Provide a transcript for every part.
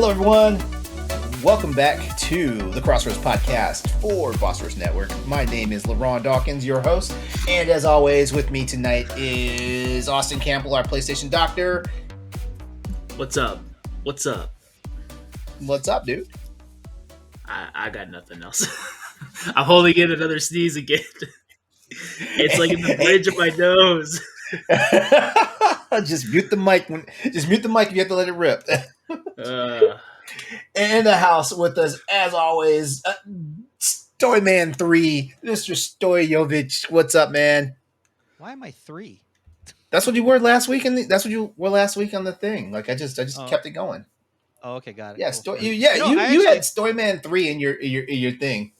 Hello, everyone. Welcome back to the Crossroads Podcast for Phosphorus Network. My name is LeRon Dawkins, your host, and as always, with me tonight is Austin Campbell, our PlayStation doctor. What's up? What's up? What's up, dude? I got nothing else. I'm holding in another sneeze again. It's like in the bridge of my nose. Just mute the mic. Just mute the mic if you have to let it rip. In the house with us, as always, Stoyman 3, Mr. Stoyovich. What's up, man? Why am I 3? That's what you were last week, and that's what you were last week on the thing. Like I just kept it going. Oh, okay, got it. Yeah, cool. you had Stoyman 3 in your thing.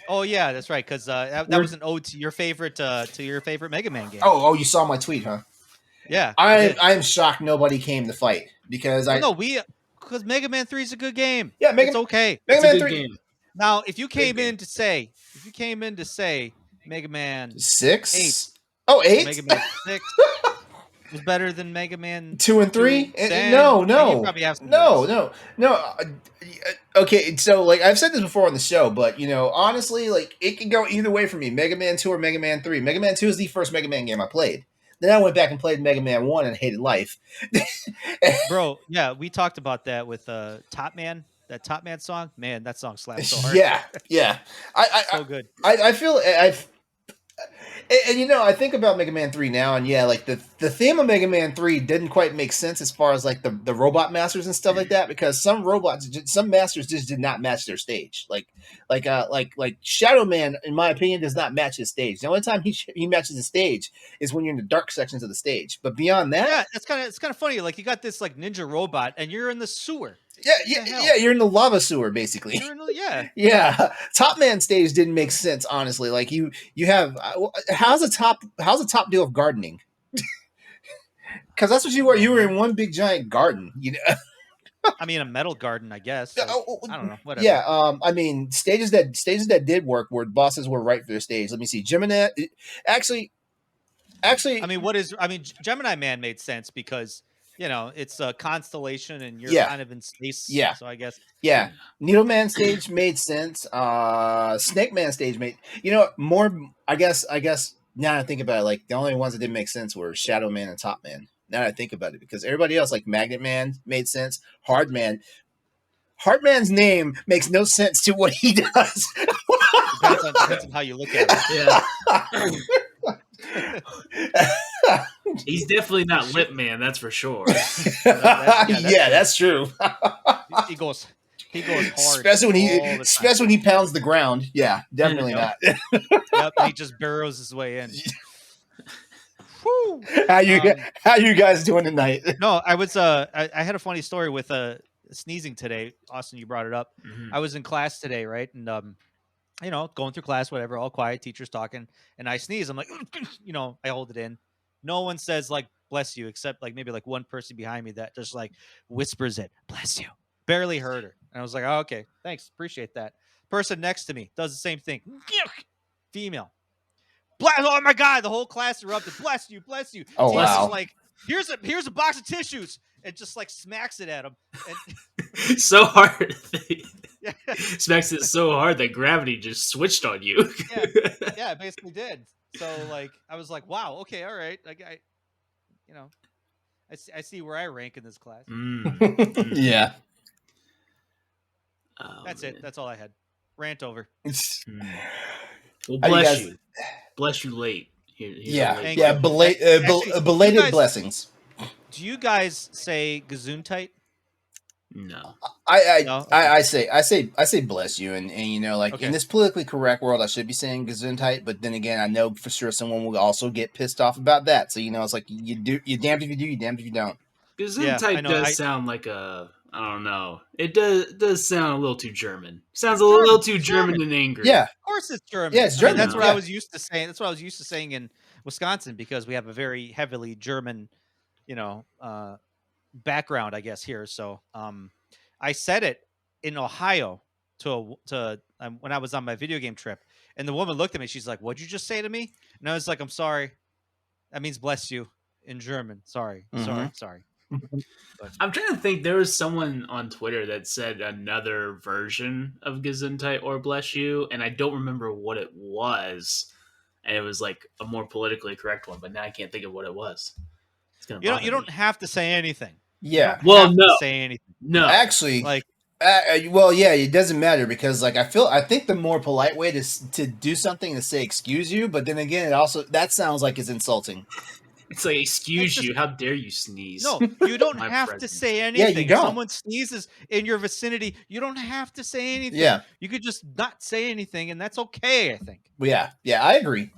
Oh yeah, that's right. Because that was an ode to your favorite Mega Man game. Oh, you saw my tweet, huh? Yeah. I am shocked nobody came to fight because because Mega Man 3 is a good game. Yeah, it's okay. Mega Man 3 game. Now, if you came in to say Mega Man 6, 8, 8, Mega Man 6 was better than Mega Man 2 and 3, then no. you probably have some words. No. Okay, so like I've said this before on the show, but honestly, like it can go either way for me. Mega Man 2 or Mega Man 3. Mega Man 2 is the first Mega Man game I played. Then I went back and played Mega Man 1 and hated life. Bro, yeah, we talked about that with Top Man. That Top Man song, man, that song slaps so hard. Yeah. So good. I feel I think about Mega Man 3 now, and yeah, like the theme of Mega Man 3 didn't quite make sense as far as like the robot masters and stuff like that, because some masters just did not match their stage. Like Shadow Man, in my opinion, does not match his stage. The only time he matches his stage is when you're in the dark sections of the stage. But beyond that, yeah, it's kind of funny. Like you got this like ninja robot, and you're in the sewer. Yeah, you're in the lava sewer, basically. Yeah. Top Man stage didn't make sense, honestly. Like you have how's a top deal with gardening? Because that's what you were. You were in one big giant garden. I mean, a metal garden, I guess. Like, I don't know. Whatever. Yeah. I mean, stages that did work where bosses were right for their stage. Let me see. Gemini. Actually. Gemini Man made sense because. It's a constellation, and you're kind of in space. Yeah. So I guess. Yeah. Needle Man stage made sense. Snake Man stage made. More. I guess. Now that I think about it, like the only ones that didn't make sense were Shadow Man and Top Man. Now that I think about it, because everybody else, like Magnet Man, made sense. Hard Man's name makes no sense to what he does. Depends on how you look at it. Yeah. He's definitely not Lip Man, that's for sure. That's true. He goes hard. Especially when he pounds the ground. Yeah, definitely not. Yep, he just burrows his way in. Whew. How you guys doing tonight? No, I was I had a funny story with sneezing today. Austin, you brought it up. Mm-hmm. I was in class today, right? And going through class, whatever, all quiet, teacher's talking, and I sneeze. I'm like, I hold it in. No one says like bless you, except like maybe like one person behind me that just like whispers it, bless you. Barely heard her. And I was like, oh, okay, thanks, appreciate that. Person next to me does the same thing. Female. Oh my God, the whole class erupted. Bless you. Oh, wow. Like, here's a box of tissues, and just like smacks it at him. And so hard. Smacks it so hard that gravity just switched on you. Yeah, it basically did. So like I was like, wow, okay, all right. Like I see where I rank in this class. Yeah. That's it. That's all I had. Rant over. Well, bless you. Bless you late. Belated blessings. Do you guys say Gesundheit? No. I say bless you, and okay. In this politically correct world, I should be saying Gesundheit, but then again, I know for sure someone will also get pissed off about that. So it's like you're damned if you do, you're damned if you don't. Gesundheit does sound like I don't know. It does sound a little too German. Sounds a little too German and angry. Yeah, of course it's German. Yeah, it's German. That's what I was used to saying. That's what I was used to saying in Wisconsin, because we have a very heavily German, background, I guess, here. So I said it in Ohio to when I was on my video game trip, and the woman looked at me. She's like, "What'd you just say to me?" And I was like, "I'm sorry. That means bless you in German. Sorry. I'm trying to think. There was someone on Twitter that said another version of Gesundheit or Bless You, and I don't remember what it was. And it was like a more politically correct one, but now I can't think of what it was. It's gonna bother You don't me. have to say anything. Yeah. You don't have no, to say anything. no. Actually, Like, well, yeah, it doesn't matter because like I think the more polite way to do something is say excuse you, but then again, it also that sounds like it's insulting. It's like, excuse you, how dare you sneeze? no, you don't My have to presence. say Yeah, anything. you don't. If someone sneezes in your vicinity, you don't have to say anything. Yeah. You could just not say anything, and that's okay, I think. Yeah, I agree.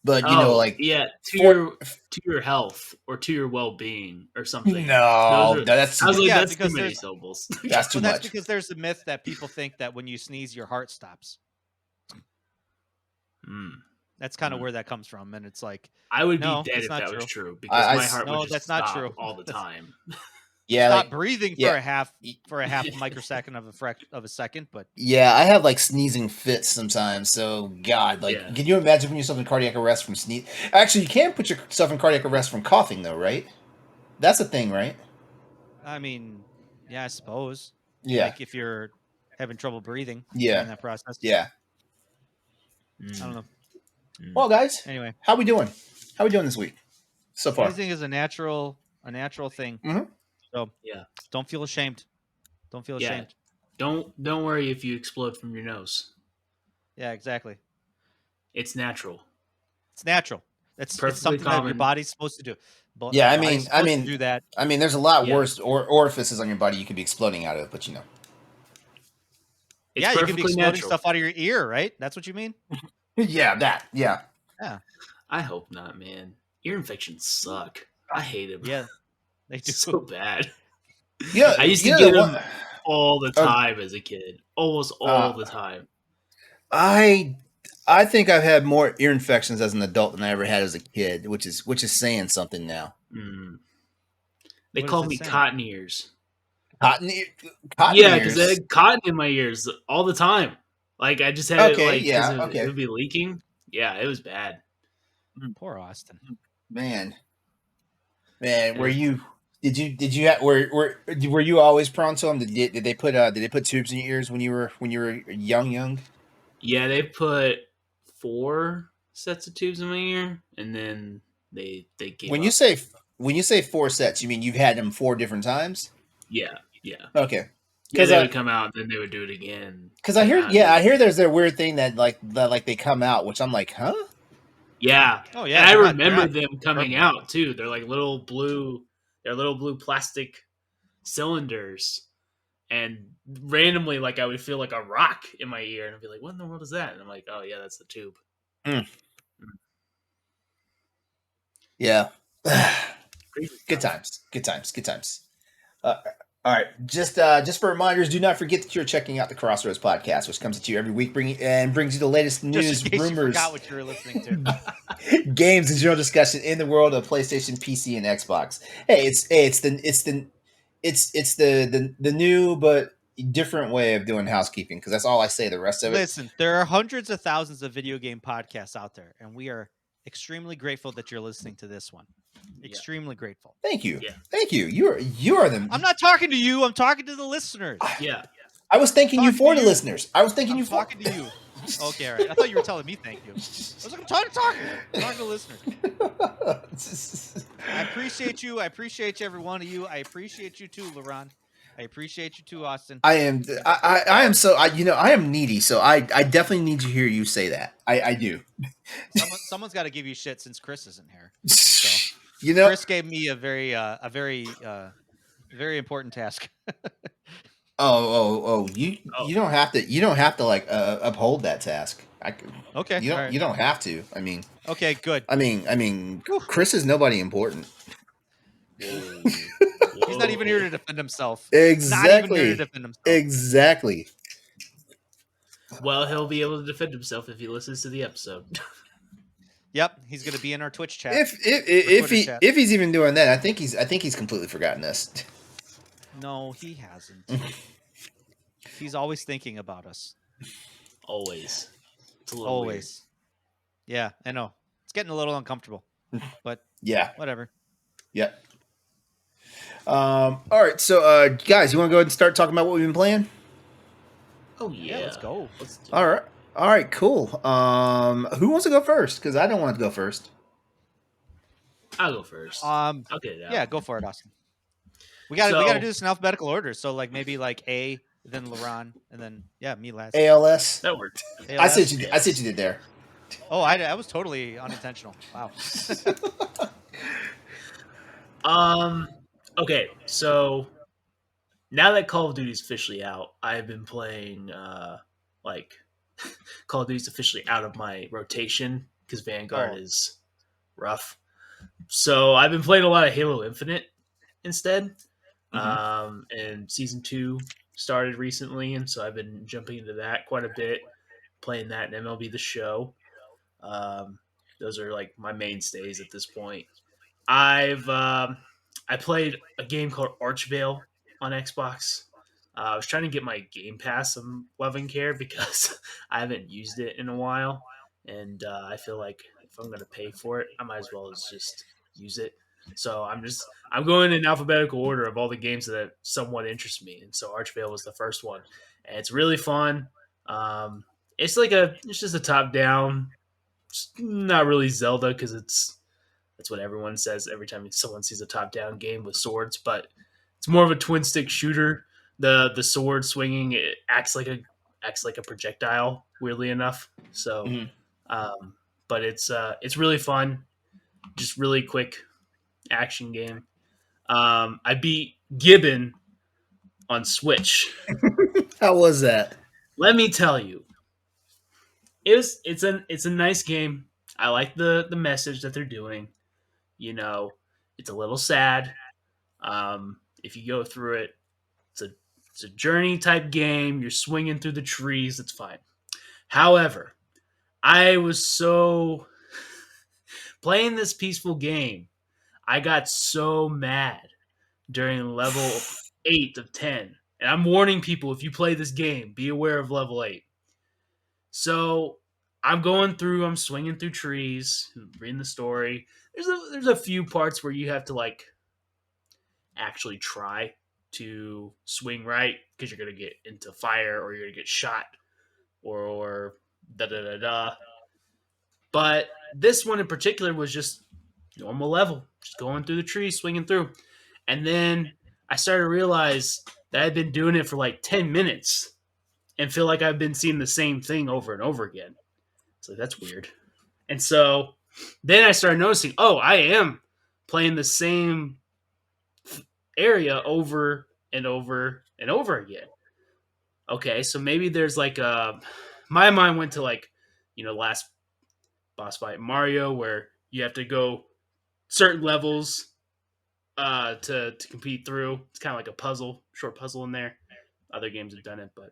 But you know, like yeah, to for your health or to your well-being or something. no, That's too because many there's- syllables. that's too Well, that's much. because there's a myth that people think that when you sneeze, your heart stops. That's kind of where that comes from, and it's like, I would No, be dead it's if not that true. was true because my heart No, would just that's not stop true. all the time. Yeah, stop like, breathing yeah. for a half microsecond of a second, but yeah, I have like sneezing fits sometimes. So God, like, Yeah. can you imagine putting yourself in cardiac arrest from sneeze? Actually, you can put yourself in cardiac arrest from coughing, though, right? That's a thing, right? I mean, yeah, I suppose. Yeah, Like if you're having trouble breathing Yeah. during that process. yeah. I don't know. Well, guys, Anyway, how we doing? How we doing this week so far? anything is a natural thing. Mhm. So Yeah. don't feel ashamed. Don't feel Yeah. ashamed. Don't worry if you explode from your nose. Yeah, exactly. It's natural. It's natural. It's Perfectly something that your common. body's supposed to do. But Yeah, your body's supposed to do that. I mean, there's a lot Yeah. worse orifices on your body you could be exploding out of, but you know. It's Yeah, you could be perfectly exploding natural. stuff out of your ear, right? That's what you mean? Yeah, that. Yeah. Yeah. I hope not, man. Ear infections suck. I hate them. Yeah. They do. so bad. Yeah, I used to you get know them what? all the time as a kid. Almost all the time. I think I've had more ear infections as an adult than I ever had as a kid, which is saying something now. They What call is it me saying? cotton ears. Cotton Yeah, because ears. I had cotton in my ears all the time. Like I just had it Okay, like yeah, 'cause okay. it would be leaking. Yeah, it was bad. Poor Austin. Man, were you? Did you were you always prone to them? Did they put tubes in your ears when you were young? Yeah, they put 4 sets of tubes in my ear, and then they gave When up. you say 4 sets, you mean you've had them 4 different times? Yeah. Okay. Yeah, Because they would come out, and then they would do it again. Because I hear there's their weird thing that they come out, which I'm like, huh? Yeah. Oh yeah. And I they're remember not them coming purple. out too. They're like little blue plastic cylinders. And randomly, like I would feel like a rock in my ear, and I'd be like, "What in the world is that?" And I'm like, "Oh yeah, that's the tube." Yeah. Crazy Good stuff. times. All right. Just for reminders, do not forget that you're checking out the Crossroads podcast, which comes to you every week, brings you the latest Just news, in case you rumors, forgot what you were listening to. games, and general discussion in the world of PlayStation, PC, and Xbox. Hey, it's the new but different way of doing housekeeping, because that's all I say. The rest of it. Listen, there are hundreds of thousands of video game podcasts out there, and we are extremely grateful that you're listening to this one. Extremely grateful. Thank you. Yeah. Thank you. You are the. I'm not talking to you. I'm talking to the listeners. Yeah. I was thanking you Talking for to the you. listeners. I was thanking I'm you for. talking to you. Okay, all right. I thought you were telling me thank you. I was like, I'm talking to listeners. I appreciate you. I appreciate every one of you. I appreciate you too, LeRon. I appreciate you too, Austin. I am so I am needy, so I definitely need to hear you say that. I do. Someone's got to give you shit since Chris isn't here. So, Chris gave me a very important task. you don't have to like uphold that task. Okay. You don't have to. I mean. Okay, good. I mean, Chris is nobody important. He's not even here to defend himself. Exactly. Not even here to defend himself. Exactly. Well, he'll be able to defend himself if he listens to the episode. Yep, he's going to be in our Twitch chat. If he's even doing that, I think he's completely forgotten us. No, he hasn't. He's always thinking about us. Always. It's a little Always. Yeah, I know. It's getting a little uncomfortable, but Yeah. whatever. Yep. All right, so guys, you want to go ahead and start talking about what we've been playing? Oh Yeah, let's go. Let's do All it. right, all right, cool. Who wants to go first? Because I don't want to go first. I'll go first. I'll get it out. Yeah, go for it, Austin. We got to do this in alphabetical order. So like maybe like A, then LeRon, and then me last. ALS. That worked. I see what you did. I see what you did there. Oh, I was totally unintentional. Wow. Okay, so now that Call of Duty is officially out, I've been playing like Call of Duty is officially out of my rotation because Vanguard is rough. So I've been playing a lot of Halo Infinite instead. And season 2 started recently, and so I've been jumping into that quite a bit, playing that in MLB The Show. Those are like my mainstays at this point. I played a game called Archvale on Xbox. I was trying to get my Game Pass I'm loving care because I haven't used it in a while, and I feel like if I'm going to pay for it, I might as well just use it. So I'm going in alphabetical order of all the games that somewhat interest me, and so Archvale was the first one, and it's really fun. It's just a top down, not really Zelda because that's what everyone says every time someone sees a top down game with swords, but it's more of a twin stick shooter. The sword swinging it acts like a projectile, weirdly enough. So, but it's really fun, just really quick action game. I beat Gibbon on Switch. How was that? Let me tell you, it's a nice game. I like the message that they're doing. You know, it's a little sad. If you go through it, it's a journey type game. You're swinging through the trees. It's fine. However, I was so playing this peaceful game. I got so mad during level 8 of 10. And I'm warning people, if you play this game, be aware of level 8. So I'm I'm swinging through trees, reading the story. There's a few parts where you have to like actually try to swing right because you're gonna get into fire or you're gonna get shot or da da da da. But this one in particular was just normal level, just going through the trees, swinging through, and then I started to realize that I'd been doing it for like 10 minutes and feel like I've been seeing the same thing over and over again. So that's weird. And so then I started noticing, oh, I am playing the same area over and over and over again. Okay, so maybe there's like my mind went to like, last boss fight Mario where you have to go certain levels to compete through. It's kind of like a puzzle, short puzzle in there. Other games have done it, but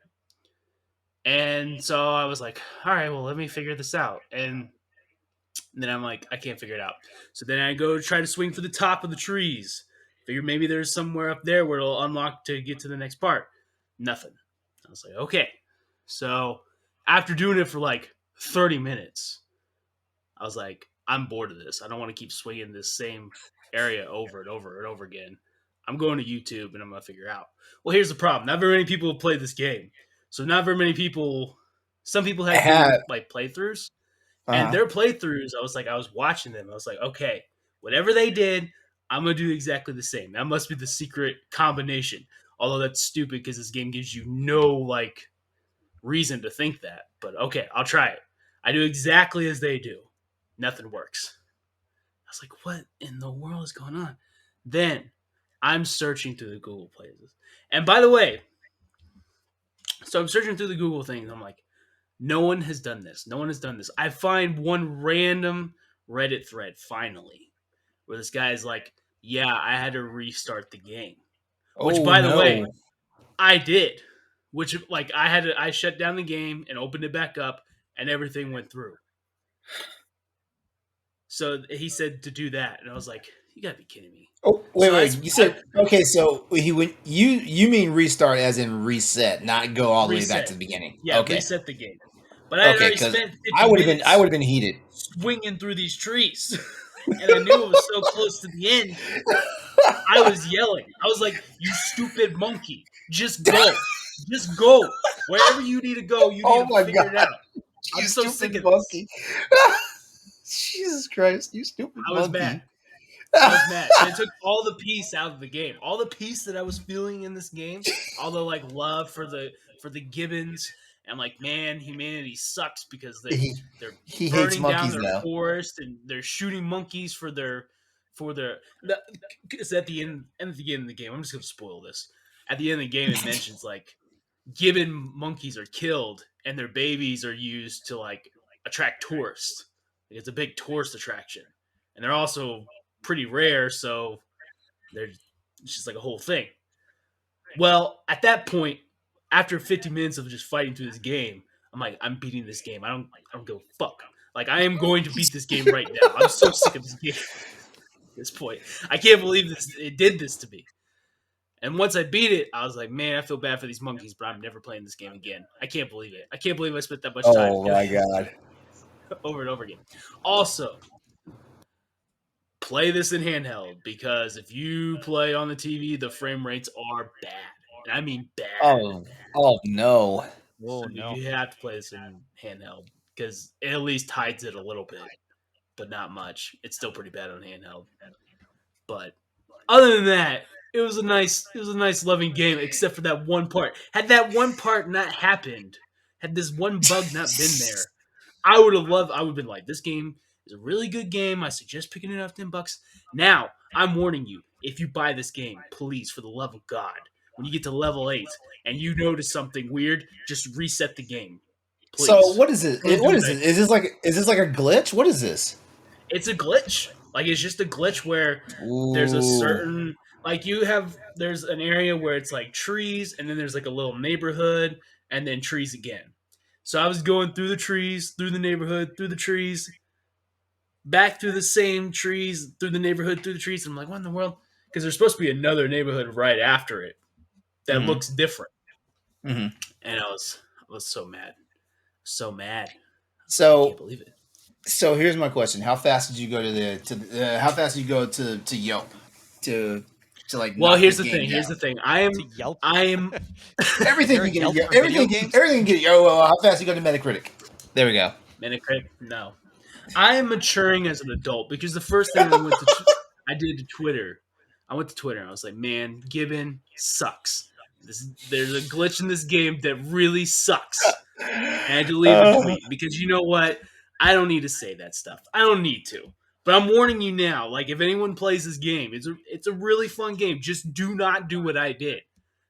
and so I was like, all right, well, let me figure this out. And then I'm like, I can't figure it out. So then I go try to swing for the top of the trees. Figure maybe there's somewhere up there where it'll unlock to get to the next part. Nothing. I was like, okay. So after doing it for like 30 minutes, I was like, I'm bored of this. I don't want to keep swinging this same area over and over and over again. I'm going to YouTube and I'm going to figure out. Well, here's the problem. Not very many people have played this game. So not very many people, some people have done like playthroughs. And their playthroughs, I was watching them. I was like, okay, whatever they did, I'm going to do exactly the same. That must be the secret combination. Although that's stupid because this game gives you no like reason to think that. But okay, I'll try it. I do exactly as they do. Nothing works. I was like, what in the world is going on? Then I'm searching through the Google places. And by the way, so I'm searching through the Google things. I'm like, no one has done this. No one has done this. I find one random Reddit thread finally where this guy is like, yeah, I had to restart the game. Which, by the way, I did. Which, like, I shut down the game and opened it back up and everything went through. So he said to do that. And I was like, you gotta be kidding me. Oh, wait. You said, okay, so you mean restart as in reset, not go all the way back to the beginning. Yeah, okay. Reset the game. But I already spent 50 I would have been heated swinging through these trees. and I knew it was so close to the end. I was yelling. I was like, "You stupid monkey! Just go, just go wherever you need to go. You need Oh to my figure it god, out." I'm you so sick stupid of this. monkey! Jesus Christ, you stupid I was mad. monkey! I was mad, and it took all the peace out of the game. All the peace that I was feeling in this game, all the like love for the gibbons, and like, man, humanity sucks because he they're he hates burning down monkeys their now. forest and they're shooting monkeys for their. It's at the end of the game. I'm just gonna spoil this. At the end of the game, it mentions like gibbon monkeys are killed and their babies are used to like attract tourists. It's a big tourist attraction, and they're also pretty rare, so they're it's just like a whole thing. Well, at that point, after 50 minutes of just fighting through this game, I'm like, I'm beating this game. I don't give a fuck. Like, I am going to beat this game right now. I'm so sick of this game at this point. I can't believe this. It did this to me. And once I beat it, I was like, man, I feel bad for these monkeys, but I'm never playing this game again. I can't believe it. I can't believe I spent that much time Oh doing my god! it over and over again. Also, play this in handheld because if you play on the TV, the frame rates are bad. And I mean bad. Oh no! Oh So no. you have to play this in handheld because it at least hides it a little bit, but not much. It's still pretty bad on handheld. But other than that, it was a nice loving game, except for that one part. Had that one part not happened, had this one bug not been there, I would have loved. I would have been like, this game is a really good game. I suggest picking it up $10. Now, I'm warning you: if you buy this game, please, for the love of God, when you get to level 8 and you notice something weird, just reset the game, So please. what is it? Don't What do is what I it? did. Is this like a glitch? What is this? It's a glitch. Like, it's just a glitch where there's a Ooh, certain, like, there's an area where it's like trees, and then there's like a little neighborhood, and then trees again. So I was going through the trees, through the neighborhood, through the trees, back through the same trees, through the neighborhood, through the trees. And I'm like, what in the world? Because there's supposed to be another neighborhood right after it that hmm looks different. hmm And I was so mad. So mad. I was like, I can't So believe it. so here's my question: how fast did you go how fast did you go to Yelp to like Well, knock here's this the game thing. Here's the down? thing. I am To Yelp. I am Is Everything there you a get at Yelp Yelp. for video games? Everything you get. Yo, how fast you go to Metacritic? There we go. Metacritic. No. I am maturing as an adult because the first thing I did to Twitter. I went to Twitter and I was like, "Man, Gibbon sucks. There's a glitch in this game that really sucks." And I deleted the Uh, tweet because you know what? I don't need to say that stuff. I don't need to. But I'm warning you now. Like, if anyone plays this game, it's a really fun game. Just do not do what I did.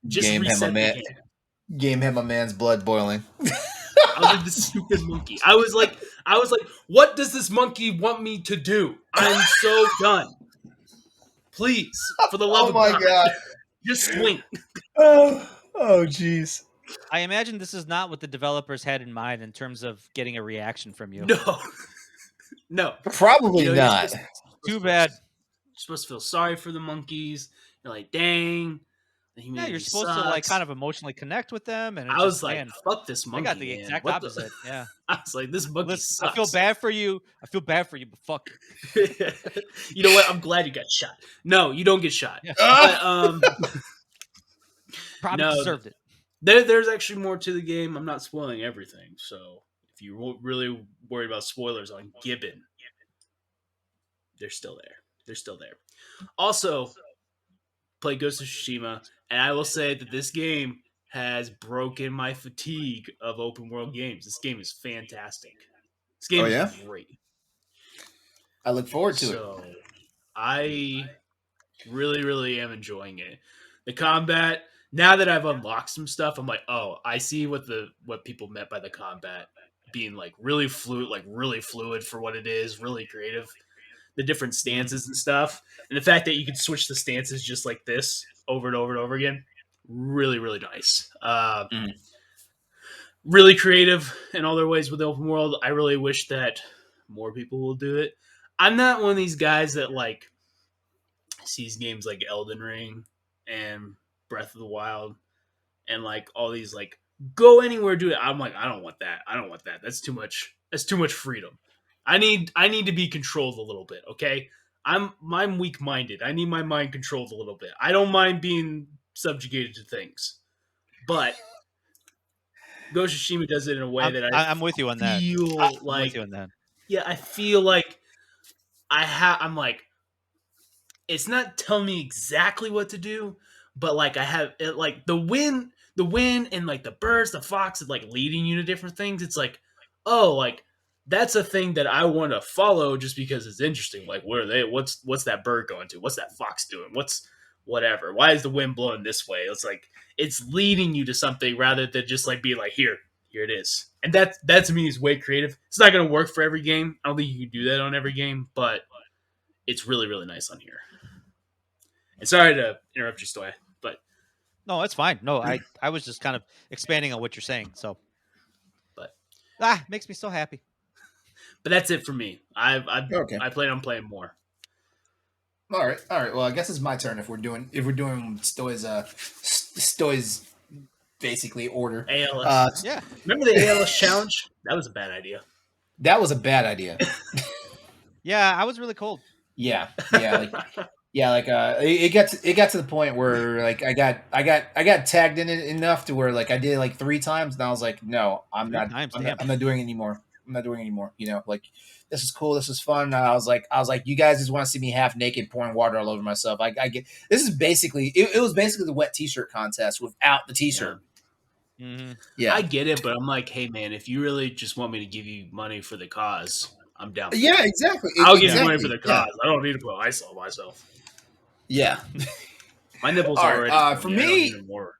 Just game had my reset the man. game. Game had my man's blood boiling. I was like this stupid monkey. I was like, what does this monkey want me to do? I'm so done. Please, for the love Oh of my God, god. just swing. Oh jeez. I imagine this is not what the developers had in mind in terms of getting a reaction from you. No, no. Probably You're not. Too bad. supposed to feel sorry for the monkeys. You're like, dang, the Yeah, you're humanity supposed to like kind sucks. of emotionally connect with them, and it's I was just, like, man, fuck this I got monkey, the man. exact What the? opposite. Yeah. I was like, this monkey Listen, I feel sucks. bad for you. I feel bad for you, but fuck you. You know what? I'm glad you got shot. No, you don't get shot. Yeah. But Probably no, deserved it. there's actually more to the game. I'm not spoiling everything. So if you're really worried about spoilers on Gibbon, they're still there. They're still there. Also, play Ghost of Tsushima, and I will say that this game has broken my fatigue of open world games. This game is fantastic. This Oh game is yeah. great. I look forward to it. So I really, really am enjoying it. The combat, now that I've unlocked some stuff, I'm like, oh, I see what people meant by the combat being like really fluid for what it is, really creative. The different stances and stuff, and the fact that you can switch the stances just like this over and over and over again, really, really nice. Mhm. Really creative in all their ways with the open world. I really wish that more people will do it. I'm not one of these guys that like sees games like Elden Ring and Breath of the Wild and like all these like go anywhere, do it. I'm like, I don't want that. I don't want that. That's too much. That's too much freedom. I need to be controlled a little bit, okay? I'm weak minded. I need my mind controlled a little bit. I don't mind being subjugated to things, but Ghost of Tsushima does it in a way that I I'm with you on that. feel I'm with like, you on that. yeah, I feel like I'm like, it's not telling me exactly what to do, but like I have it, like the wind, and like the birds, the fox, is like leading you to different things. It's like, oh, like that's a thing that I want to follow just because it's interesting. Like, where are they? What's that bird going to? What's that fox doing? What's whatever? Why is the wind blowing this way? It's like it's leading you to something rather than just like being like, here it is. And that to me is way creative. It's not going to work for every game. I don't think you can do that on every game, but it's really really nice on here. And sorry to interrupt you, Stoy, but No, it's fine. No, I was just kind of expanding on what you're saying. So, but makes me so happy. that's it for me. Okay. I plan on playing more. All right. Well, I guess it's my turn if we're doing Stoy's basically order. ALS. Yeah. Remember the ALS challenge? That was a bad idea. That was a bad idea. Yeah, I was really cold. Yeah. It got to the point where like I got tagged in it enough to where like I did it like 3 times and I was like, no, I'm not doing it anymore. I'm not doing it anymore. You know, like this is cool, this is fun. I was like, you guys just want to see me half naked pouring water all over myself. I get this is basically it was basically the wet t-shirt contest without the t-shirt. Yeah. Mm-hmm. Yeah. I get it, but I'm like, hey man, if you really just want me to give you money for the cause, I'm down for Yeah, that. exactly. I'll give you money for the cause. I don't need to put ice on myself. Yeah. My nipples All are right, already for I don't me- need more.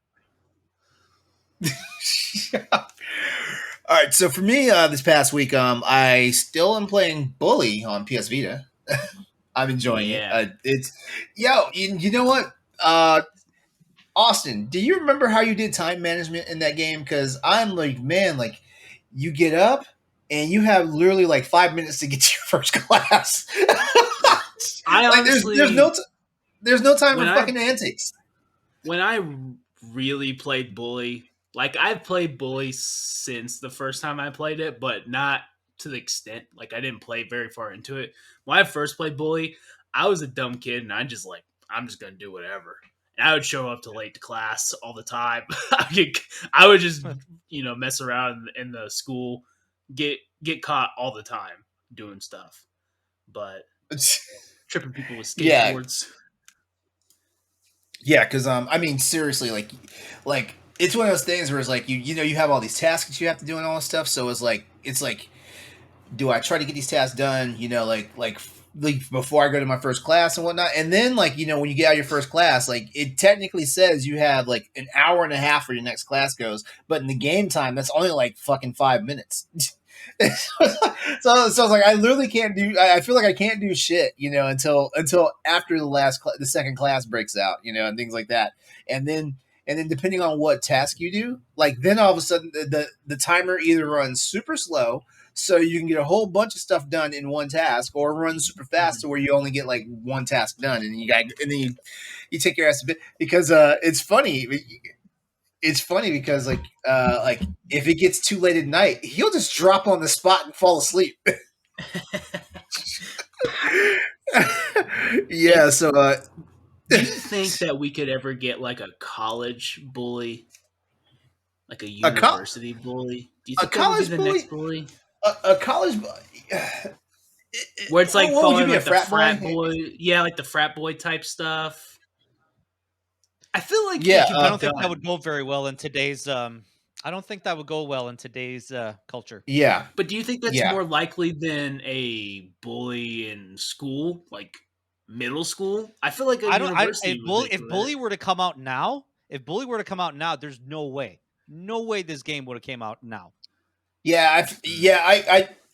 All right, so for me, this past week, I still am playing Bully on PS Vita. I'm enjoying it. It's you know what, Austin? Do you remember how you did time management in that game? Because I'm like, man, like you get up and you have literally like 5 minutes to get to your first class. I like, honestly, there's no time for when fucking antics. when I really played Bully, like I've played Bully since the first time I played it, but not to the extent. Like I didn't play very far into it. When I first played Bully, I was a dumb kid and I'm just gonna do whatever. And I would show up to late to class all the time. I would just mess around in the school, get caught all the time doing stuff, but tripping people with Yeah. skateboards. Yeah, because I mean, seriously, like it's one of those things where it's like you have all these tasks that you have to do and all this stuff. So it's like do I try to get these tasks done? Like before I go to my first class and whatnot. And then when you get out of your first class, like it technically says you have like an hour and a half where your next class goes, but in the game time, that's only like fucking 5 minutes. so I was like, I literally can't do. I feel like I can't do shit, until after the second class breaks out, and things like that. And then depending on what task you do, like then all of a sudden the timer either runs super slow, so you can get a whole bunch of stuff done in one task, or runs super fast to where you only get like one task done, and then you take your ass a bit because it's funny. It's funny because like if it gets too late at night, he'll just drop on the spot and fall asleep. Yeah. So, do you think that we could ever get like a college bully, like a university bully? Do you think that would be the next bully? A college where it's like what would you following be, like a the frat boy? Yeah, like the frat boy type stuff. I feel like Yeah, it could I be don't think done. that would go very well in today's. I don't think that would go well in today's culture. Yeah. But do you think that's Yeah. more likely than a bully in school, like middle school? I feel like university. If Bully were to come out now, there's no way this game would have came out now. Yeah,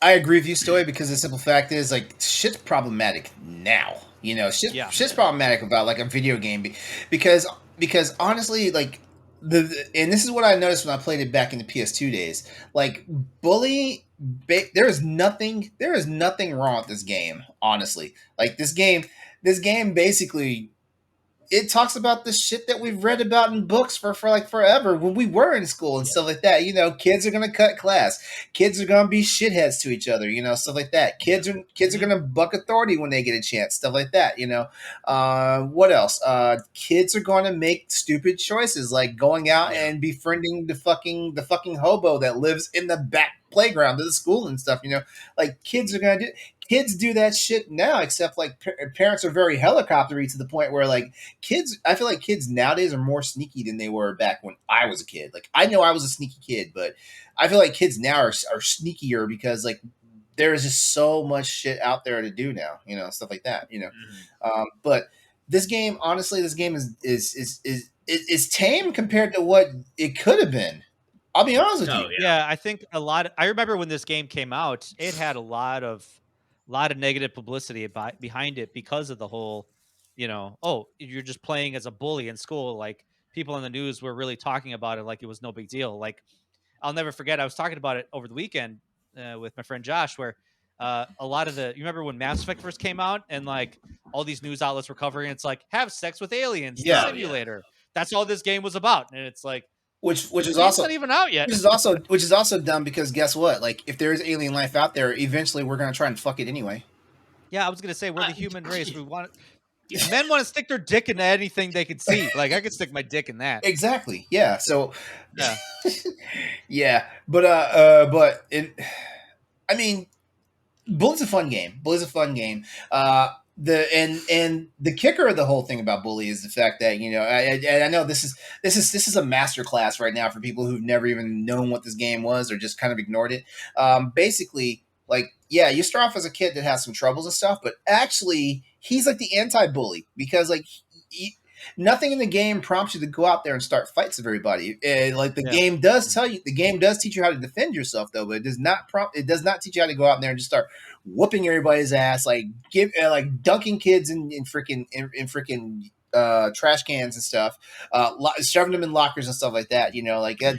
I agree with you, Stoy, because the simple fact is like shit's problematic now. Shit's problematic about like a video game because honestly, like and this is what I noticed when I played it back in the PS2 days. Like Bully, there is nothing wrong with this game. Honestly, like this game basically it talks about the shit that we've read about in books for like forever when we were in school and stuff like that. Kids are gonna cut class. Kids are gonna be shitheads to each other. Stuff like that. Kids are gonna buck authority when they get a chance. Stuff like that. What else? Kids are gonna make stupid choices like going out and befriending the fucking hobo that lives in the back playground of the school and stuff. Like kids are gonna do. Kids do that shit now, except like parents are very helicoptery to the point where like kids, I feel like kids nowadays are more sneaky than they were back when I was a kid. Like I know I was a sneaky kid, but I feel like kids now are sneakier because like there is just so much shit out there to do now, stuff like that, But this game, honestly, this game is tame compared to what it could have been. I'll be honest with you. Yeah, I think I remember when this game came out, it had a lot of negative publicity behind it because of the whole, oh, you're just playing as a bully in school. Like people in the news were really talking about it like it was no big deal. Like I'll never forget, I was talking about it over the weekend with my friend Josh, where a lot of you remember when Mass Effect first came out and like all these news outlets were covering, it's like have sex with aliens, the simulator. That's all this game was about. And it's like, which is also not even out yet. Which is also dumb because guess what? Like if there is alien life out there, eventually we're gonna try and fuck it anyway. Yeah, I was gonna say we're the human race. We want men want to stick their dick into anything they can see. Like I could stick my dick in that. Exactly. Yeah. So yeah, yeah. But I mean, Bully's a fun game. The kicker of the whole thing about Bully is the fact that I know this is a master class right now for people who've never even known what this game was or just kind of ignored it. Basically, like you start off as a kid that has some troubles and stuff, but actually he's like the anti-bully because like nothing in the game prompts you to go out there and start fights with everybody. Like the game does teach you how to defend yourself though, but it does not teach you how to go out there and just start whooping everybody's ass, like dunking kids in freaking trash cans and stuff, shoving them in lockers and stuff like that.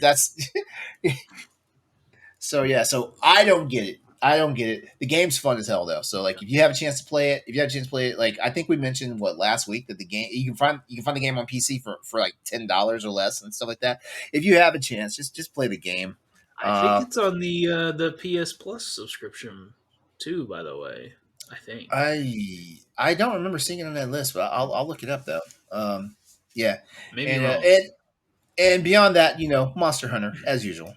That's so I don't get it. The game's fun as hell though. So like if you have a chance to play it, like I think we mentioned last week that the game you can find the game on PC for like $10 or less and stuff like that. If you have a chance, just play the game. I think it's on the PS Plus subscription too, by the way. I think I don't remember seeing it on that list, but I'll look it up though. Yeah, maybe and beyond that, Monster Hunter as usual.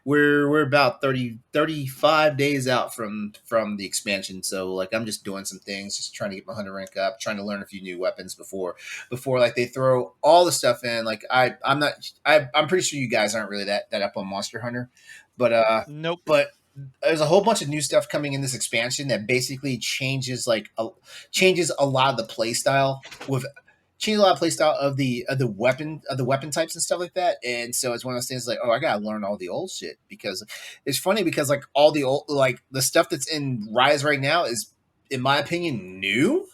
We're about 35 days out from the expansion, so like I'm just doing some things, just trying to get my hunter rank up, trying to learn a few new weapons before like they throw all the stuff in. Like I'm pretty sure you guys aren't really that up on Monster Hunter, but nope. But there's a whole bunch of new stuff coming in this expansion that basically changes a lot of the play style of the weapon types and stuff like that. And so it's one of those things like, oh, I gotta learn all the old shit because it's funny because like all the old like the stuff that's in Rise right now is, in my opinion, new.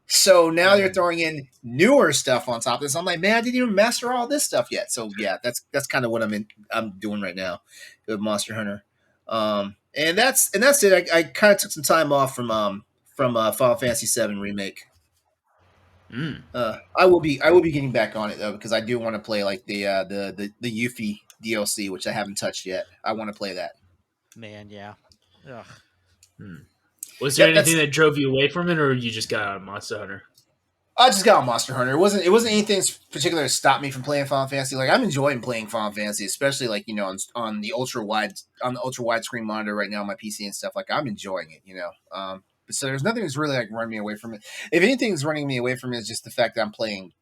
So now they're throwing in newer stuff on top of this. I'm like, man, I didn't even master all this stuff yet. So yeah, that's kind of what I'm doing right now with Monster Hunter. And that's it. I kind of took some time off from Final Fantasy VII Remake. I will be getting back on it though because I do want to play like the Yuffie DLC, which I haven't touched yet. I want to play that. Man, yeah. Ugh. Was there anything that drove you away from it, or you just got on Monster Hunter? I just got on Monster Hunter. It wasn't anything particular that stopped me from playing Final Fantasy. Like I'm enjoying playing Final Fantasy, especially like on the ultra widescreen monitor right now on my PC and stuff. Like I'm enjoying it. So there's nothing that's really like running me away from it. If anything's running me away from it is just the fact that I'm playing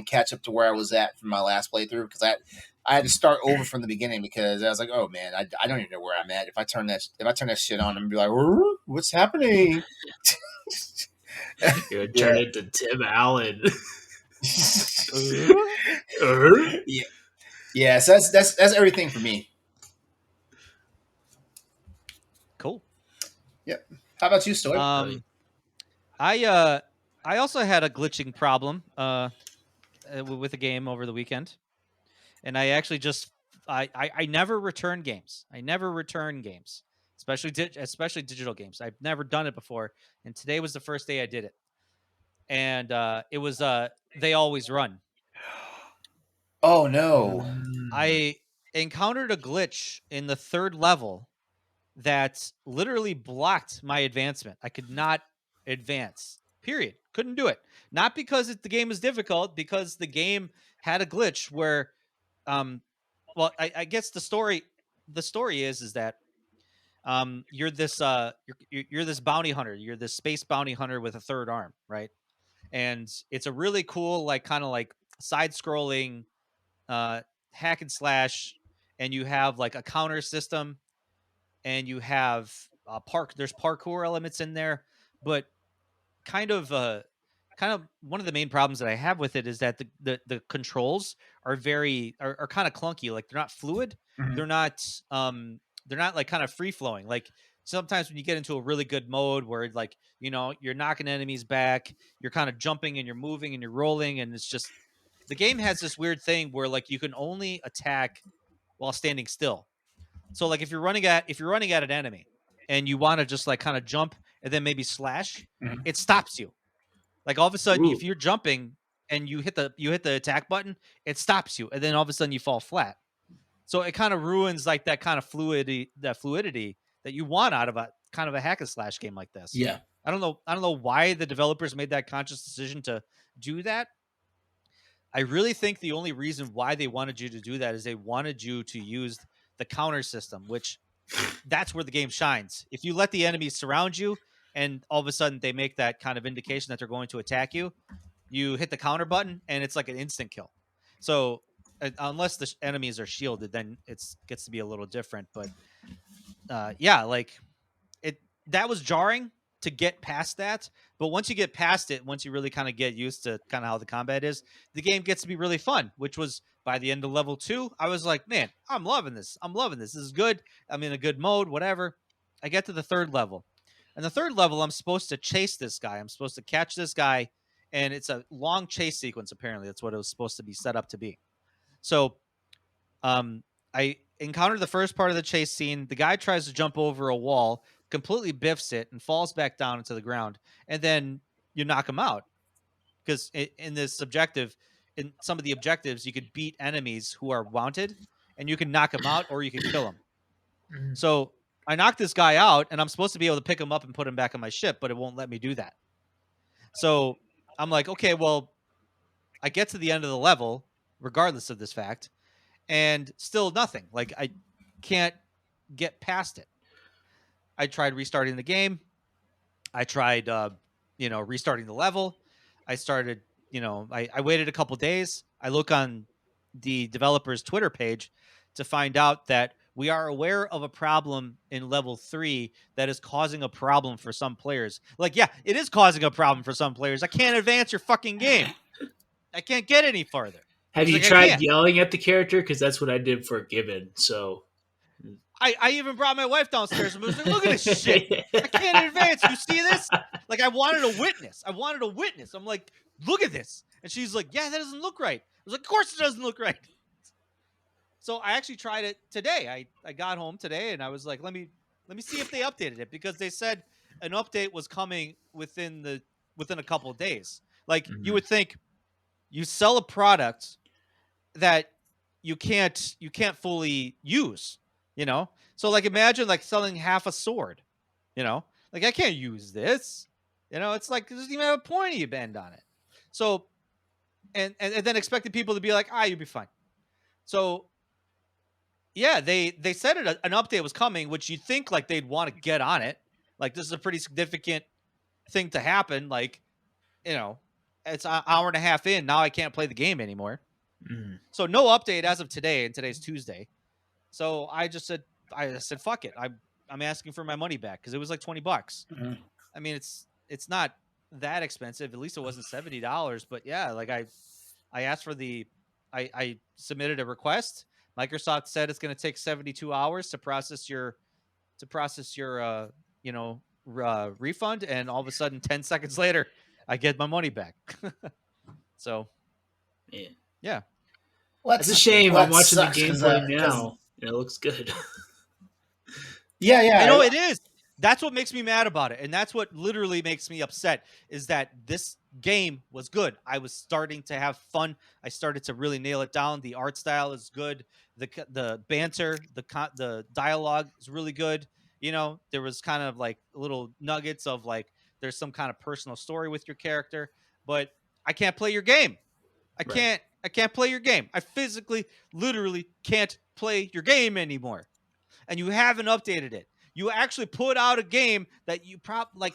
catch up to where I was at from my last playthrough because I had to start over from the beginning because I was like, oh man, I don't even know where I'm at. If I turn that shit on, I'm gonna be like, what's happening? You would turn it to Tim Allen. Yeah. So that's everything for me. Cool. Yep. How about you, Stoy? I also had a glitching problem with a game over the weekend, and I actually I never return games. Especially digital games. I've never done it before, and today was the first day I did it. and it was They Always Run. Oh no. I encountered a glitch in the 3rd level that literally blocked my advancement. I could not advance. Period. Couldn't do it. Not because the game is difficult, because the game had a glitch where, I guess the story is that you're this you're this bounty hunter. You're this space bounty hunter with a 3rd arm, right? And it's a really cool, like, kind of like side-scrolling uh, hack and slash, and you have like a counter system, and you have there's parkour elements in there, but kind of one of the main problems that I have with it is that the controls are are kind of clunky. Like, they're not fluid. Mhm. They're not like kind of free flowing. Like, sometimes when you get into a really good mode where, like, you're knocking enemies back, you're kind of jumping and you're moving and you're rolling, and it's just, the game has this weird thing where, like, you can only attack while standing still. So, like, if you're running at an enemy and you want to just, like, kind of jump and then maybe slash, Mhm. it stops you. Like, all of a sudden, Ooh. if you're jumping and you hit the attack button, it stops you, and then all of a sudden you fall flat. So it kind of ruins, like, that kind of fluidity that you want out of a kind of a hack and slash game like this. Yeah. I don't know why the developers made that conscious decision to do that. I really think the only reason why they wanted you to do that is they wanted you to use the counter system, which that's where the game shines. If you let the enemies surround you and all of a sudden they make that kind of indication that they're going to attack you, you hit the counter button and it's like an instant kill. So unless the enemies are shielded, then it gets to be a little different. But yeah, like, that was jarring to get past that. But once you get past it, once you really kind of get used to kind of how the combat is, the game gets to be really fun, which was by the end of level 2, I was like, man, I'm loving this. This is good. I'm in a good mode, whatever. I get to the 3rd level. And the 3rd level, I'm supposed to chase this guy. I'm supposed to catch this guy. And it's a long chase sequence, apparently. That's what it was supposed to be set up to be. So I encountered the first part of the chase scene. The guy tries to jump over a wall, completely biffs it, and falls back down into the ground. And then you knock him out. Because in some of the objectives, you could beat enemies who are wanted, and you can knock them out or you can kill them. So I knocked this guy out, and I'm supposed to be able to pick him up and put him back on my ship, but it won't let me do that. So I'm like, okay, well, I get to the end of the level, regardless of this fact, and still nothing. Like, I can't get past it. I tried restarting the game. I tried, restarting the level. I started, I waited a couple days. I look on the developer's Twitter page to find out that we are aware of a problem in level 3 that is causing a problem for some players. Like, yeah, it is causing a problem for some players. I can't advance your fucking game. I can't get any farther. Have you like, tried yelling at the character? Because that's what I did for Gibbon. So I even brought my wife downstairs and was like, look at this shit. I can't advance. You see this? Like, I wanted a witness. I'm like, look at this. And she's like, yeah, that doesn't look right. I was like, of course it doesn't look right. So I actually tried it today. I got home today and I was like, let me see if they updated it, because they said an update was coming within a couple of days. Like, you would think you sell a product that you can't fully use, So, like, imagine, like, selling half a sword, Like, I can't use this, It's like, it doesn't even have a pointy bend on it. So, and then expecting people to be like, you'll be fine. So, yeah, they said an update was coming, which you'd think, like, they'd want to get on it. Like, this is a pretty significant thing to happen. Like, it's an hour and a half in. Now I can't play the game anymore. So no update as of today, and today's Tuesday. So I said, fuck it. I'm asking for my money back, because it was like $20. Mm-hmm. I mean, it's not that expensive. At least it wasn't $70. But yeah, like, I asked for I submitted a request. Microsoft said it's going to take 72 hours to process your refund, and all of a sudden 10 seconds later I get my money back. So yeah. Well, that's a shame. Well, I'm watching the gameplay now. And it looks good. Yeah. I know it is. That's what makes me mad about it. And that's what literally makes me upset is that this game was good. I was starting to have fun. I started to really nail it down. The art style is good. The banter, the dialogue is really good. You know, there was kind of like little nuggets of like there's some kind of personal story with your character, but I can't play your game. I can't play your game. I physically, literally can't play your game anymore. And you haven't updated it. You actually put out a game that you like.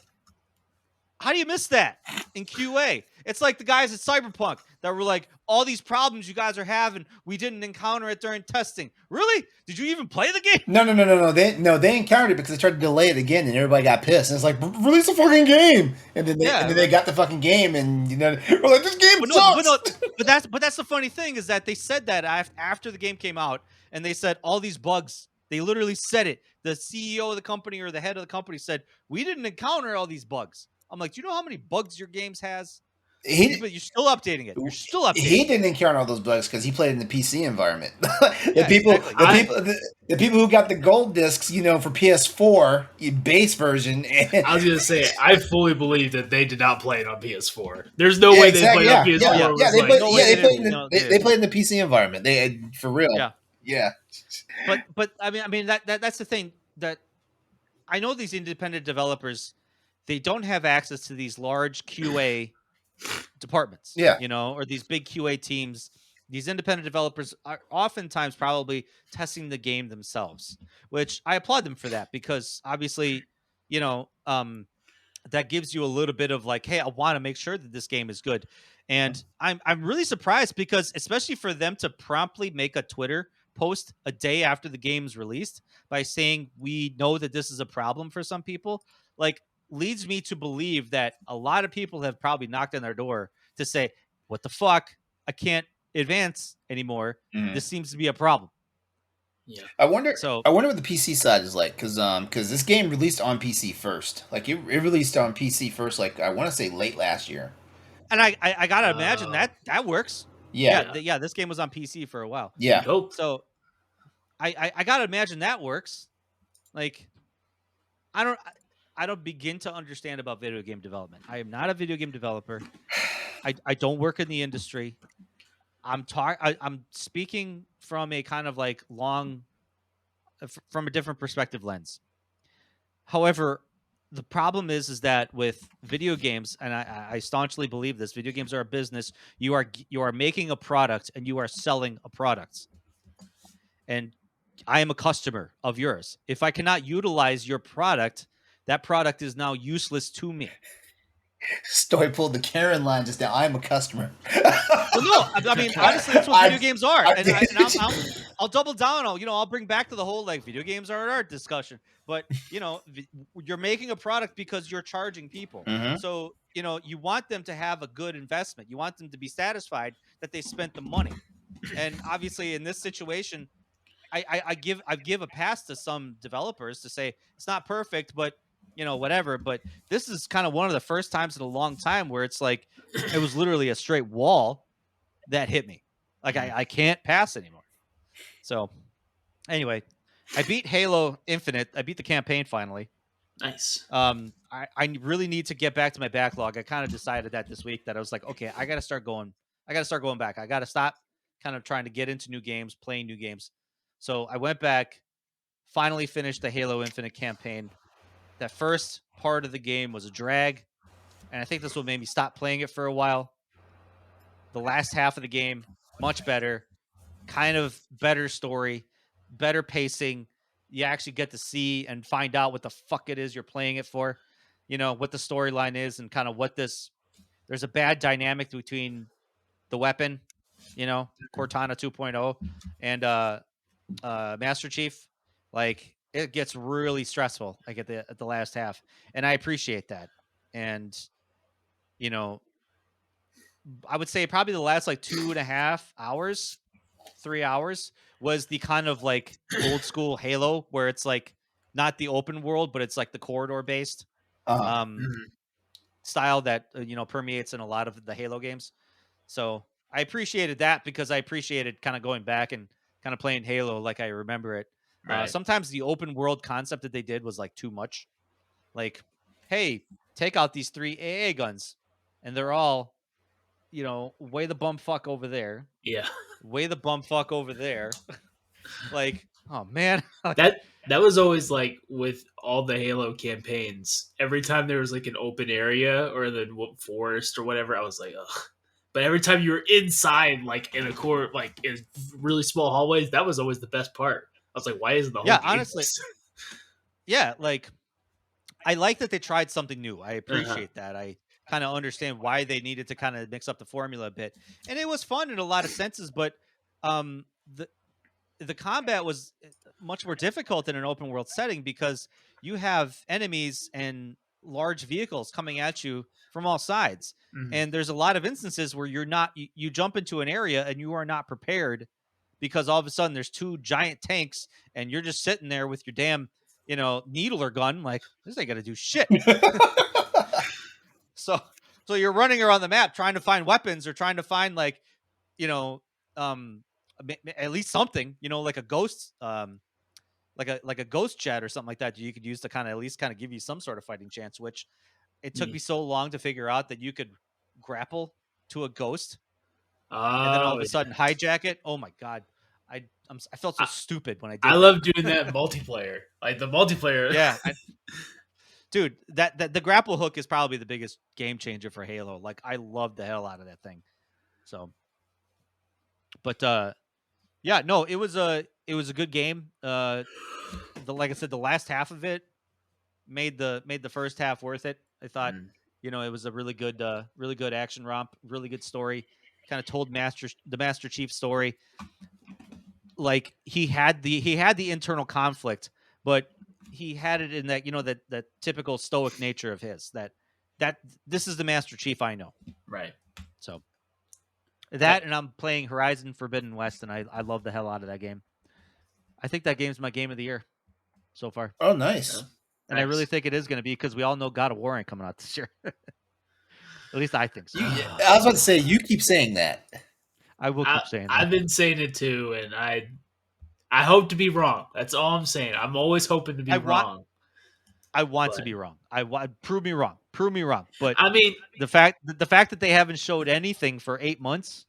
How do you miss that in QA? It's like the guys at Cyberpunk that were like, all these problems you guys are having, we didn't encounter it during testing. Really? Did you even play the game? No. They encountered it because they tried to delay it again, and everybody got pissed. And it's like, release the fucking game, and then they got the fucking game, and we're like, this game sucks. But that's the funny thing is that they said that after the game came out, and they said all these bugs. They literally said it. The CEO of the company or the head of the company said, we didn't encounter all these bugs. I'm like, do you know how many bugs your games has? But you're still updating it. You're still updating. He didn't encounter all those bugs because he played in the PC environment. The people who got the gold discs, for PS4 base version. I was gonna say, I fully believe that they did not play it on PS4. There's no way they played on PS4. They played in the PC environment. They for real. Yeah. But I mean that's the thing that I know these independent developers. They don't have access to these large QA departments, or these big QA teams. These independent developers are oftentimes probably testing the game themselves, which I applaud them for that because obviously, that gives you a little bit of like, hey, I want to make sure that this game is good. And I'm really surprised because especially for them to promptly make a Twitter post a day after the game's released by saying we know that this is a problem for some people, like leads me to believe that a lot of people have probably knocked on their door to say, what the fuck? I can't advance anymore. This seems to be a problem. Yeah. I wonder what the PC side is like because this game released on PC first. Like it released on PC first, like I want to say late last year. And I gotta imagine that works. Yeah. This game was on PC for a while. Yeah. So I gotta imagine that works. Like I don't begin to understand about video game development. I am not a video game developer. I don't work in the industry. I'm speaking from a kind of like from a different perspective lens. However, the problem is that with video games, and I staunchly believe this, video games are a business. You are making a product and you are selling a product. And I am a customer of yours. If I cannot utilize your product, that product is now useless to me. Stoy pulled the Karen line just now. I'm a customer. Well, no, I mean honestly, that's what video games are, and I'll double down. I'll bring back to the whole like video games are an art discussion. But you're making a product because you're charging people, so you want them to have a good investment. You want them to be satisfied that they spent the money, and obviously in this situation, I give a pass to some developers to say it's not perfect, but whatever. But this is kind of one of the first times in a long time where it's like it was literally a straight wall that hit me. Like I can't pass anymore. So anyway, I beat Halo Infinite. I beat the campaign finally. Nice. I really need to get back to my backlog. I kind of decided that this week that I was like, okay, I got to start going back. I got to stop kind of trying to get into new games, playing new games. So I went back, finally finished the Halo Infinite campaign. That first part of the game was a drag, and I think this what made me stop playing it for a while. The last half of the game, much better, kind of better story, better pacing. You actually get to see and find out what the fuck it is you're playing it for, what the storyline is and kind of there's a bad dynamic between the weapon, Cortana 2.0 and Master Chief. Like it gets really stressful like at the last half, and I appreciate that. And I would say probably the last like 2.5 hours, 3 hours was the kind of like old school Halo where it's like not the open world, but it's like the corridor based style that permeates in a lot of the Halo games. So I appreciated that because I appreciated kind of going back and kind of playing Halo like I remember it. Right. Sometimes the open world concept that they did was like too much. Like, hey, take out these 3 AA guns, and they're all, way the bum fuck over there, Yeah. way the bum fuck over there. Like, oh man, That was always like with all the Halo campaigns. Every time there was like an open area or the forest or whatever, I was like, ugh. But every time you were inside, like in a court, like in really small hallways, that was always the best part. I was like, why isn't the whole yeah, game honestly, this? yeah, like I like that they tried something new. I Uh-huh. appreciate that. I kind of understand why they needed to kind of mix up the formula a bit, and it was fun in a lot of senses. But um, the combat was much more difficult in an open world setting because you have enemies and large vehicles coming at you from all sides, Mhm. and there's a lot of instances where you jump into an area and you are not prepared because all of a sudden there's 2 giant tanks and you're just sitting there with your damn needler gun, like, this ain't gonna do shit. so so you're running around the map trying to find weapons or trying to find, like, you know um at least something, like a ghost, like a ghost jet or something like that you could use to kind of at least kind of give you some sort of fighting chance, which it took Yeah. me so long to figure out that you could grapple to a ghost and then all Oh, of a yeah. sudden hijack it. Oh my god, I felt so I, stupid when I I did that. love doing that in multiplayer. Like the multiplayer. Yeah, dude, that the grapple hook is probably the biggest game changer for Halo. Like, I love the hell out of that thing. So, but yeah, no, it was a good game. Like I said, the last half of it made the first half worth it. I thought, Mm. it was a really good action romp, really good story. Kind of told the Master Chief story. Like, he had the internal conflict, but he had it in that, that typical stoic nature of his. That this is the Master Chief I know. Right. So that, and I'm playing Horizon Forbidden West, and I love the hell out of that game. I think that game's my game of the year so far. Oh, Yeah. nice. And I really Nice. think it is going to be, because we all know God of War ain't coming out this year. At least I think so. I was about to say, you keep saying that. I will keep saying that. I've been saying it too, and I hope to be wrong. That's all I'm saying. I'm always hoping to be I want wrong. I want to But be wrong. I want prove me wrong. Prove me wrong. But I mean, the fact that they haven't showed anything for 8 months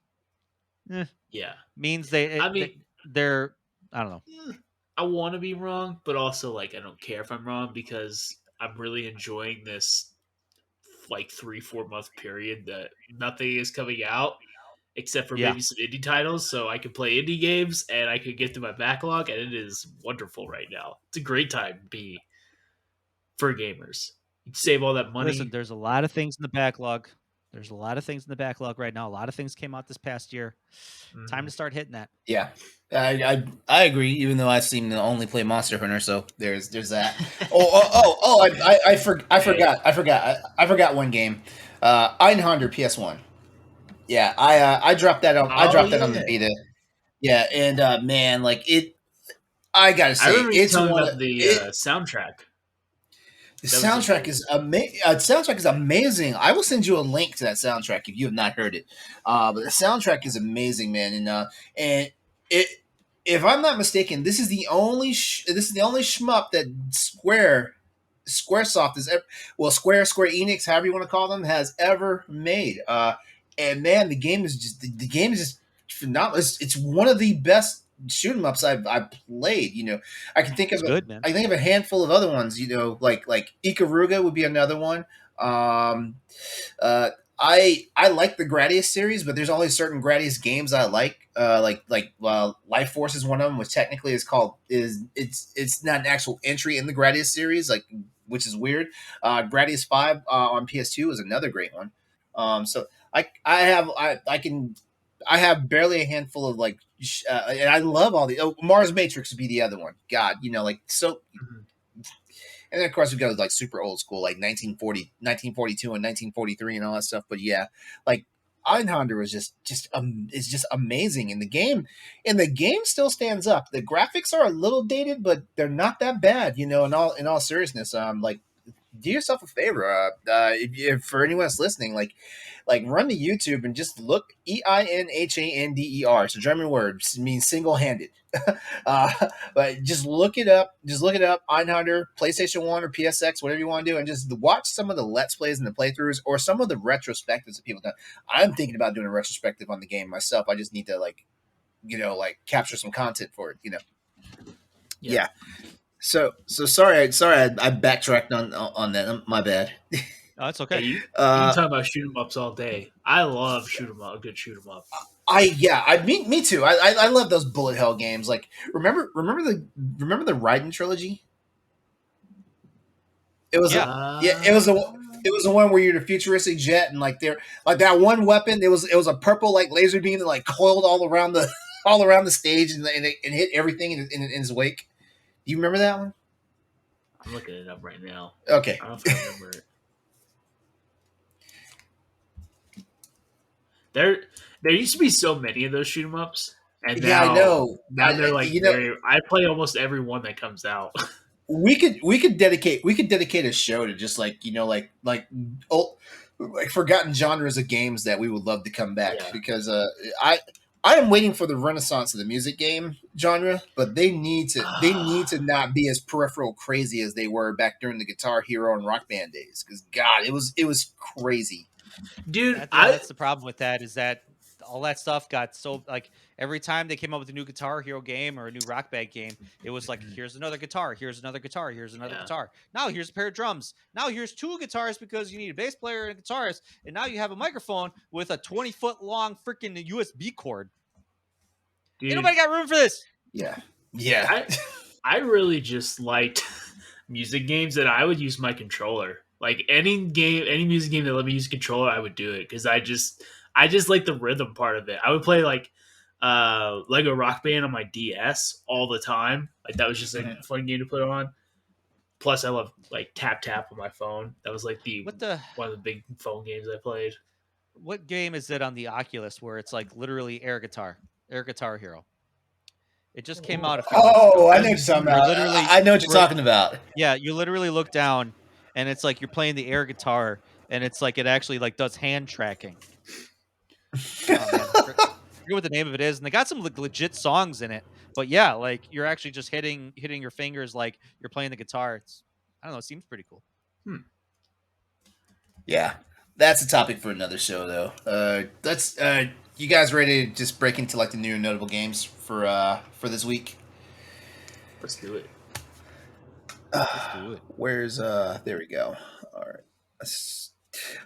yeah. means I mean, they're, I don't know. I want to be wrong, but also like I don't care if I'm wrong because I'm really enjoying this like 3-4 month period that nothing is coming out except for Yeah. maybe some indie titles, so I can play indie games and I can get through my backlog, and it is wonderful right now. It's a great time to be for gamers. You can save all that Listen, money. there's a lot of things in the backlog. There's a lot of things in the backlog right now. A lot of things came out this past year. Time to start hitting that. Yeah, I agree. Even though I seem to only play Monster Hunter, so there's that. I forgot one game. Einhander PS1. Yeah, I dropped that on Oh the yeah. Vita. Yeah, and man, like it. I gotta I say, remember you it's telling me one of about the it. soundtrack. The That was soundtrack is amazing. Soundtrack is amazing. I will send you a link to that soundtrack if you have not heard it. But the soundtrack is amazing, man. And it, if I'm not mistaken, this is the only shmup that SquareSoft is ever, Square Enix, however you want to call them, has ever made. And man, the game is just phenomenal. It's one of the best shoot 'em ups I've played. I can think of It's good, man. a handful of other ones. Like Ikaruga would be another one. Um, uh, I like the Gradius series, but there's only certain Gradius games I like. Life Force is one of them, which technically is called is it's not an actual entry in the Gradius series, like, which is weird. Gradius 5 on PS2 is another great one. So I have barely a handful of and I love all the Mars Matrix would be the other one. God, like so. Mhm. And then of course we go like super old school, like 1942 and 1943 and all that stuff. But yeah, like Einhander was is just amazing, and the game still stands up. The graphics are a little dated, but they're not that bad. In all seriousness, like do yourself a favor. If for anyone that's listening, like run to YouTube and just look EINHANDER. It's a German word. It means single handed. uh, but just look it up. Just look it up. Einhunter, PlayStation 1 or PSX, whatever you want to do, and just watch some of the Let's Plays and the playthroughs or some of the retrospectives that people done. I'm thinking about doing a retrospective on the game myself. I just need to capture some content for it. Yeah. So sorry, I backtracked on that. My bad. Oh, that's okay. You can talk about shoot 'em ups all day. I love shoot 'em up, a good shoot 'em up. Me too. I love those bullet hell games. Like remember the Raiden trilogy? It was it was the one where you're the futuristic jet and like that one weapon. It was a purple like laser beam that like coiled all around the stage and hit everything in its wake. Do you remember that one? I'm looking it up right now. Okay. I don't know if I remember it. There used to be so many of those shoot 'em ups, and now, I know. Now they're like I play almost every one that comes out. We could dedicate a show to just like forgotten genres of games that we would love to come back because I am waiting for the renaissance of the music game genre, but they need to not be as peripheral crazy as they were back during the Guitar Hero and Rock Band days. Because God, it was crazy, dude. That's the problem with that is that all that stuff got so like every time they came up with a new Guitar Hero game or a new Rock Band game, it was like here's another guitar, here's another guitar, here's another guitar. Now here's a pair of drums. Now here's two guitars because you need a bass player and a guitarist, and now you have a microphone with a 20-foot long freaking USB cord. Dude, ain't nobody got room for this. Yeah. I really just liked music games that I would use my controller. Like any music game that let me use a controller, I would do it because I just like the rhythm part of it. I would play like Lego Rock Band on my DS all the time. Like that was just a fun game to put on. Plus, I love like Tap Tap on my phone. That was like one of the big phone games I played. What game is it on the Oculus where it's like literally Air Guitar Hero? It just came out a few months ago. I know what you're talking about. I know what you're talking about. Yeah, you literally look down, and it's like you're playing the air guitar, and it's like it actually like does hand tracking. I forget what the name of it is, and they got some legit songs in it. But yeah, like you're actually just hitting your fingers like you're playing the guitar. I don't know. It seems pretty cool. Yeah, that's a topic for another show, though. Let's. You guys ready to just break into like the new notable games for this week? Let's do it. Let's do it. Where's there we go. All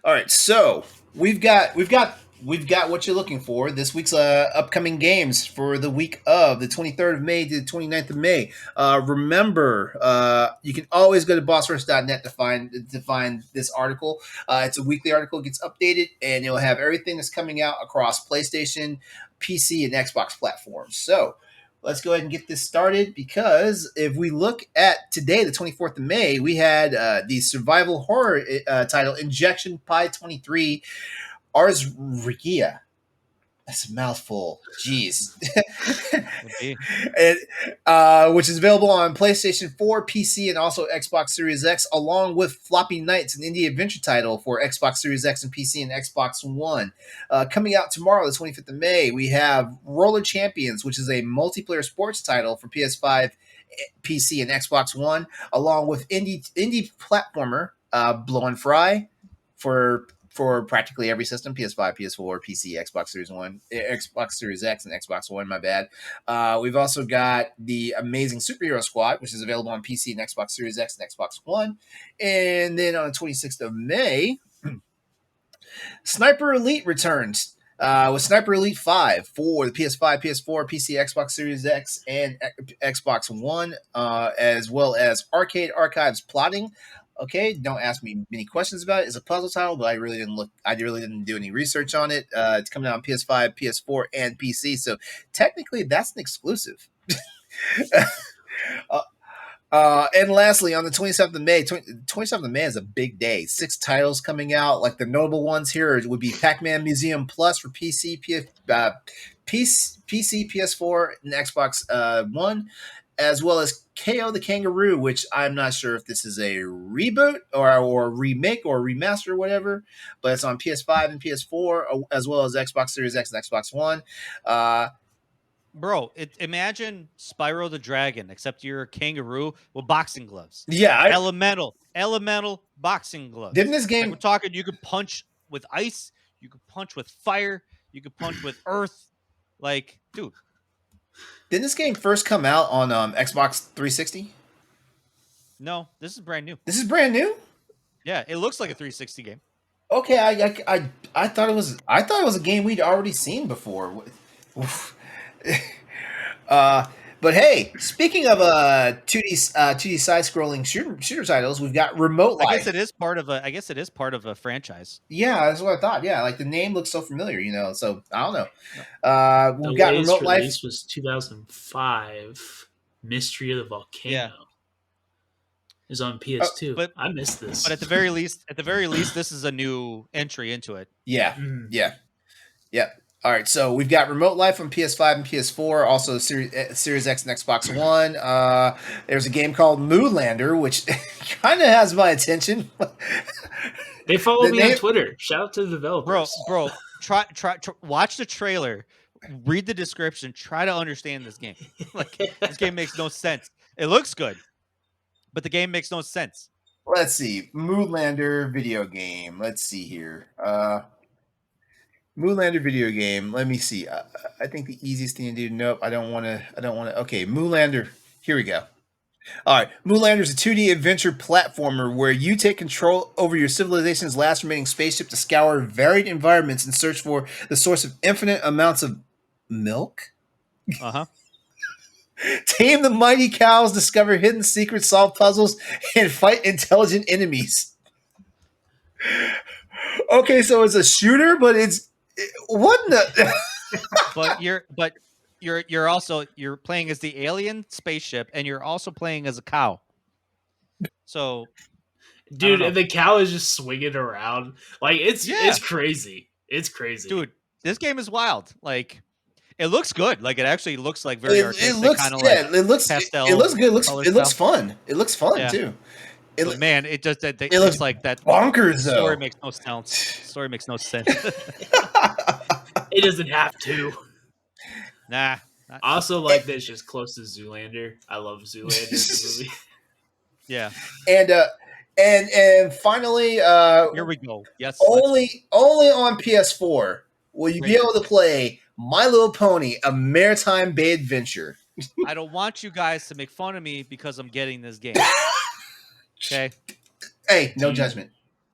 right. So we've got what you're looking for. This week's upcoming games for the week of the 23rd of May to the 29th of May. Remember, you can always go to bossrush.net to find this article. It's a weekly article. It gets updated, and it'll have everything that's coming out across PlayStation, PC, and Xbox platforms. So let's go ahead and get this started because if we look at today, the 24th of May, we had the survival horror title Injection Pi 23 Ars Regia. That's a mouthful. Jeez. Which is available on PlayStation 4, PC, and also Xbox Series X, along with Floppy Nights, an indie adventure title for Xbox Series X and PC and Xbox One. Coming out tomorrow, the 25th of May, we have Roller Champions, which is a multiplayer sports title for PS5, PC, and Xbox One, along with indie platformer Blow and Fry for practically every system: PS5, PS4, PC, Xbox Series One, Xbox Series X, and Xbox One. My bad. We've also got the Amazing Superhero Squad, which is available on PC and Xbox Series X and Xbox One. And then on the 26th of May, Sniper Elite returns with Sniper Elite 5 for the PS5, PS4, PC, Xbox Series X, and Xbox One, as well as Arcade Archives Plotting. Okay, don't ask me many questions about it. It's a puzzle title, but I really didn't do any research on it. It's coming out on PS5, PS4, and PC, so technically that's an exclusive. And lastly, on the 27th of May, 27th of May is a big day. 6 titles coming out. Like the notable ones here would be Pac-Man Museum Plus for PC, PC, PS4, and Xbox One, as well as KO the Kangaroo, which I'm not sure if this is a reboot or remake or remaster or whatever, but it's on PS5 and PS4, as well as Xbox Series X and Xbox One. Bro, imagine Spyro the Dragon, except you're a kangaroo with boxing gloves. Yeah, elemental boxing gloves. Didn't this game? Like we're talking, you could punch with ice, you could punch with fire, you could punch with earth. Like, dude. Didn't this game first come out on Xbox 360? No, this is brand new. This is brand new. Yeah, it looks like a 360 game. Okay, I thought it was a game we'd already seen before. But hey, speaking of 2D side-scrolling shooter titles, we've got Remote Life. I guess it is part of a franchise. Yeah, that's what I thought. Yeah, like the name looks so familiar, So I don't know. We've got Remote Life. Release was 2005. Mystery of the Volcano is on PS2. But I missed this. But at the very least, this is a new entry into it. Yeah, yeah. All right, so we've got Remote Life on PS5 and PS4, also Series X and Xbox One. There's a game called Moonlander, which kind of has my attention. They follow me on Twitter. Shout out to the developers. Bro, try watch the trailer, read the description, try to understand this game. Like, this game makes no sense. It looks good, but the game makes no sense. Let's see. Moonlander video game. Let's see here. Moonlander video game. Let me see. I think the easiest thing to do. Nope. I don't want to. Okay. Moonlander. Here we go. All right. Moonlander is a 2D adventure platformer where you take control over your civilization's last remaining spaceship to scour varied environments and search for the source of infinite amounts of milk. Tame the mighty cows, discover hidden secrets, solve puzzles, and fight intelligent enemies. Okay, so it's a shooter, but it's what the? but you're also playing as the alien spaceship, and you're also playing as a cow. So, dude, and the cow is just swinging around like it's crazy. It's crazy, dude. This game is wild. Like, it looks good. Like, it actually looks like very artistic. It looks pastel. It looks good. It looks fun. It looks fun too. But man, it just it looks like that bonkers though. Story makes no sense. Story makes no sense. It doesn't have to. Nah. I also like that it's just close to Zoolander. I love Zoolander, the movie. Yeah. And finally, here we go. Yes. Only on PS4 will you be able to play My Little Pony: A Maritime Bay Adventure. I don't want you guys to make fun of me because I'm getting this game. Okay. Hey, no judgment.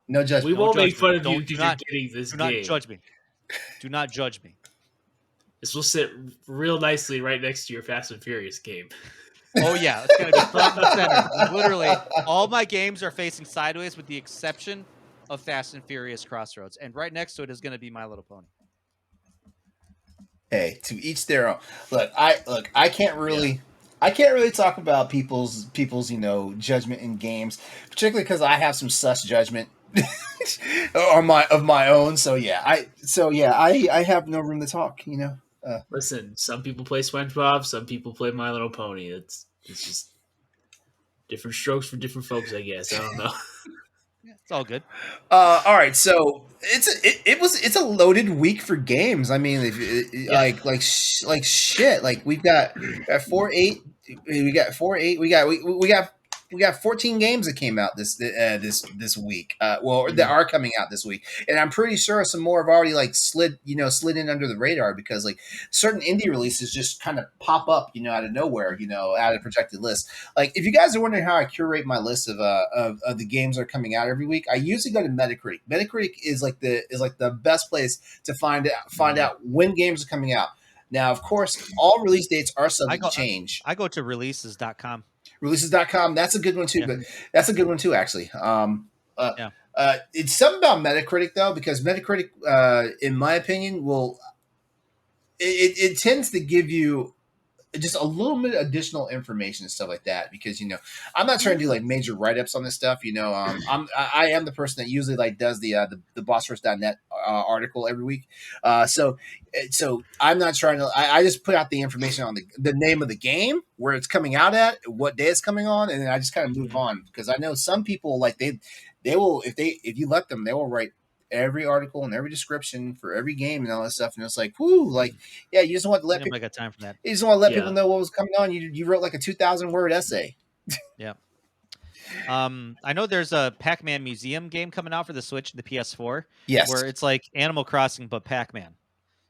No judgment. We won't make fun of you because you're getting this game. Do not judge me. Do not judge me. This will sit real nicely right next to your Fast and Furious game. Oh, yeah. It's going to be front and center. Literally, all my games are facing sideways with the exception of Fast and Furious Crossroads. And right next to it is going to be My Little Pony. Hey, to each their own. I can't really talk about people's judgment in games, particularly because I have some sus judgment of my own. So I have no room to talk. Listen, some people play SpongeBob, some people play My Little Pony. It's just different strokes for different folks, I guess. I don't know. It's all good. All right, so it's a loaded week for games. I mean, like shit. Like we've got 4-8. We got 4-8. We got 14 games that came out this week. That are coming out this week, and I'm pretty sure some more have already slid in under the radar because certain indie releases just kind of pop up out of nowhere, out of projected list. Like if you guys are wondering how I curate my list of the games that are coming out every week, I usually go to Metacritic. Metacritic is the best place to find out when games are coming out. Now, of course, all release dates are subject to change. I go to releases.com. Releases.com, that's a good one too. But that's a good one too, actually. It's something about Metacritic though, because Metacritic, in my opinion, it tends to give you just a little bit of additional information and stuff like that, because I'm not trying to do like major write-ups on this stuff. I am the person that usually like does the bossrush.net article every week. So I'm not trying to. I just put out the information on the name of the game, where it's coming out at, what day it's coming on, and then I just kind of move on, because I know some people like they will, if you let them, they will write every article and every description for every game and all that stuff, and it's like, whoo, like, yeah, you just want to let people. I got time for that. You just want to let people know what was coming on. You wrote like a 2,000 word essay. Yeah. I know there's a Pac-Man museum game coming out for the Switch and the PS4. Yes. Where it's like Animal Crossing but Pac-Man.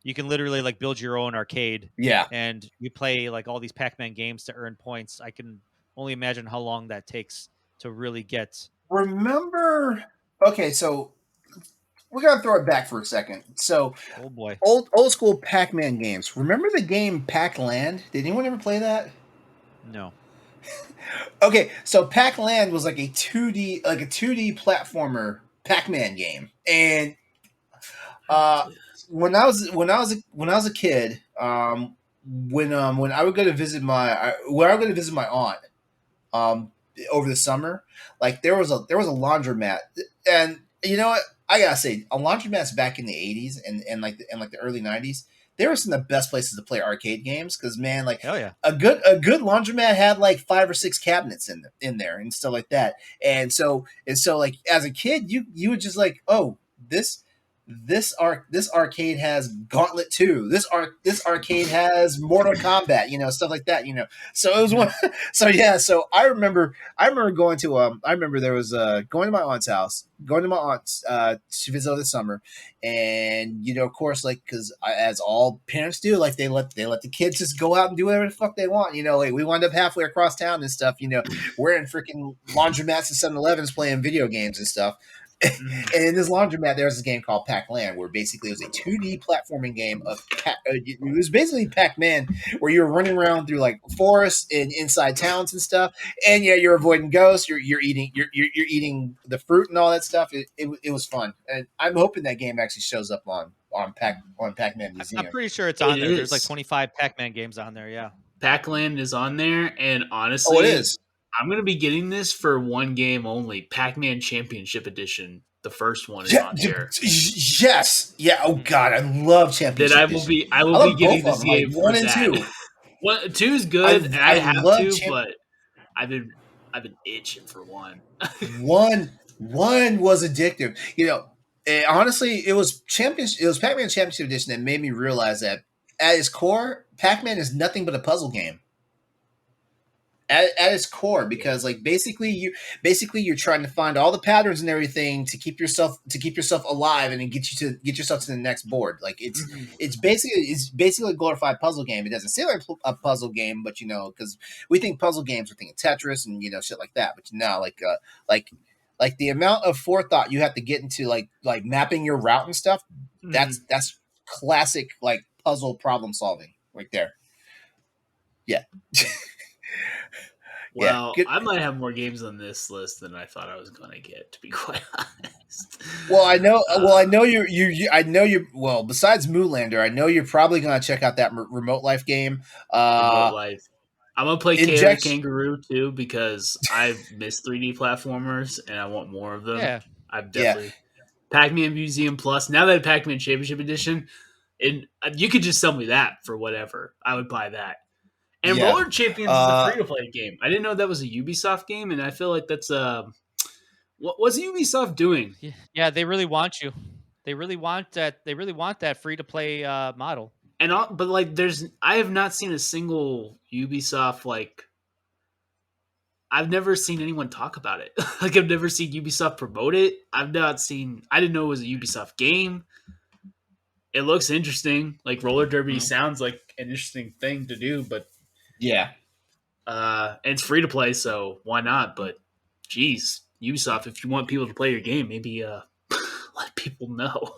You can literally like build your own arcade. Yeah. And you play like all these Pac-Man games to earn points. I can only imagine how long that takes to really get. Remember? Okay, so we're gonna throw it back for a second. So, oh boy, old school Pac-Man games. Remember the game Pac-Land? Did anyone ever play that? No. Okay, so Pac-Land was like a 2D platformer Pac-Man game, and when I was a kid, when I would go to visit my aunt over the summer, like there was a laundromat, and you know what, I gotta say, a laundromats back in the 80s and the early 90s, they were some of the best places to play arcade games, because man, like, hell yeah, a good laundromat had like 5 or 6 cabinets in there and stuff like that, and so like as a kid, you would just like, oh, this arcade has Gauntlet 2. This arcade has Mortal Kombat, stuff like that, So it was one. So yeah. So I remember going to there was going to my aunt's house, to visit this summer, and of course, like, because as all parents do, like they let the kids just go out and do whatever the fuck they want. Like we wound up halfway across town and stuff. We're in freaking laundromats and 7-Elevens playing video games and stuff. And in this laundromat, there was this game called Pac-Land, where basically it was a 2D platforming game of it was basically Pac-Man, where you were running around through like forests and inside towns and stuff, and yeah, you're avoiding ghosts, you're eating the fruit and all that stuff. It was fun, and I'm hoping that game actually shows up on Pac-Man Museum. I'm pretty sure it's on there. There's like 25 Pac-Man games on there. Yeah, Pac-Land is on there, and honestly, it is. I'm going to be getting this for one game only. Pac-Man Championship Edition. The first one is on here. Yes. Yeah. Oh God, I love Championship Edition. I will be getting this game like 1 and 2. 2 is good. I have to, but I've been itching for 1. One was addictive. Honestly, it was Pac-Man Championship Edition that made me realize that at its core, Pac-Man is nothing but a puzzle game. At its core, because like basically you're trying to find all the patterns and everything to keep yourself alive and then get yourself to the next board. Like it's basically a glorified puzzle game. It doesn't seem like a puzzle game, but because we think puzzle games, we're thinking Tetris and shit like that. But no, like the amount of forethought you have to get into like mapping your route and stuff. That's classic like puzzle problem solving right there. Yeah. Well, I might have more games on this list than I thought I was going to get, to be quite honest. Well, I know. Well, besides Moolander, I know you're probably going to check out that Remote Life game. Remote Life. I'm going to play Kayla Kangaroo too, because I've missed 3D platformers and I want more of them. Yeah. I've definitely Pac-Man Museum Plus. Now that Pac-Man Championship Edition, and you could just sell me that for whatever. I would buy that. And Roller Champions is a free-to-play game. I didn't know that was a Ubisoft game, and I feel like that's what's Ubisoft doing? Yeah, they really want you. They really want that. They really want that free-to-play model. But like, I have not seen a single Ubisoft like. I've never seen anyone talk about it. Like, I've never seen Ubisoft promote it. I didn't know it was a Ubisoft game. It looks interesting. Like, roller derby sounds like an interesting thing to do, but. Yeah. And it's free to play, so why not? But geez, Ubisoft, if you want people to play your game, maybe let people know.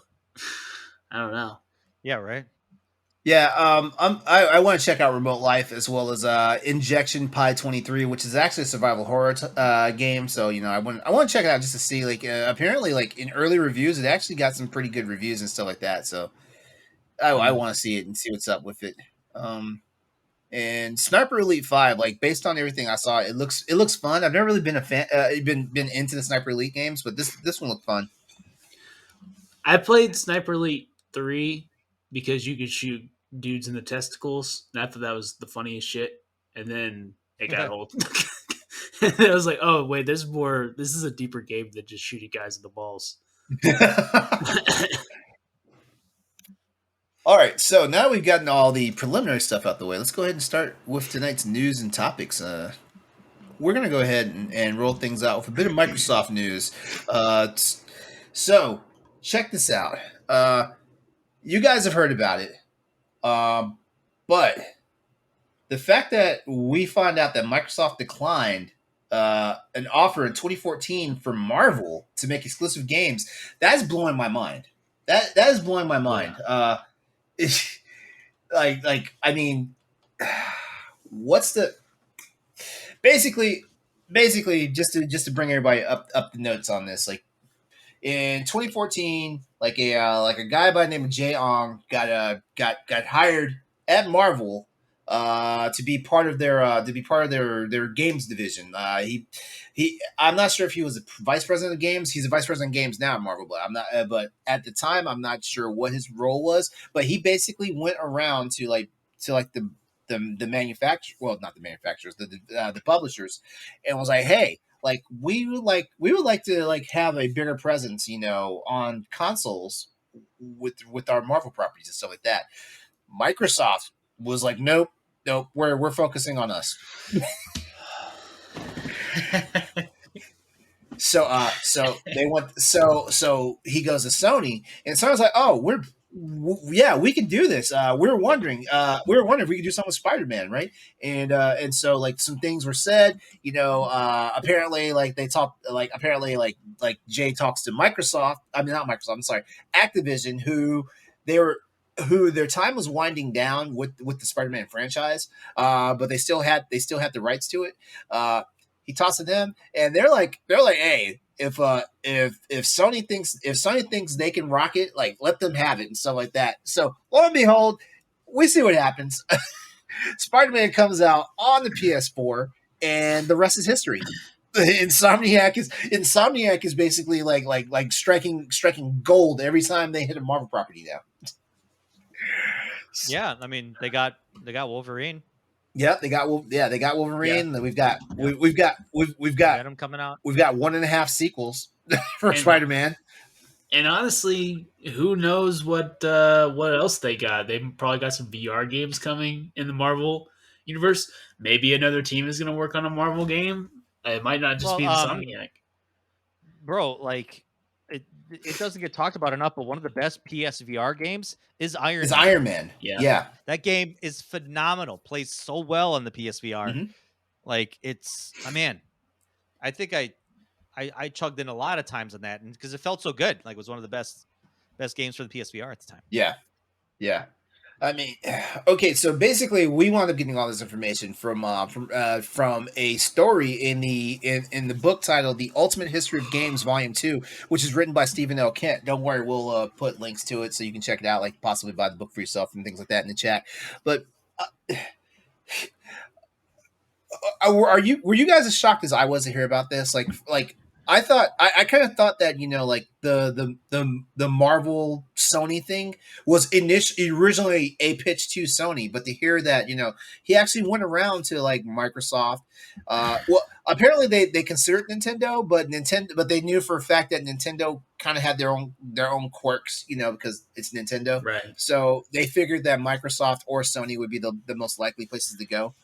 I don't know. Yeah, right. Yeah, I want to check out Remote Life, as well as Injection Pi 23, which is actually a survival horror game. So I want to check it out just to see. Like, apparently, like in early reviews, it actually got some pretty good reviews and stuff like that. So I want to see it and see what's up with it. And Sniper Elite 5, like based on everything I saw, it looks fun. I've never really been a fan, been into the Sniper Elite games, but this one looked fun. I played Sniper Elite 3 because you could shoot dudes in the testicles, and I thought that was the funniest shit. And then it got old. And I was like, oh wait, there's more. This is a deeper game than just shooting guys in the balls. All right, so now we've gotten all the preliminary stuff out the way. Let's go ahead and start with tonight's news and topics. We're going to go ahead and roll things out with a bit of Microsoft news. So, check this out. You guys have heard about it, but the fact that we find out that Microsoft declined an offer in 2014 for Marvel to make exclusive games, that's blowing my mind. That is blowing my mind. Yeah. I mean, what's the basically just to bring everybody up the notes on this, like in 2014, like a guy by the name of Jay Ong got hired at Marvel to be part of their games division. I'm not sure if he was a vice president of games. He's a vice president of games now at Marvel, but I'm not. But at the time, I'm not sure what his role was. But he basically went around to the manufacturer, well, not the manufacturers, the publishers, and was like, hey, like we would like to like have a bigger presence, on consoles with our Marvel properties and stuff like that. Microsoft was like, nope, we're focusing on us. So they went. So he goes to Sony, and Sony's like, oh, we can do this. We were wondering if we could do something with Spider-Man, right? And so like some things were said. Apparently like they talked. Like apparently like Jay talks to Microsoft. I mean not Microsoft. I'm sorry, Activision, who their time was winding down with the Spider-Man franchise, but they still had the rights to it. He talks to them, and they're like, hey, if Sony thinks they can rock it, like let them have it and stuff like that. So lo and behold, we see what happens. Spider-Man comes out on the PS4, and the rest is history. Insomniac is basically like striking gold every time they hit a Marvel property now. Yeah, I mean they got Wolverine. Yeah, they got Wolverine. Yeah. We've got Venom coming out. We've got 1.5 sequels for Spider-Man. And honestly, who knows what else they got? They probably got some VR games coming in the Marvel universe. Maybe another team is going to work on a Marvel game. It might not just be Insomniac. Bro, like it doesn't get talked about enough, but one of the best PSVR games is Iron Man. Yeah. That game is phenomenal. Plays so well on the PSVR. Mm-hmm. Like man, I think I chugged in a lot of times on that, and because it felt so good. Like it was one of the best games for the PSVR at the time. Yeah. I mean, okay, so basically, we wound up getting all this information from a story in the book titled "The Ultimate History of Games, Volume 2," which is written by Stephen L. Kent. Don't worry, we'll put links to it so you can check it out, like possibly buy the book for yourself and things like that in the chat. But were you guys as shocked as I was to hear about this? Like. I kind of thought that like the Marvel Sony thing was originally a pitch to Sony, but to hear that he actually went around to like Microsoft. Well, apparently they considered Nintendo, but they knew for a fact that Nintendo kind of had their own quirks, because it's Nintendo. Right. So they figured that Microsoft or Sony would be the most likely places to go.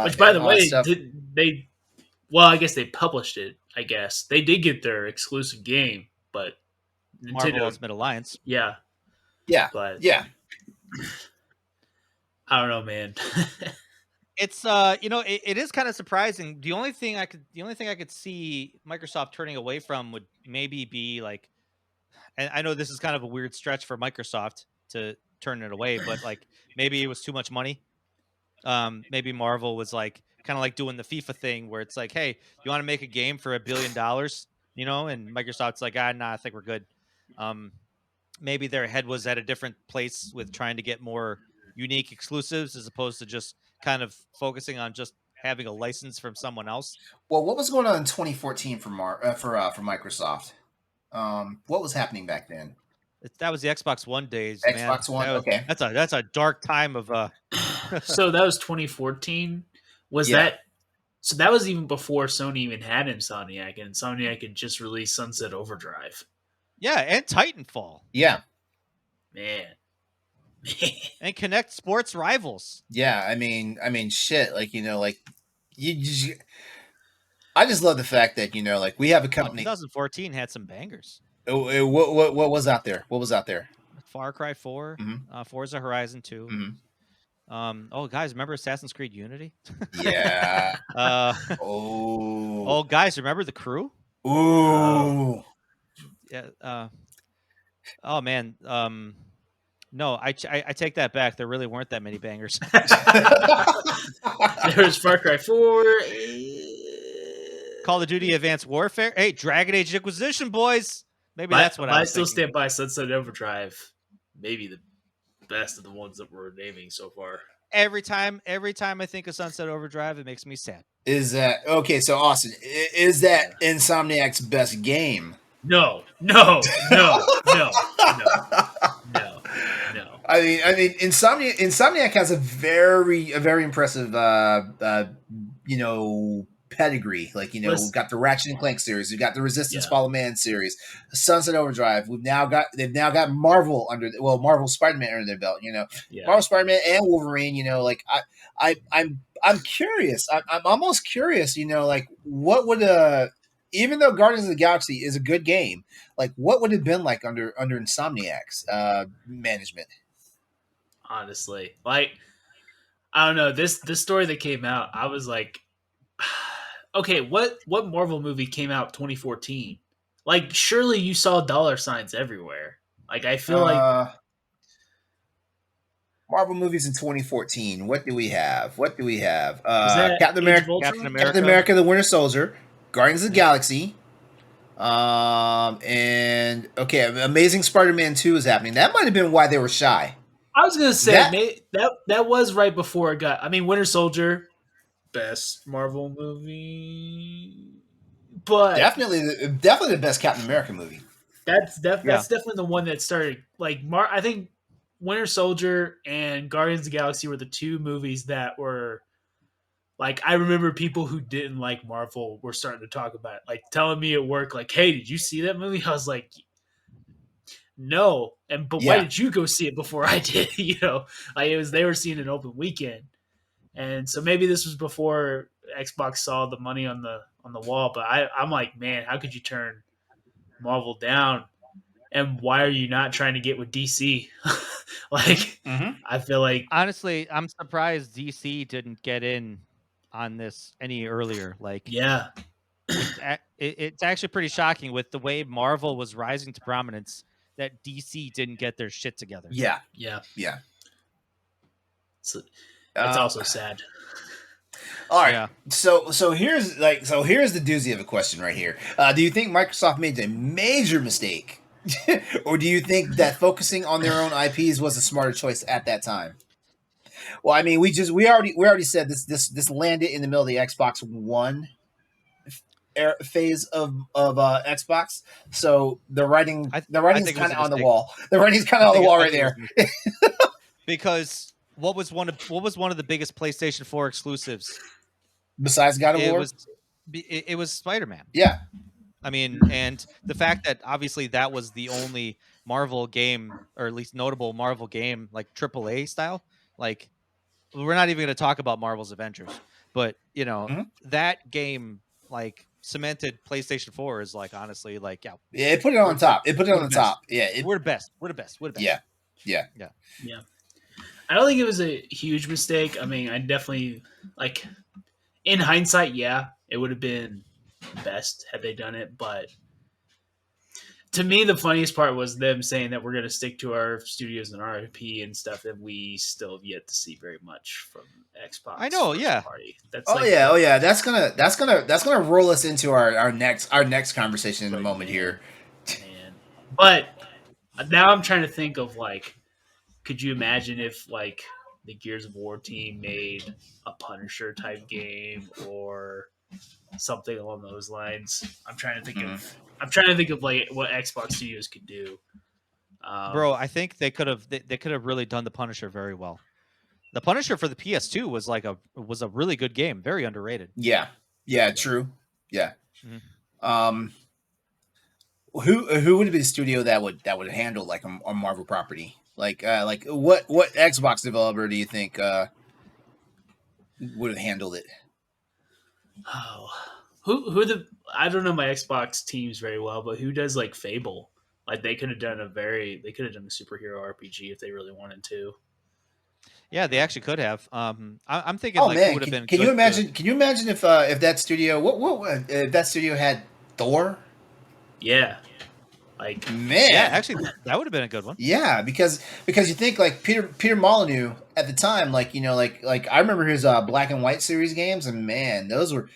Which, by the way, well, I guess they published it. I guess they did get their exclusive game, but Nintendo Marvel Ultimate Alliance. Yeah. But I don't know, man. It's it is kind of surprising. The only thing I could see Microsoft turning away from would maybe be like, and I know this is kind of a weird stretch for Microsoft to turn it away, but like maybe it was too much money. Maybe Marvel was like kind of like doing the FIFA thing where it's like, hey, you want to make a game for $1 billion, and Microsoft's like, nah, I think we're good. Maybe their head was at a different place with trying to get more unique exclusives as opposed to just kind of focusing on just having a license from someone else. Well, what was going on in 2014 for for Microsoft? What was happening back then? That was the Xbox One days, man. Xbox One. Okay. That's a dark time of So that was 2014. Was Yeah. that so? That was even before Sony even had Insomniac, and Insomniac had just released Sunset Overdrive. yeah, and Titanfall. Yeah. Man. And Connect Sports Rivals. Yeah. I mean, shit. Like like I just love the fact that like we have a company. 2014 had some bangers. What was out there? What was out there? Far Cry 4, Forza Horizon 2. Oh, guys, remember Assassin's Creed Unity? Yeah. Oh, guys, remember The Crew? Ooh. Yeah. Oh man. No, I take that back. There really weren't that many bangers. There was Far Cry 4. Call of Duty Advanced Warfare. Hey, Dragon Age Inquisition, boys. Maybe that's what I was still thinking. stand by Sunset Overdrive. Maybe the best of the ones that we're naming so far. Every time I think of Sunset Overdrive, it makes me sad. Is that okay? So, Austin, is that Insomniac's best game? No. I mean, Insomniac has a very impressive, pedigree. Like, we've got the Ratchet and Clank series, we've got the Resistance Fall of Man series, Sunset Overdrive. They've now got Marvel Marvel Spider-Man under their belt. Marvel Spider-Man and Wolverine. Like I'm curious. I'm almost curious. Like what would even though Guardians of the Galaxy is a good game, like what would it have been like under Insomniac's management? Honestly, like I don't know, this story that came out, I was like, okay, what Marvel movie came out 2014? Like, surely you saw dollar signs everywhere. Like, I feel like Marvel movies in 2014. What do we have? Captain America: The Winter Soldier, Guardians of the Galaxy, and Amazing Spider-Man 2 is happening. That might have been why they were shy. I was gonna say that was right before it got. I mean, Winter Soldier, best Marvel movie, but definitely the best Captain America movie. That's definitely the one that started. Like, I think Winter Soldier and Guardians of the Galaxy were the two movies that were like. I remember people who didn't like Marvel were starting to talk about it, like telling me at work, like, "Hey, did you see that movie?" I was like, no, but why did you go see it before I did? Like they were seeing an open weekend, and so maybe this was before Xbox saw the money on the wall. But I'm like, man, how could you turn Marvel down? And why are you not trying to get with DC? Like, I feel like honestly, I'm surprised DC didn't get in on this any earlier. Like, yeah, it's actually pretty shocking with the way Marvel was rising to prominence that DC didn't get their shit together. Yeah. It's also sad. All right. Yeah. So here's the doozy of a question right here. Do you think Microsoft made a major mistake, or do you think that focusing on their own IPs was a smarter choice at that time? Well, I mean, we already said this landed in the middle of the Xbox One phase of Xbox, so the writing's kind of on the wall. The writing's kind of on the wall right there. Because what was one of the biggest PlayStation 4 exclusives besides God of War? It was Spider-Man. Yeah. I mean, and the fact that obviously that was the only Marvel game, or at least notable Marvel game, like AAA style. Like, we're not even going to talk about Marvel's Avengers, but that game like cemented PlayStation 4 is like, honestly, like, it put it on top. It put it on the top. Yeah, we're the best. Yeah. I don't think it was a huge mistake. I mean, I definitely, like, in hindsight, it would have been best had they done it. But to me, the funniest part was them saying that we're going to stick to our studios and our IP and stuff that we still have yet to see very much from Xbox. I know, yeah. Party. That's That's gonna roll us into our next conversation in a moment here. Man. But now I'm trying to think of, like, could you imagine if, like, the Gears of War team made a Punisher type game or something along those lines. I'm trying to think of like what Xbox Studios could do. Bro, I think they could have really done the Punisher very well. The Punisher for the PS2 was a really good game, very underrated. Yeah, true. Yeah. Mhm. Who would be the studio that would handle like a Marvel property? Like what Xbox developer do you think would have handled it? Oh, who the I don't know my Xbox teams very well, but who does like Fable? Like they could have done a superhero RPG if they really wanted to. Yeah, they actually could have. I'm thinking Oh like who man, would have been. can you imagine? Can you imagine if that studio if that studio had Thor? Yeah, like Man, Yeah, actually, that would have been a good one. yeah, because you think like Peter Molyneux at the time, like like I remember his Black and White series games, and man, those were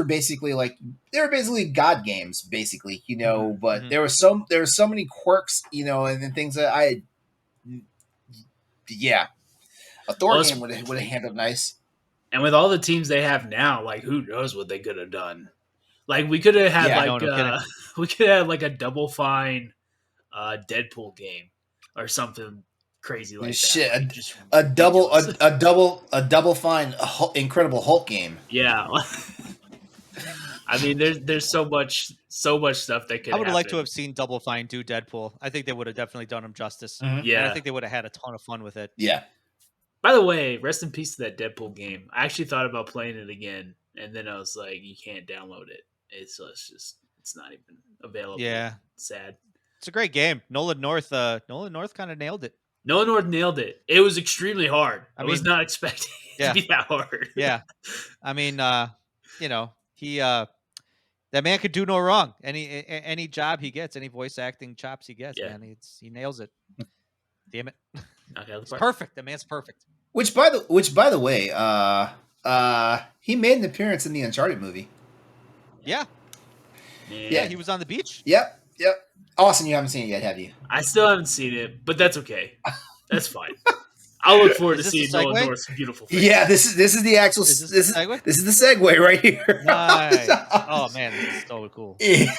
basically like they were basically God games, basically, But Mhm. there were so many quirks, and then things that a Thor game would have handled nice. And with all the teams they have now, like who knows what they could have done? Like we could have had No kidding. we could have like a Double Fine Deadpool game or something crazy like Shit, that. Like, just a double ridiculous. a double fine Incredible Hulk game. Yeah. I mean, there's so much stuff that could. I would have liked to have seen Double Fine do Deadpool. I think they would have definitely done him justice. Mhm. Yeah, And I think they would have had a ton of fun with it. Yeah. By the way, rest in peace to that Deadpool game. I actually thought about playing it again, and then I was like, you can't download it. It's not even available. Yeah, Sad. it's a great game. Nolan North kind of nailed it. Nolan North nailed it. It was extremely hard. I was not expecting it to be that hard. Yeah, I mean, he that man could do no wrong. Any job he gets, any voice acting chops he gets, man, he nails it. Damn it, it's perfect. The man's perfect. Which by the way, he made an appearance in the Uncharted movie. Yeah, he was on the beach. Yep. Austin, you haven't seen it yet, have you? I still haven't seen it, but that's okay. That's fine. I'll look forward to seeing Nolan North's beautiful face. Yeah, this is the actual. This is the segue right here. Nice. Oh man, this is so cool. Yeah.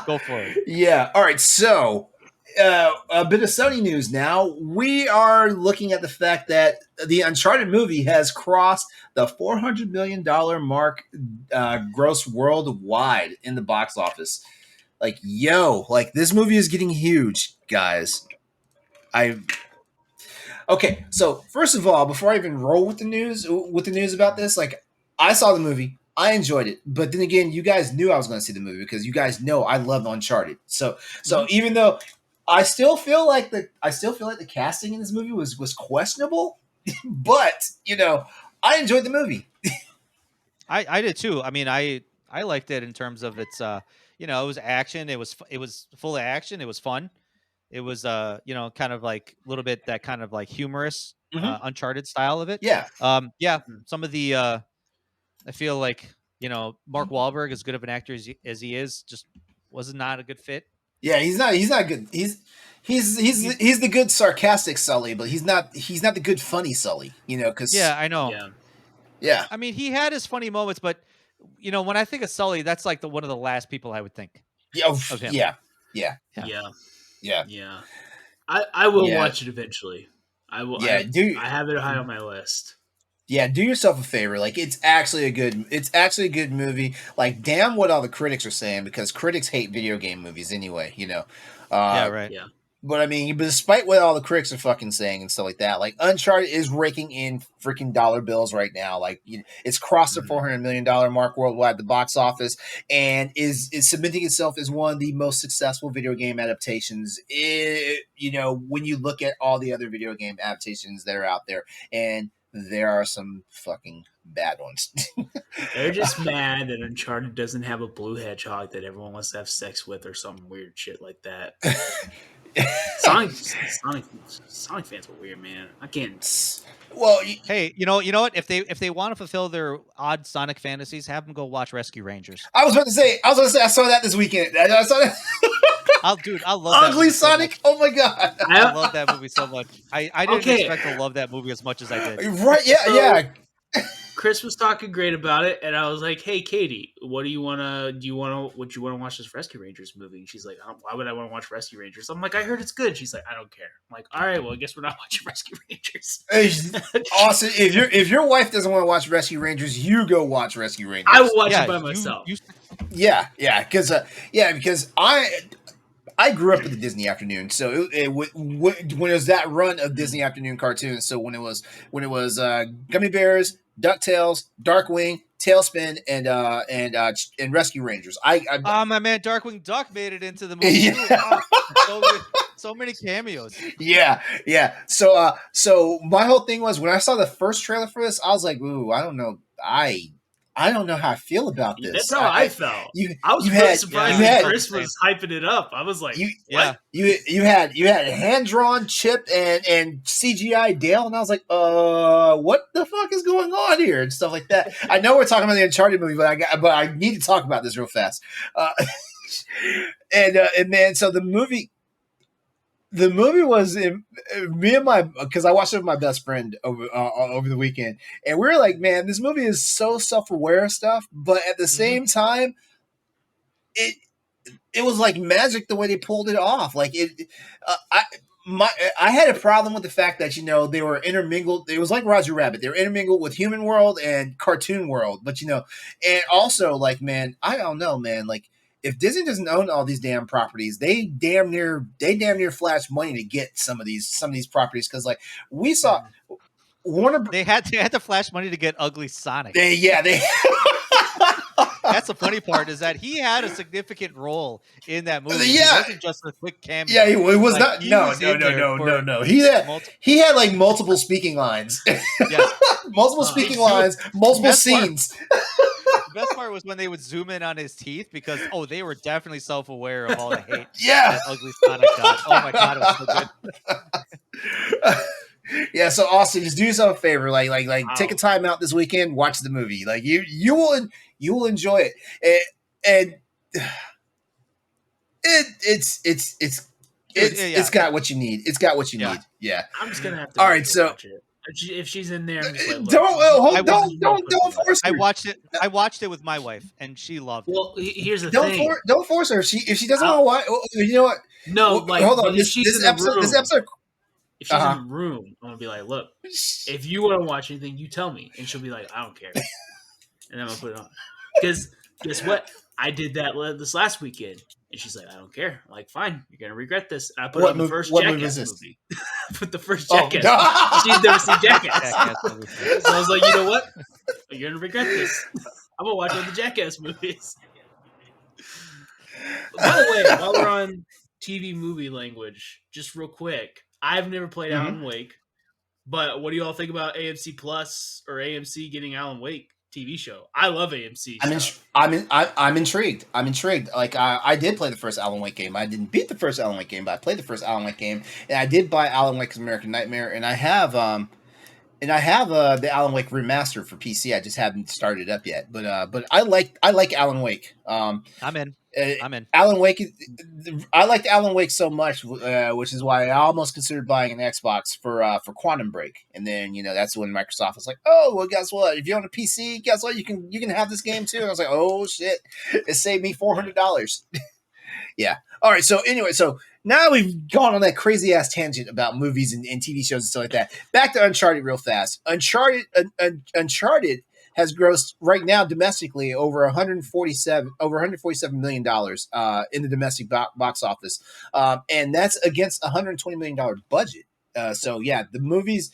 Go for it. Yeah. All right. So, a bit of Sony news now. We are looking at the fact that the Uncharted movie has crossed the $400 million mark gross worldwide in the box office. Like, this movie is getting huge, guys. Okay, so first of all, before I even roll with the news about this, like I saw the movie, I enjoyed it, but then again, you guys knew I was going to see the movie because you guys know I love Uncharted. So even though I still feel like the casting in this movie was questionable, but I enjoyed the movie. I did too. I mean, I liked it in terms of its it was action. It was full of action. It was fun. It was kind of like a little bit that kind of like humorous Uncharted style of it. Yeah. Some of the I feel like Mark Wahlberg, as good of an actor as he is, just was not a good fit. Yeah, he's not good. He's the good sarcastic Sully, but he's not the good funny Sully. Because I know. Yeah. I mean, he had his funny moments, but when I think of Sully, that's like one of the last people I would think. Of him. Yeah. I will watch it eventually. I will. Yeah, I have it high on my list. Yeah, do yourself a favor. Like, it's actually a good movie. Like, damn what all the critics are saying, because critics hate video game movies anyway. Yeah, right. Yeah. But I mean, despite what all the critics are fucking saying and stuff like that, like Uncharted is raking in freaking dollar bills right now. Like, it's crossed the $400 million mark worldwide at the box office, and is cementing itself as one of the most successful video game adaptations. When you look at all the other video game adaptations that are out there, and there are some fucking bad ones. They're just mad that Uncharted doesn't have a blue hedgehog that everyone wants to have sex with or some weird shit like that. Sonic fans are weird, man. I can't. Well, hey, you know what? If they want to fulfill their odd Sonic fantasies, have them go watch Rescue Rangers. I was about to say, I saw that this weekend. I saw that. I love that Ugly movie so Sonic. much. Oh my god. I love that movie so much. I didn't Okay. expect to love that movie as much as I did. Right? Yeah, So- yeah. Chris was talking great about it, and I was like, "Hey, Katie, what do you want to watch this Rescue Rangers movie?" And she's like, "Why would I want to watch Rescue Rangers?" I'm like, "I heard it's good." She's like, "I don't care." I'm like, "All right, well, I guess we're not watching Rescue Rangers." Austin, if your wife doesn't want to watch Rescue Rangers, you go watch Rescue Rangers. I will watch it by myself. Yeah, because I grew up with the Disney Afternoon, so when it was that run of Disney Afternoon cartoons. So when it was Gummy Bears, DuckTales, Darkwing, Tailspin, and Rescue Rangers. My man Darkwing Duck made it into the movie. Yeah. So many cameos. Yeah. So my whole thing was when I saw the first trailer for this, I was like, ooh, I don't know. I don't know how I feel about this. That's how I felt. I was really surprised that Chris was hyping it up. I was like, what? You had hand drawn Chip and CGI Dale, and I was like, what the fuck is going on here and stuff like that. I know we're talking about the Uncharted movie, but I need to talk about this real fast. And man, so the movie was because I watched it with my best friend over the weekend, and we were like, man, this movie is so self-aware of stuff, but at the same time, it was like magic the way they pulled it off. Like I had a problem with the fact that they were intermingled. It was like Roger Rabbit. They were intermingled with human world and cartoon world, but and also like, man, I don't know, man, like. If Disney doesn't own all these damn properties, they damn near flash money to get some of these properties, because like we saw Warner, they had to flash money to get Ugly Sonic. They That's the funny part, is that he had a significant role in that movie. Yeah. It wasn't just a quick cameo. Yeah, it was like, not. No. He had like multiple speaking lines. Yeah. Multiple speaking lines, multiple scenes. The best part was when they would zoom in on his teeth, because they were definitely self-aware of all the hate that Ugly Sonic got. Oh my god, it was so good. Yeah, so Austin, just do yourself a favor, like take a time out this weekend, watch the movie. Like you will enjoy it, and it's got what you need. It's got what you need. Yeah. I'm just gonna have to. All right, so. Watch it. If she's in there, I'm just like, don't force her. I watched it with my wife, and she loved it. Well, here's the thing. Don't force her. If she doesn't want to watch, you know what? No, like, hold on. This episode. If she's Uh-huh. in the room, I'm gonna be like, look, if you want to watch anything, you tell me, and she'll be like, I don't care, and I'm gonna put it on. Because guess what? I did that this last weekend. And she's like, I don't care. I'm like, fine, you're gonna regret this. And I put on the first Jackass movie. Put the first Jackass. Oh, She's never seen Jackass. So I was like, you know what? You're gonna regret this. I'm gonna watch all the Jackass movies. By the way, while we're on TV movie language, just real quick, I've never played Alan Wake, but what do you all think about AMC Plus or AMC getting Alan Wake TV show? I love AMC. I'm intrigued. Like I did play the first Alan Wake game. I didn't beat the first Alan Wake game, but I played the first Alan Wake game, and I did buy Alan Wake's American Nightmare, and I have the Alan Wake remastered for PC. I just haven't started it up yet, but I like Alan Wake. I'm in. Alan Wake. I liked Alan Wake so much, which is why I almost considered buying an Xbox for Quantum Break. And then that's when Microsoft was like, "Oh, well, guess what? If you own a PC, guess what? You can have this game too." And I was like, "Oh shit! It saved me $400." Yeah. All right. So anyway, now we've gone on that crazy ass tangent about movies and TV shows and stuff like that. Back to Uncharted real fast. Uncharted has grossed right now domestically over $147 million in the domestic box office, and that's against $120 million budget. So yeah, the movie's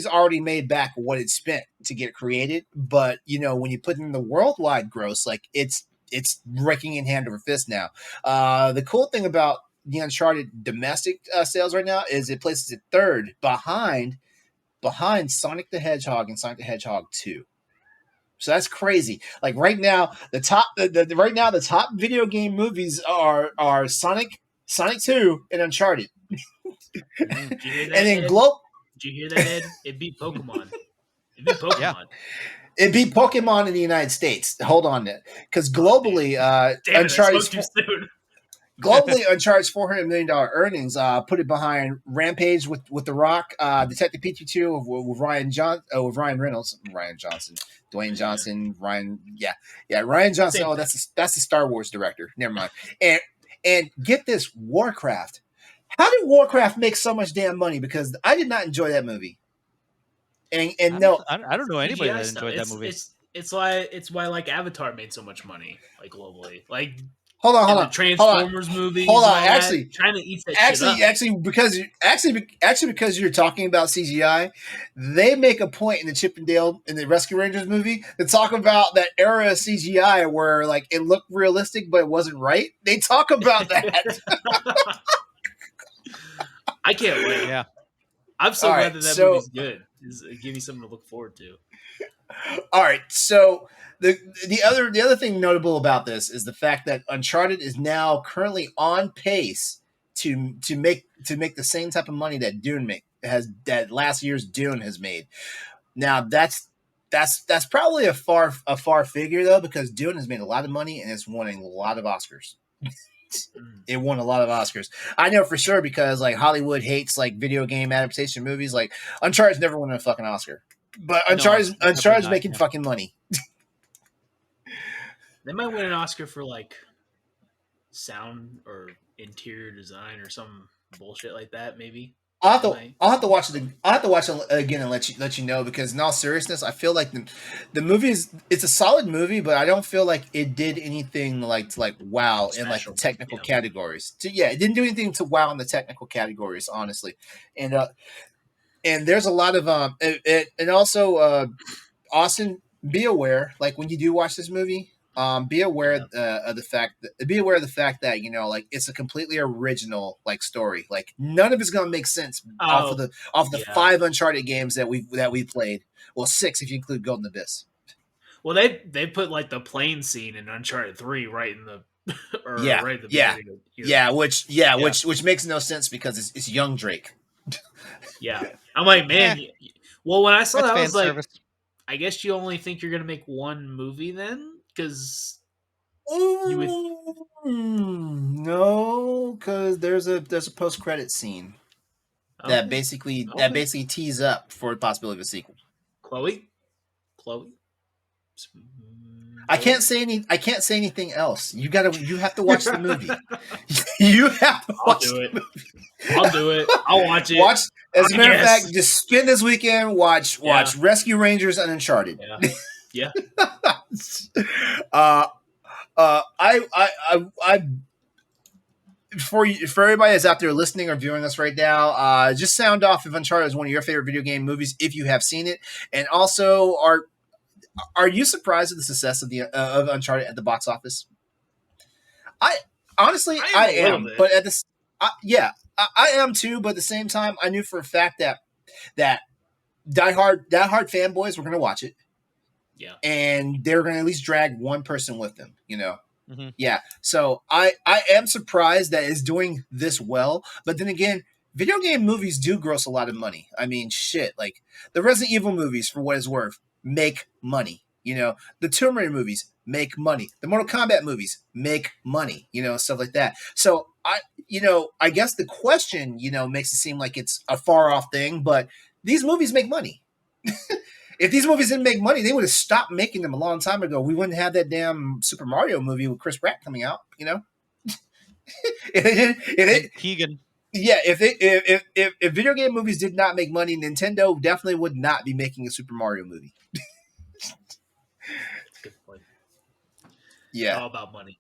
already made back what it spent to get created, but when you put in the worldwide gross, like it's raking in hand over fist now. The cool thing about the Uncharted domestic sales right now is it places it third behind Sonic the Hedgehog and Sonic the Hedgehog 2. So that's crazy. Like right now, the top video game movies are Sonic 2 and Uncharted. Did you hear that, and then Ed? Did you hear that, Ed? It beat Pokemon. Yeah. It beat Pokemon in the United States. Hold on, because globally, Uncharted. Globally, Uncharted's $400 million earnings put it behind Rampage with The Rock, Detective Pikachu 2 with Ryan Reynolds, Ryan Johnson, Dwayne Johnson, Ryan Johnson. Same Oh, thing. that's the Star Wars director. Never mind. And get this, Warcraft. How did Warcraft make so much damn money? Because I did not enjoy that movie. And I don't know anybody CGI that stuff. enjoyed that movie. It's why like Avatar made so much money, like globally. Like hold on. the Transformers movies. Hold on. And all that, China eats that shit up. Because you're talking about CGI, they make a point in the Chippendale in the Rescue Rangers movie to talk about that era of CGI where like it looked realistic but it wasn't right. They talk about that. I can't wait. Yeah. I'm so glad that movie's good. It gives me something to look forward to. All right, so the other thing notable about this is the fact that Uncharted is now currently on pace to make the same type of money that that last year's Dune has made. Now that's probably a far figure though, because Dune has made a lot of money and it's winning a lot of Oscars. It won a lot of Oscars. I know for sure because like Hollywood hates like video game adaptation movies. Like Uncharted's never won a fucking Oscar, but Uncharted's making fucking money. They might win an Oscar for like sound or interior design or some bullshit like that. Maybe. I'll have to watch it. I'll have to watch it again and let you know, because in all seriousness, I feel like the movie it's a solid movie, but I don't feel like it did anything like wow in like the technical categories. It didn't do anything to wow in the technical categories, honestly. And there's a lot of and also Austin, be aware, like when you do watch this movie, be aware of the fact that you know, like it's a completely original like story. Like none of it's gonna make sense off the 5 Uncharted games that we played. Well, 6 if you include Golden Abyss. Well, they put like the plane scene in Uncharted 3 right in the right at the beginning. Which makes no sense because it's young Drake. Yeah, I'm like, man. Well, when I saw that, I was like, service. I guess you only think you're gonna make one movie then, because no, because there's a post credit scene that basically tees up for the possibility of a sequel. Chloe. I can't say anything else. You have to watch the movie. You have to watch the movie. I'll do it. I'll watch it. As a matter of fact, just spend this weekend, watch Rescue Rangers and Uncharted. Yeah. For everybody that's out there listening or viewing us right now, just sound off if Uncharted is one of your favorite video game movies if you have seen it, and also are you surprised at the success of of Uncharted at the box office? I am, but at this, I am too. But at the same time, I knew for a fact that diehard fanboys were going to watch it, and they were going to at least drag one person with them, you know. Mm-hmm. Yeah, so I am surprised that it's doing this well, but then again, video game movies do gross a lot of money. I mean, shit, like the Resident Evil movies, for what it's worth, make money. You know, the Tomb Raider movies make money. The Mortal Kombat movies make money. You know, stuff like that. So I guess the question, you know, makes it seem like it's a far off thing, but these movies make money. If these movies didn't make money, they would have stopped making them a long time ago. We wouldn't have that damn Super Mario movie with Chris Pratt coming out. You know, Keegan. Yeah, if video game movies did not make money, Nintendo definitely would not be making a Super Mario movie. That's a good point. Yeah, it's all about money.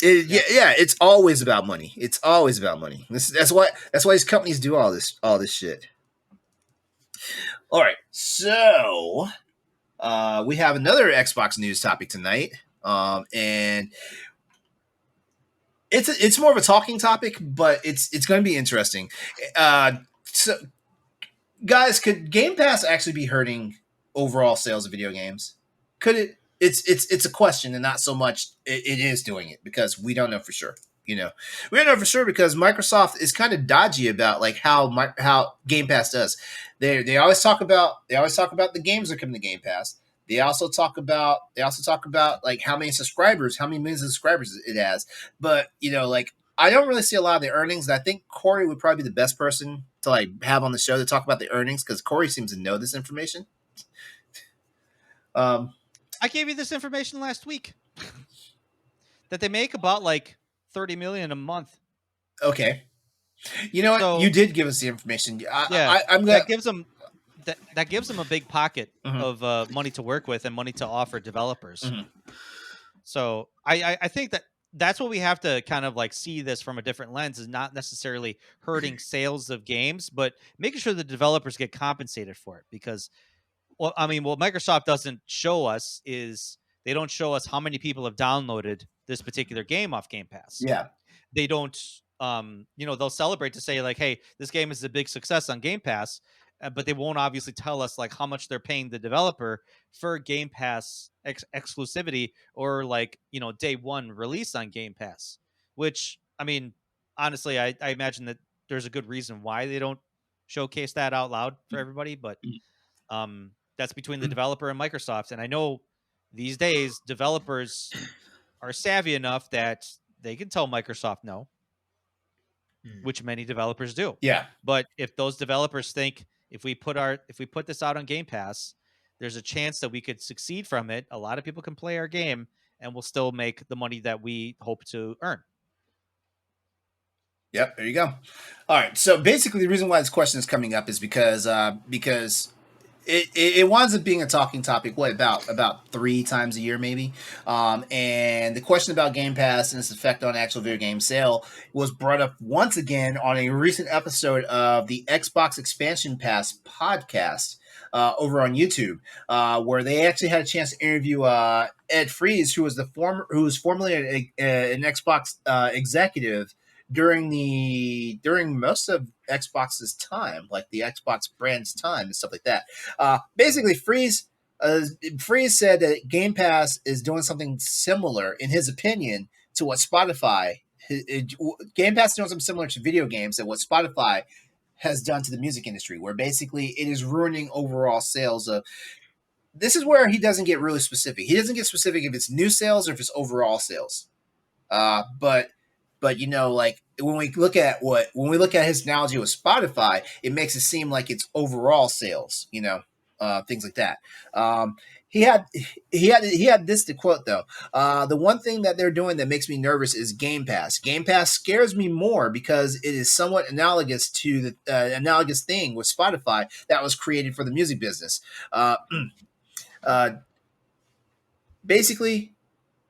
It's always about money. It's always about money. That's why these companies do all this shit. All right, so we have another Xbox news topic tonight, and it's more of a talking topic, but it's going to be interesting. So, guys, could Game Pass actually be hurting overall sales of video games? Could it? It's a question, and not so much it is doing it, because we don't know for sure. You know, we don't know for sure because Microsoft is kind of dodgy about like how Game Pass does. They always talk about the games that come to Game Pass. They also talk about like how many millions of subscribers it has. But you know, like I don't really see a lot of the earnings. And I think Corey would probably be the best person to like have on the show to talk about the earnings because Corey seems to know this information. I gave you this information last week that they make about like $30 million a month. Okay, you know what? So, you did give us the information. I'm gonna that gives them that gives them a big pocket of money to work with and money to offer developers. So I think that's what we have to kind of like see this from a different lens, is not necessarily hurting sales of games, but making sure the developers get compensated for it. Because, well, I mean, what Microsoft doesn't show us is they don't show us how many people have downloaded this particular game off Game Pass. Yeah. They don't, they'll celebrate to say like, hey, this game is a big success on Game Pass, but they won't obviously tell us like how much they're paying the developer for Game Pass exclusivity or like, day one release on Game Pass, which, I mean, honestly, I imagine that there's a good reason why they don't showcase that out loud for everybody, but that's between the developer and Microsoft. And I know these days developers are savvy enough that they can tell Microsoft no, which many developers do. Yeah. But if those developers think if we put this out on Game Pass, there's a chance that we could succeed from it, a lot of people can play our game and we'll still make the money that we hope to earn. Yep, there you go. All right. So basically the reason why this question is coming up is because it winds up being a talking topic. What about 3 times a year, maybe? And the question about Game Pass and its effect on actual video game sale was brought up once again on a recent episode of the Xbox Expansion Pass podcast over on YouTube, where they actually had a chance to interview Ed Freeze, who was formerly an Xbox executive during most of Xbox's time, like the Xbox brand's time and stuff like that. Basically, Freeze said that Game Pass is doing something similar, in his opinion, to what Spotify. Game Pass is doing something similar to video games and what Spotify has done to the music industry, where basically it is ruining overall sales of. This is where he doesn't get really specific. He doesn't get specific if it's new sales or if it's overall sales. But like when we look at his analogy with Spotify, it makes it seem like it's overall sales, things like that. He had this to quote though. The one thing that they're doing that makes me nervous is Game Pass. Game Pass scares me more because it is somewhat analogous to the analogous thing with Spotify that was created for the music business. Basically,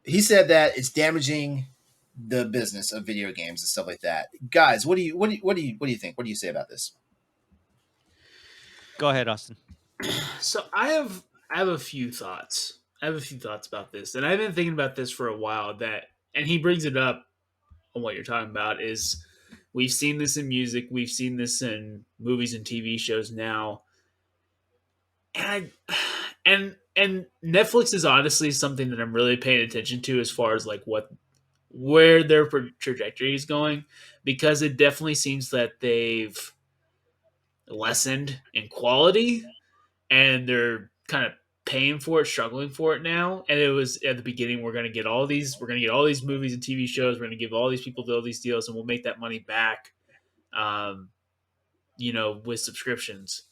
he said that it's damaging the business of video games and stuff like that. Guys, what do you think? What do you say about this? Go ahead, Austin. So I have a few thoughts. About this, and I've been thinking about this for a while. And he brings it up on what you're talking about. Is we've seen this in music, we've seen this in movies and TV shows now, and Netflix is honestly something that I'm really paying attention to as far as like where their trajectory is going, because it definitely seems that they've lessened in quality and they're kind of paying for it, struggling for it now. And it was at the beginning, we're going to get all these movies and TV shows. We're going to give all these people all these deals and we'll make that money back, with subscriptions.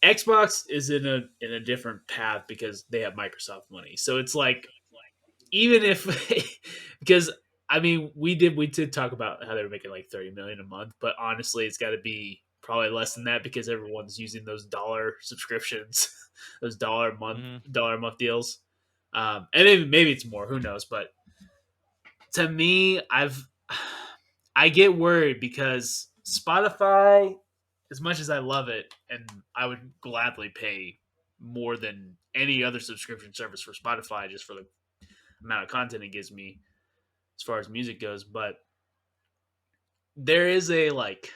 Xbox is in a different path because they have Microsoft money. So it's like, even if, because I mean, we did talk about how they were making like $30 million a month, but honestly, it's got to be probably less than that because everyone's using those dollar subscriptions, those dollar a month deals, and maybe it's more. Who knows? But to me, I get worried because Spotify, as much as I love it, and I would gladly pay more than any other subscription service for Spotify just for the amount of content it gives me as far as music goes, but there is a like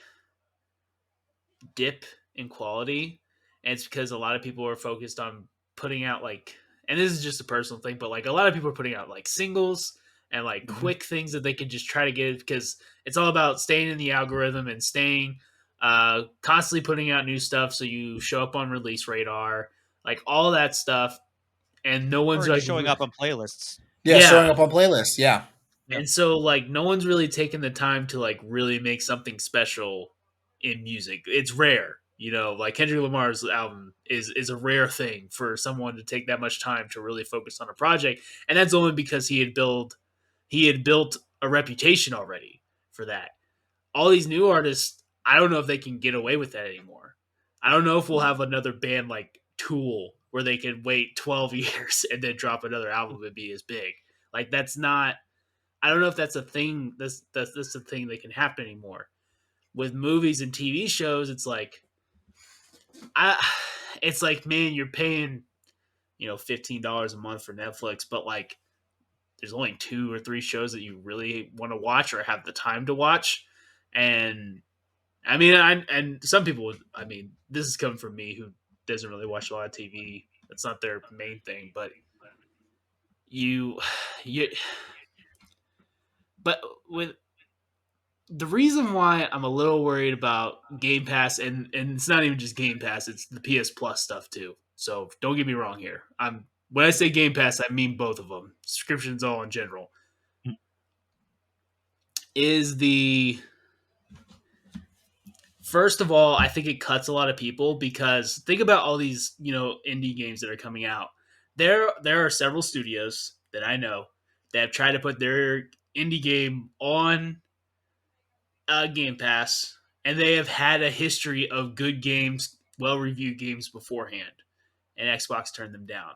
dip in quality, and it's because a lot of people are focused on putting out like, and this is just a personal thing, but like a lot of people are putting out like singles and like quick things that they can just try to get, because it's all about staying in the algorithm and staying constantly putting out new stuff so you show up on release radar, like all that stuff, and no one's like showing up on playlists. Yeah, showing up on playlists. Yeah. And so like no one's really taken the time to like really make something special in music. It's rare. Like Kendrick Lamar's album is a rare thing for someone to take that much time to really focus on a project, and that's only because he had built a reputation already for that. All these new artists, I don't know if they can get away with that anymore. I don't know if we'll have another band like Tool where they can wait 12 years and then drop another album and be as big. Like that's not. I don't know if that's a thing. That's a thing that can happen anymore. With movies and TV shows, I, it's like man, you're paying $15 a month for Netflix, but like there's only 2 or 3 shows that you really want to watch or have the time to watch, and I mean, and some people would. I mean, this is coming from me who doesn't really watch a lot of TV. That's not their main thing, but you, you, but with the reason why I'm a little worried about Game Pass, and it's not even just Game Pass; it's the PS Plus stuff too. So don't get me wrong here. When I say Game Pass, I mean both of them. Subscriptions all in general. Is the First of all, I think it cuts a lot of people because think about all these, indie games that are coming out. There are several studios that I know that have tried to put their indie game on Game Pass, and they have had a history of good games, well reviewed games beforehand, and Xbox turned them down.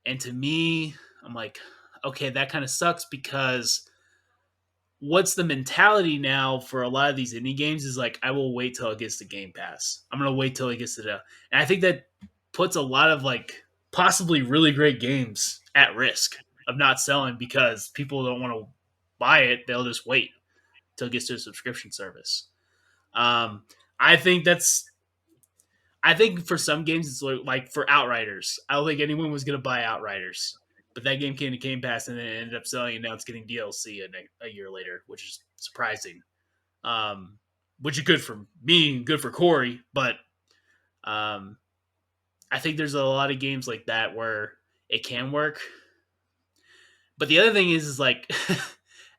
And to me, I'm like, okay, that kind of sucks because what's the mentality now for a lot of these indie games is like, I will wait till it gets to Game Pass. I'm going to wait till it gets to the. And I think that puts a lot of like possibly really great games at risk of not selling because people don't want to buy it. They'll just wait till it gets to a subscription service. Um, I think that's. I think for some games it's like for Outriders. I don't think anyone was going to buy Outriders, but that game came to Game Pass and then it ended up selling, and now it's getting DLC a year later, which is surprising. Which is good for me and good for Corey, but um, I think there's a lot of games like that where it can work. But the other thing is like,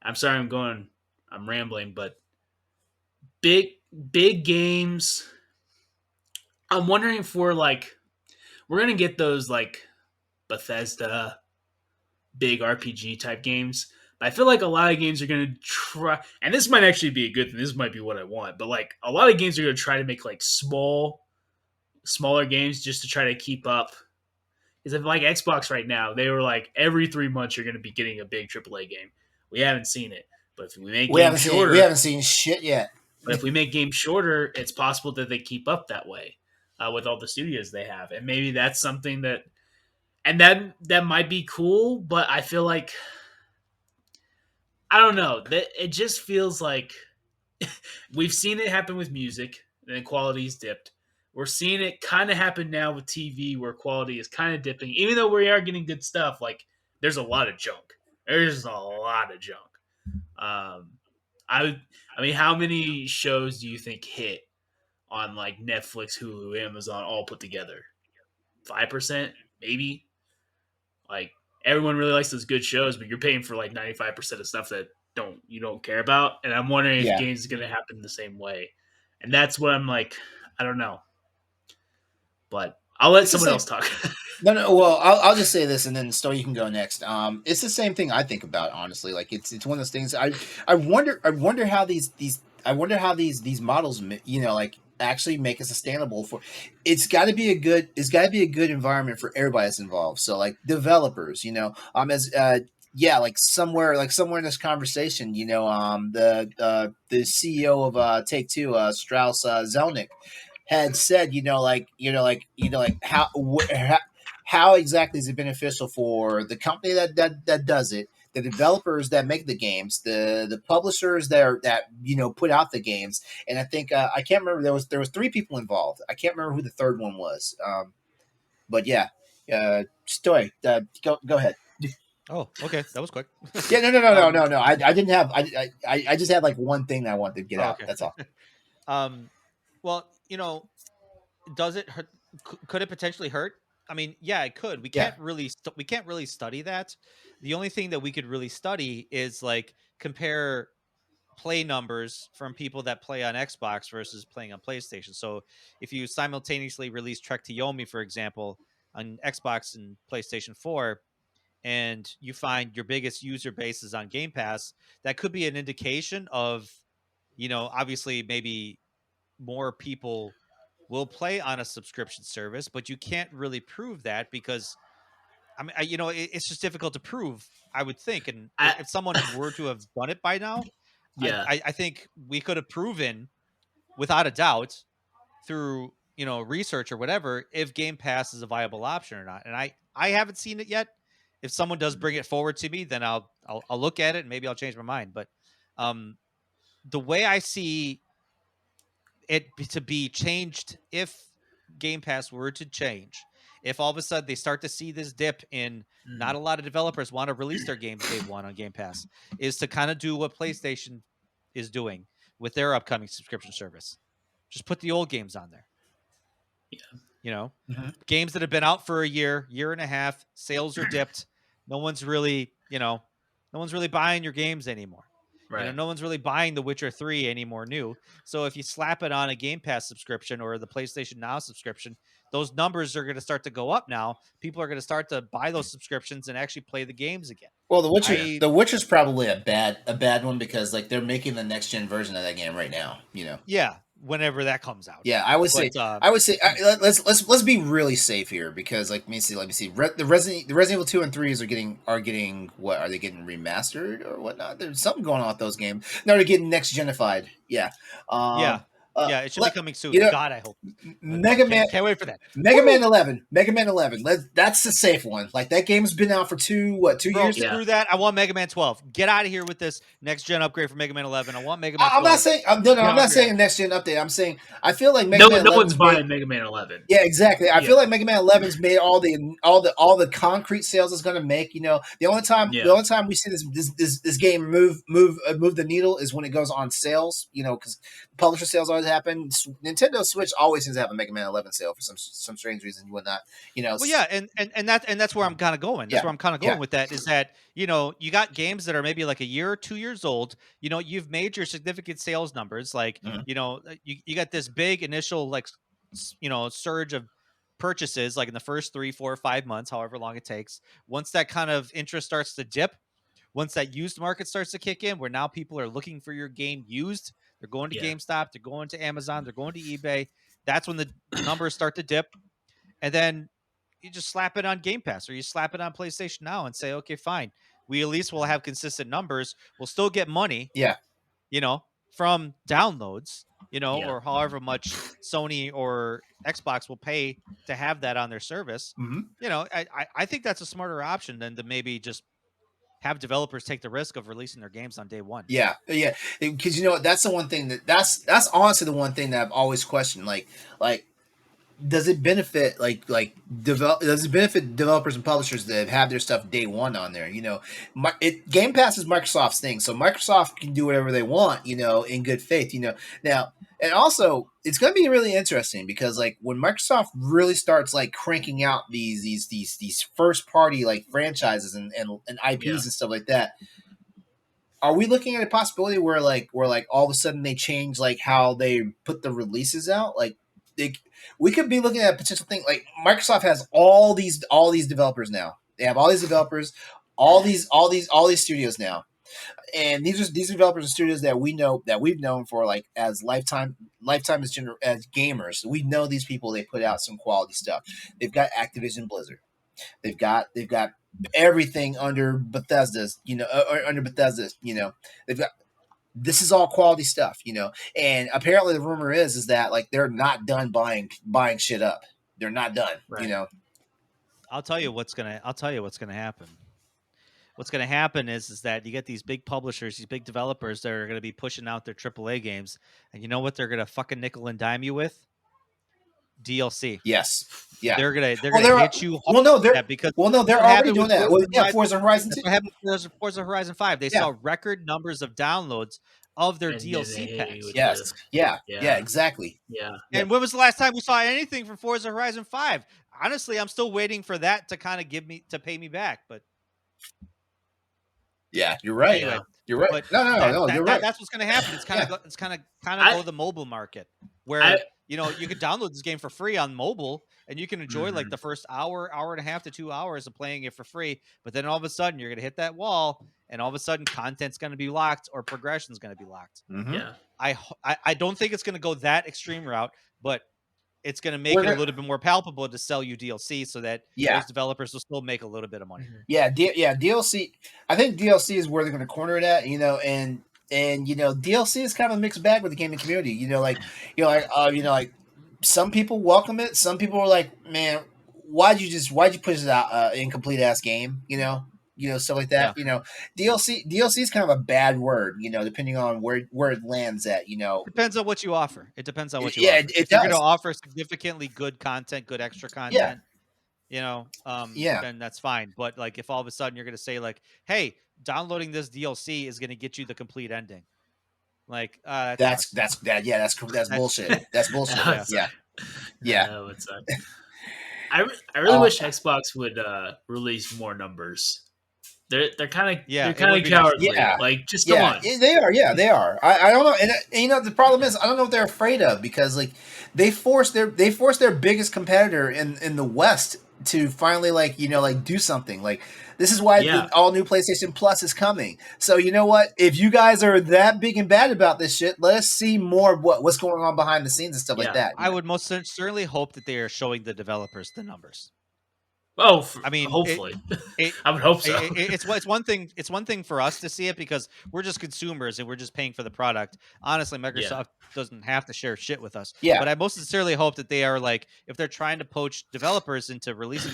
I'm sorry, I'm rambling, but big games. I'm wondering if we're gonna get those like Bethesda big RPG type games. But I feel like a lot of games are going to try, and this might actually be a good thing. This might be what I want, but like a lot of games are going to try to make like smaller games just to try to keep up. Because if like Xbox right now, they were like every 3 months you're going to be getting a big AAA game. We haven't seen it, but if we make games shorter, we haven't seen shit yet. But if we make games shorter, it's possible that they keep up that way with all the studios they have, and maybe that's something that. And that might be cool, but I feel like I don't know. That it just feels like we've seen it happen with music and then quality's dipped. We're seeing it kind of happen now with TV where quality is kind of dipping. Even though we are getting good stuff, like there's a lot of junk. There's a lot of junk. Um, I mean, how many shows do you think hit on like Netflix, Hulu, Amazon all put together? 5%, maybe. Like everyone really likes those good shows, but you're paying for like 95% of stuff that you don't care about. And I'm wondering if games is going to happen the same way. And that's what I'm like, I don't know. But I'll let someone else talk. No. Well, I'll just say this, and then Stoy, you can go next. It's the same thing I think about, honestly. Like it's one of those things. I wonder how these models, like actually make it sustainable for. It's got to be a good environment for everybody that's involved. So like developers, like somewhere in this conversation, the CEO of Take Two, Strauss Zelnick, had said, how exactly is it beneficial for the company that does it, the developers that make the games, the publishers that put out the games, and I think I can't remember, there was 3 people involved. I can't remember who the third one was, but yeah, Stoy, go ahead. Oh, okay, that was quick. Yeah, no. I didn't have. I just had like one thing that I wanted to get out. Okay. That's all. Well, does it hurt? Could it potentially hurt I mean, yeah, it could. We can't really study that. The only thing that we could really study is like compare play numbers from people that play on Xbox versus playing on PlayStation. So if you simultaneously release Trek to Yomi, for example, on Xbox and PlayStation 4, and you find your biggest user base is on Game Pass, that could be an indication of, obviously maybe more people will play on a subscription service, but you can't really prove that because I mean, it's just difficult to prove, I would think. And if someone were to have done it by now, Yeah. I think we could have proven without a doubt through, research or whatever, if Game Pass is a viable option or not. And I haven't seen it yet. If someone does bring it forward to me, then I'll look at it and maybe I'll change my mind. But the way I see it to be changed, if Game Pass were to change, if all of a sudden they start to see this dip in not a lot of developers want to release their games day one on Game Pass, is to kind of do what PlayStation is doing with their upcoming subscription service. Just put the old games on there. Yeah. Games that have been out for a year and a half, sales are dipped. No one's really, no one's really buying your games anymore. Right. No one's really buying The Witcher 3 anymore new. So if you slap it on a Game Pass subscription or the PlayStation Now subscription, those numbers are going to start to go up now. People are going to start to buy those subscriptions and actually play the games again. Well, The Witcher's probably a bad one because like they're making the next gen version of that game right now, Yeah, whenever that comes out. Yeah, I would say let's be really safe here because like let me see. The Resident Evil 2 and 3s are getting what are they getting remastered or whatnot? There's something going on with those games. No, they're getting next genified. Yeah. It should be coming soon. God, I hope. Mega Man. Can't wait for that. Mega Man 11. That's the safe one. Like that game's been out for 2 years. Screw that. I want Mega Man 12. Get out of here with this next gen upgrade for Mega Man 11. I want Mega Man 12. I'm not saying I'm not saying a next gen update. I'm saying I feel like Mega Man 11. No one's buying Mega Man 11. Yeah, exactly. I feel like Mega Man 11's made all the concrete sales it's going to make. The only time we see this game move the needle is when it goes on sales. Because publisher sales always happen. Nintendo Switch always seems to have a Mega Man 11 sale for some strange reason and whatnot. Well, yeah, and that's where I'm kind of going. That's where I'm kind of going with that. Is that you got games that are maybe like a year or 2 years old. You've made your significant sales numbers. Like you got this big initial like surge of purchases like in the first 3, 4, 5 months, however long it takes. Once that kind of interest starts to dip, once that used market starts to kick in, where now people are looking for your game used. They're going to GameStop. They're going to Amazon. They're going to eBay. That's when the numbers start to dip. And then you just slap it on Game Pass or you slap it on PlayStation Now and say, okay, fine. We at least will have consistent numbers. We'll still get money, from downloads, or however much Sony or Xbox will pay to have that on their service. I think that's a smarter option than to maybe just have developers take the risk of releasing their games on day one. Yeah. Because that's the one thing that's honestly the one thing that I've always questioned. Like, does it benefit does it benefit developers and publishers that have their stuff day one on there? Game Pass is Microsoft's thing, so Microsoft can do whatever they want, in good faith. Now, and also it's going to be really interesting because like when Microsoft really starts like cranking out these first party like franchises and IPs and stuff like that. Are we looking at a possibility where all of a sudden they change like how they put the releases out? Like we could be looking at a potential thing like Microsoft has all these developers now. They have all these developers, all these studios now. And these developers and studios that we've known for like as lifetime as gamers. We know these people. They put out some quality stuff. They've got Activision Blizzard. They've got everything under Bethesda's. Under Bethesda's. They've got. This is all quality stuff. And apparently the rumor is that like they're not done buying shit up. They're not done. Right. I'll tell you what's gonna happen. What's going to happen is that you get these big publishers, these big developers that are going to be pushing out their AAA games. And you know what they're going to fucking nickel and dime you with? DLC. Yes. Yeah. They're going to hit you. They're already doing that. Forza Horizon 2. What happened with Forza Horizon 5? They saw record numbers of downloads of their DLC packs. Yes. Yeah, exactly. Yeah. And when was the last time we saw anything from Forza Horizon 5? honestly, I'm still waiting for that to kind of pay me back. But Yeah, you're right. anyway, You're right. but No, you're right. that's what's going to happen. It's kind of I- go the mobile market where I- you could download this game for free on mobile and you can enjoy like Mhm. the first hour and a half to 2 hours of playing it for free. But then all of a sudden you're going to hit that wall, and all of a sudden content's going to be locked or progression's going to be locked. Mhm. Yeah. I don't think it's going to go that extreme route, but it's going to make it a little bit more palpable to sell you DLC so that those developers will still make a little bit of money. Yeah, DLC. I think DLC is where they're going to corner it at, and DLC is kind of a mixed bag with the gaming community. Like some people welcome it. Some people are like, man, why'd you push it out incomplete ass game? Stuff like that. Yeah. DLC is kind of a bad word. Depending on where it lands at. Depends on what you offer. It depends on what you Yeah, offer. it If you're does. going to offer significantly good content, good extra content, then that's fine. But like, if all of a sudden you're going to say like, hey, downloading this DLC is going to get you the complete ending. Like, that's bullshit. That's bullshit. Yeah. No, it's I really wish Xbox would release more numbers. They're kind of cowardly. Yeah. Like, just come on. They are. Yeah, they are. I don't know. And the problem is, I don't know what they're afraid of, because like they forced their biggest competitor in the West to finally do something. Like, this is why the all new PlayStation Plus is coming. So you know what? If you guys are that big and bad about this shit, let us see more of what's going on behind the scenes and stuff like that. I would most certainly hope that they are showing the developers the numbers. Oh, I mean, hopefully, I would hope so. It's one thing. It's one thing for us to see it because we're just consumers and we're just paying for the product. Honestly, Microsoft doesn't have to share shit with us. Yeah. But I most sincerely hope that they are like, if they're trying to poach developers into releasing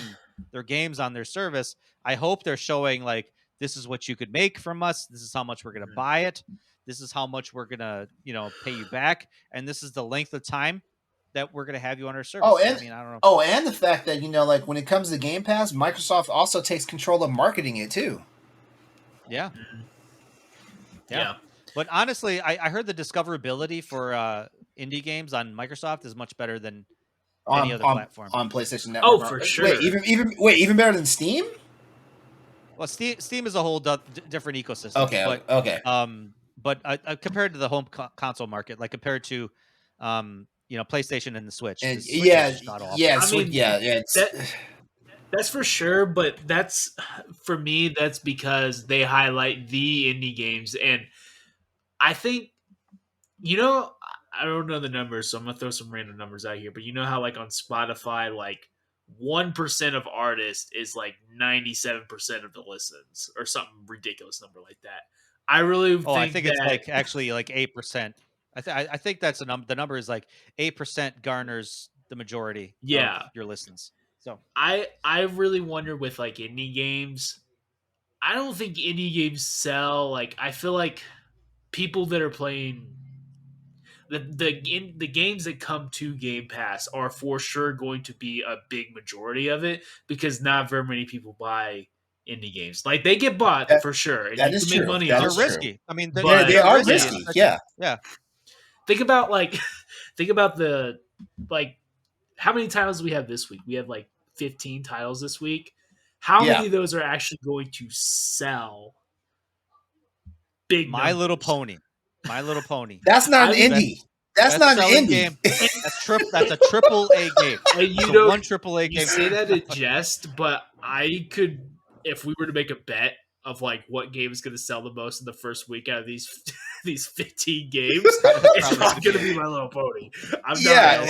their games on their service, I hope they're showing like, this is what you could make from us. This is how much we're going to buy it. This is how much we're going to, pay you back. And this is the length of time that we're going to have you on our service. I don't know. Oh, and the fact that, like when it comes to Game Pass, Microsoft also takes control of marketing it too. Yeah. Yeah. But honestly, I heard the discoverability for indie games on Microsoft is much better than any other platform. On PlayStation Network. Oh, for sure. Wait, even better than Steam? Well, Steam is a whole different ecosystem. Okay. But compared to the home console market, like compared to PlayStation and the Switch. And that's for sure. But that's, for me, that's because they highlight the indie games, and I think, I don't know the numbers, so I'm gonna throw some random numbers out here. But you know how like on Spotify, like 1% of artists is like 97% of the listens, or something ridiculous number like that. I really think I think it's like actually like 8%. I think that's the number is like 8% garners the majority of your listens. So I really wonder with like indie games. I don't think indie games sell. Like, I feel like people that are playing the games that come to Game Pass are for sure going to be a big majority of it, because not very many people buy indie games. Like, they get bought for sure. And that is true. Money. They're risky. I mean, they are risky. Yeah. Think about the how many titles we have this week? We have like 15 titles this week. How many of those are actually going to sell? Big My Little Pony. That's not an indie. That's not an indie game. That's a triple A game. And one triple A game. You say that in jest, but I could, if we were to make a bet of like what game is going to sell the most in the first week out of these 15 games, it's probably going to be My Little Pony. I'm not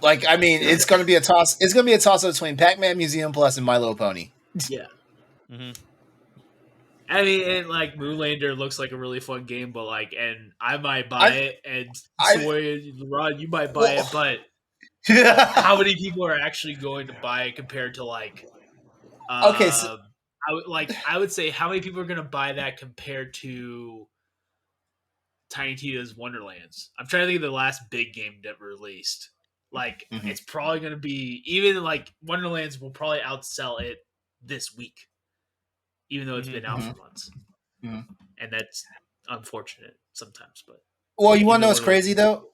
Like, I mean, it's going to be a toss. It's going to be a toss up between Pac-Man Museum Plus and My Little Pony. Yeah. Mm-hmm. I mean, and like Moonlander looks like a really fun game, but like, and I might buy it, and Stoy and LeRon, you might buy it, but how many people are actually going to buy it compared to like? I would say how many people are going to buy that compared to Tiny Tina's Wonderlands? I'm trying to think of the last big game that released. Like, it's probably going to be, even like Wonderlands will probably outsell it this week, even though it's been out for months. And that's unfortunate sometimes. But you want to know what's crazy though?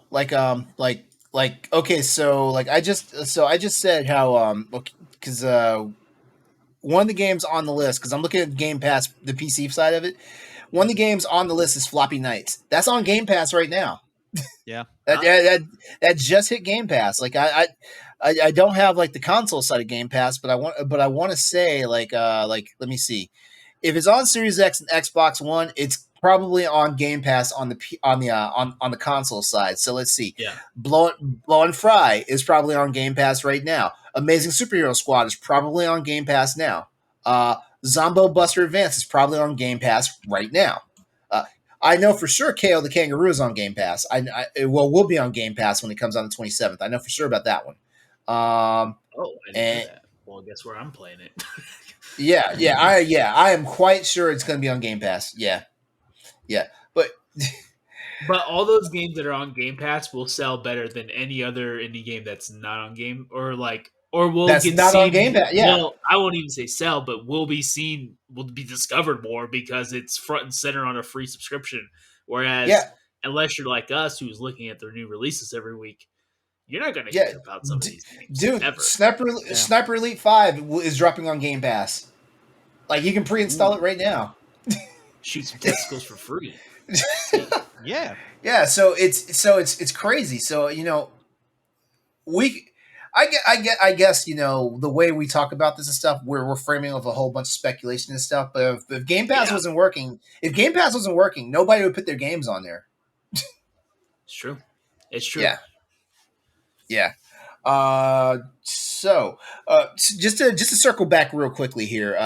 Like like okay, so like I just said how because one of the games on the list, because I'm looking at Game Pass, the PC side of it. One of the games on the list is Floppy Nights. That's on Game Pass right now. Yeah. That just hit Game Pass. Like I don't have like the console side of Game Pass, but I want to say like let me see. If it's on Series X and Xbox One, it's probably on Game Pass on the console side. So let's see. Yeah. Blow and Fry is probably on Game Pass right now. Amazing Superhero Squad is probably on Game Pass now. Zombo Buster Advance is probably on Game Pass right now. I know for sure KO the Kangaroo is on Game Pass. Will be on Game Pass when it comes on the 27th. I know for sure about that one. I didn't know that. Well, guess where I'm playing it. I am quite sure it's going to be on Game Pass. Yeah, but all those games that are on Game Pass will sell better than any other indie game that's not on Game or will that's get not seen, on Game Pass. Yeah, well, I won't even say sell, but will be discovered more because it's front and center on a free subscription. Whereas, unless you're like us, who's looking at their new releases every week, you're not going to hear about some of these games, dude. Ever. Sniper Elite 5 is dropping on Game Pass. Like you can pre-install it right now. Shoot some testicles for free. Yeah. So it's crazy. So I guess the way we talk about this and stuff, we're framing with a whole bunch of speculation and stuff. But if Game Pass wasn't working, nobody would put their games on there. It's true. It's true. Yeah. So just to circle back real quickly here,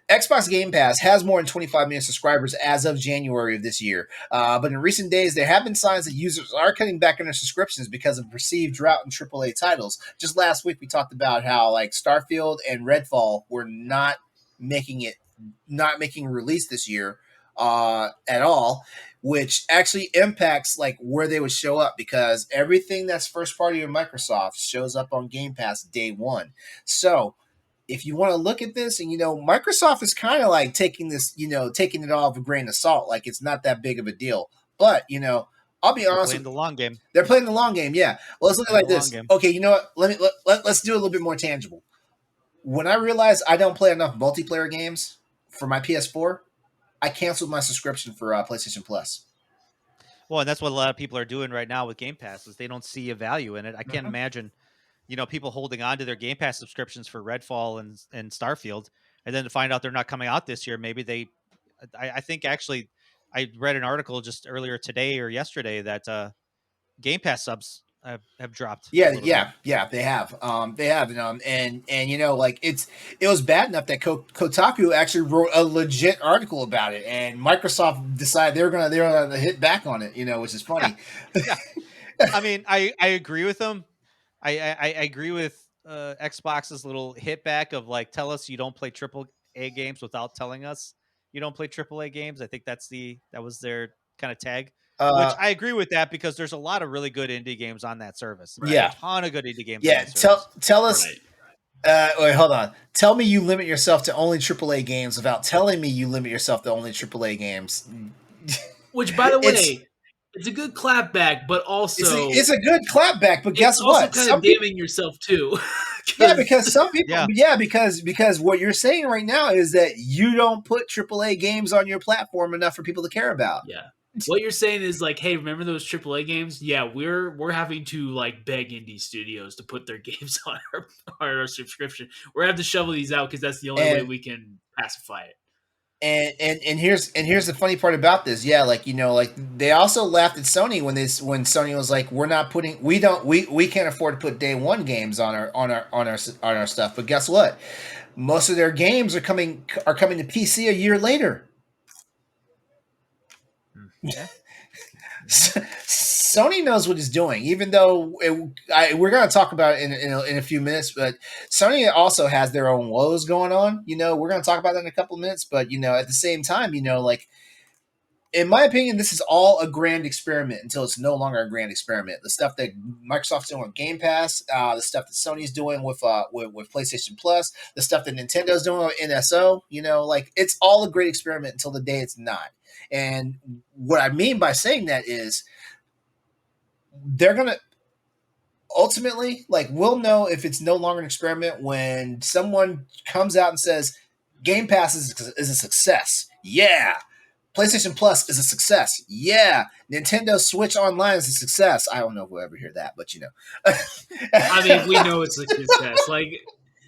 Xbox Game Pass has more than 25 million subscribers as of January of this year. But in recent days, there have been signs that users are cutting back on their subscriptions because of perceived drought in AAA titles. Just last week, we talked about how like Starfield and Redfall were not making release this year at all, which actually impacts like where they would show up because everything that's first party of Microsoft shows up on Game Pass day one. So if you want to look at this, and Microsoft is kind of like taking it all with a grain of salt, like it's not that big of a deal. But I'll be honest, playing the long game. They're playing the long game. Yeah. Well, let's look at it like this. Okay, you know what? Let's do it a little bit more tangible. When I realized I don't play enough multiplayer games for my PS4, I canceled my subscription for PlayStation Plus. Well, and that's what a lot of people are doing right now with Game Pass is they don't see a value in it. I can't imagine, people holding on to their Game Pass subscriptions for Redfall and Starfield, and then to find out they're not coming out this year. Maybe I think actually I read an article just earlier today or yesterday that Game Pass subs have dropped. They have. They have, and like it was bad enough that Kotaku actually wrote a legit article about it, and Microsoft decided they're gonna hit back on it, which is funny. Yeah. I mean, I agree with them. I agree with Xbox's little hit back of like, tell us you don't play AAA games without telling us you don't play AAA games. I think that was their kind of tag. Which I agree with that because there's a lot of really good indie games on that service. Right? Yeah, a ton of good indie games. Yeah, on that service. Tell us. Right. Wait, hold on. Tell me you limit yourself to only AAA games without telling me you limit yourself to only AAA games. Which, by the way, it's a good clapback, but also it's a good clapback. But guess what? It's also kind of damning yourself too. Yeah, because some people. Yeah, because what you're saying right now is that you don't put AAA games on your platform enough for people to care about. Yeah. What you're saying is like, hey, remember those AAA games? Yeah, we're having to like beg indie studios to put their games on our subscription. We're gonna have to shovel these out because that's the only way we can pacify it. And here's the funny part about this. Yeah, like like they also laughed at Sony when Sony was like, we can't afford to put day one games on our stuff. But guess what? Most of their games are coming to PC a year later. Yeah. Sony knows what it's doing, even though we're going to talk about it in a few minutes. But Sony also has their own woes going on. We're going to talk about that in a couple of minutes. But at the same time, like in my opinion, this is all a grand experiment until it's no longer a grand experiment. The stuff that Microsoft's doing with Game Pass, the stuff that Sony's doing with PlayStation Plus, the stuff that Nintendo's doing with NSO, like it's all a great experiment until the day it's not. And what I mean by saying that is they're going to ultimately, like, we'll know if it's no longer an experiment when someone comes out and says Game Pass is a success. Yeah. PlayStation Plus is a success. Yeah. Nintendo Switch Online is a success. I don't know if we'll ever hear that, but you know. I mean, we know it's a success. Like,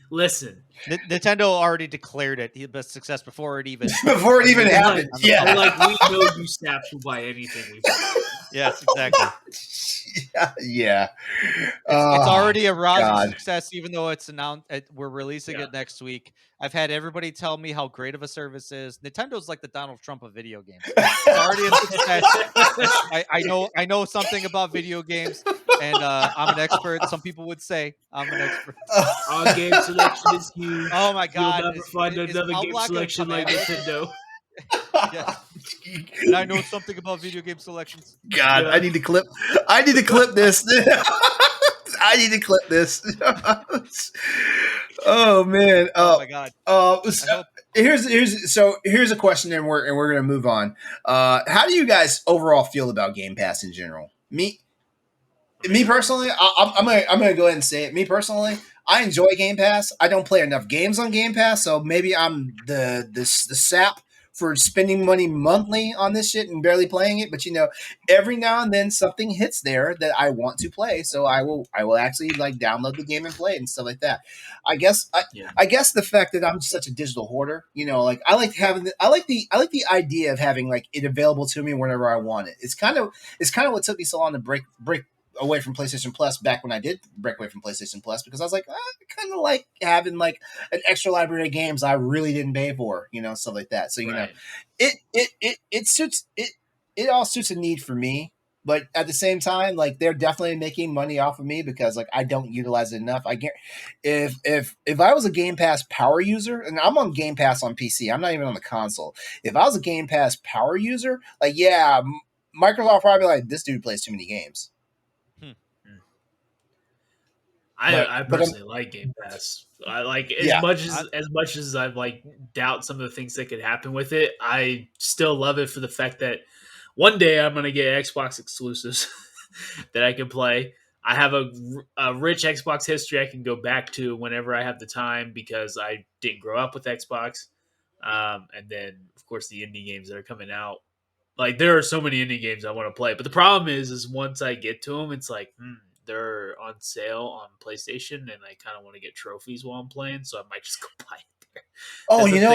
listen, Nintendo already declared it a success before it even happened. Yeah. Like, we know you snaps will buy anything we buy. Yes, exactly. Yeah. It's already a rousing God. success, even though it's announced. We're releasing it next week. I've had everybody tell me how great of a service is. Nintendo's like the Donald Trump of video games. It's already a success. I know something about video games, and I'm an expert. Some people would say I'm an expert. Our game selection is huge. Oh my God! You'll never find another game selection like Nintendo. Yes. And I know something about video game selections. God, yeah. I need to clip this. I need to clip this. Oh man. Oh my God. Here's a question, and we're gonna move on. How do you guys overall feel about Game Pass in general? Me personally, I'm gonna go ahead and say it. Me personally, I enjoy Game Pass. I don't play enough games on Game Pass, so maybe I'm the sap for spending money monthly on this shit and barely playing it. But you know, every now and then something hits there that I want to play, so I will actually like download the game and play it and stuff like that. I guess the fact that I'm such a digital hoarder, you know, like I like the idea of having like it available to me whenever I want it. It's kind of what took me so long to break away from PlayStation Plus back when I did break away from PlayStation Plus, because I was like, I kind of like having like an extra library of games I really didn't pay for, you know, stuff like that. So, you know, it suits it all suits a need for me, but at the same time, like they're definitely making money off of me because like I don't utilize it enough. I get if I was a Game Pass power user, and I'm on Game Pass on PC, I'm not even on the console. If I was a Game Pass power user, like Microsoft probably like, this dude plays too many games. I personally like Game Pass. I like as much as I've like doubt some of the things that could happen with it. I still love it for the fact that one day I'm gonna get Xbox exclusives that I can play. I have a rich Xbox history I can go back to whenever I have the time because I didn't grow up with Xbox. And then of course the indie games that are coming out. Like there are so many indie games I want to play, but the problem is once I get to them, it's like. They're on sale on PlayStation, and I kind of want to get trophies while I'm playing, so I might just go buy it there. Oh, you know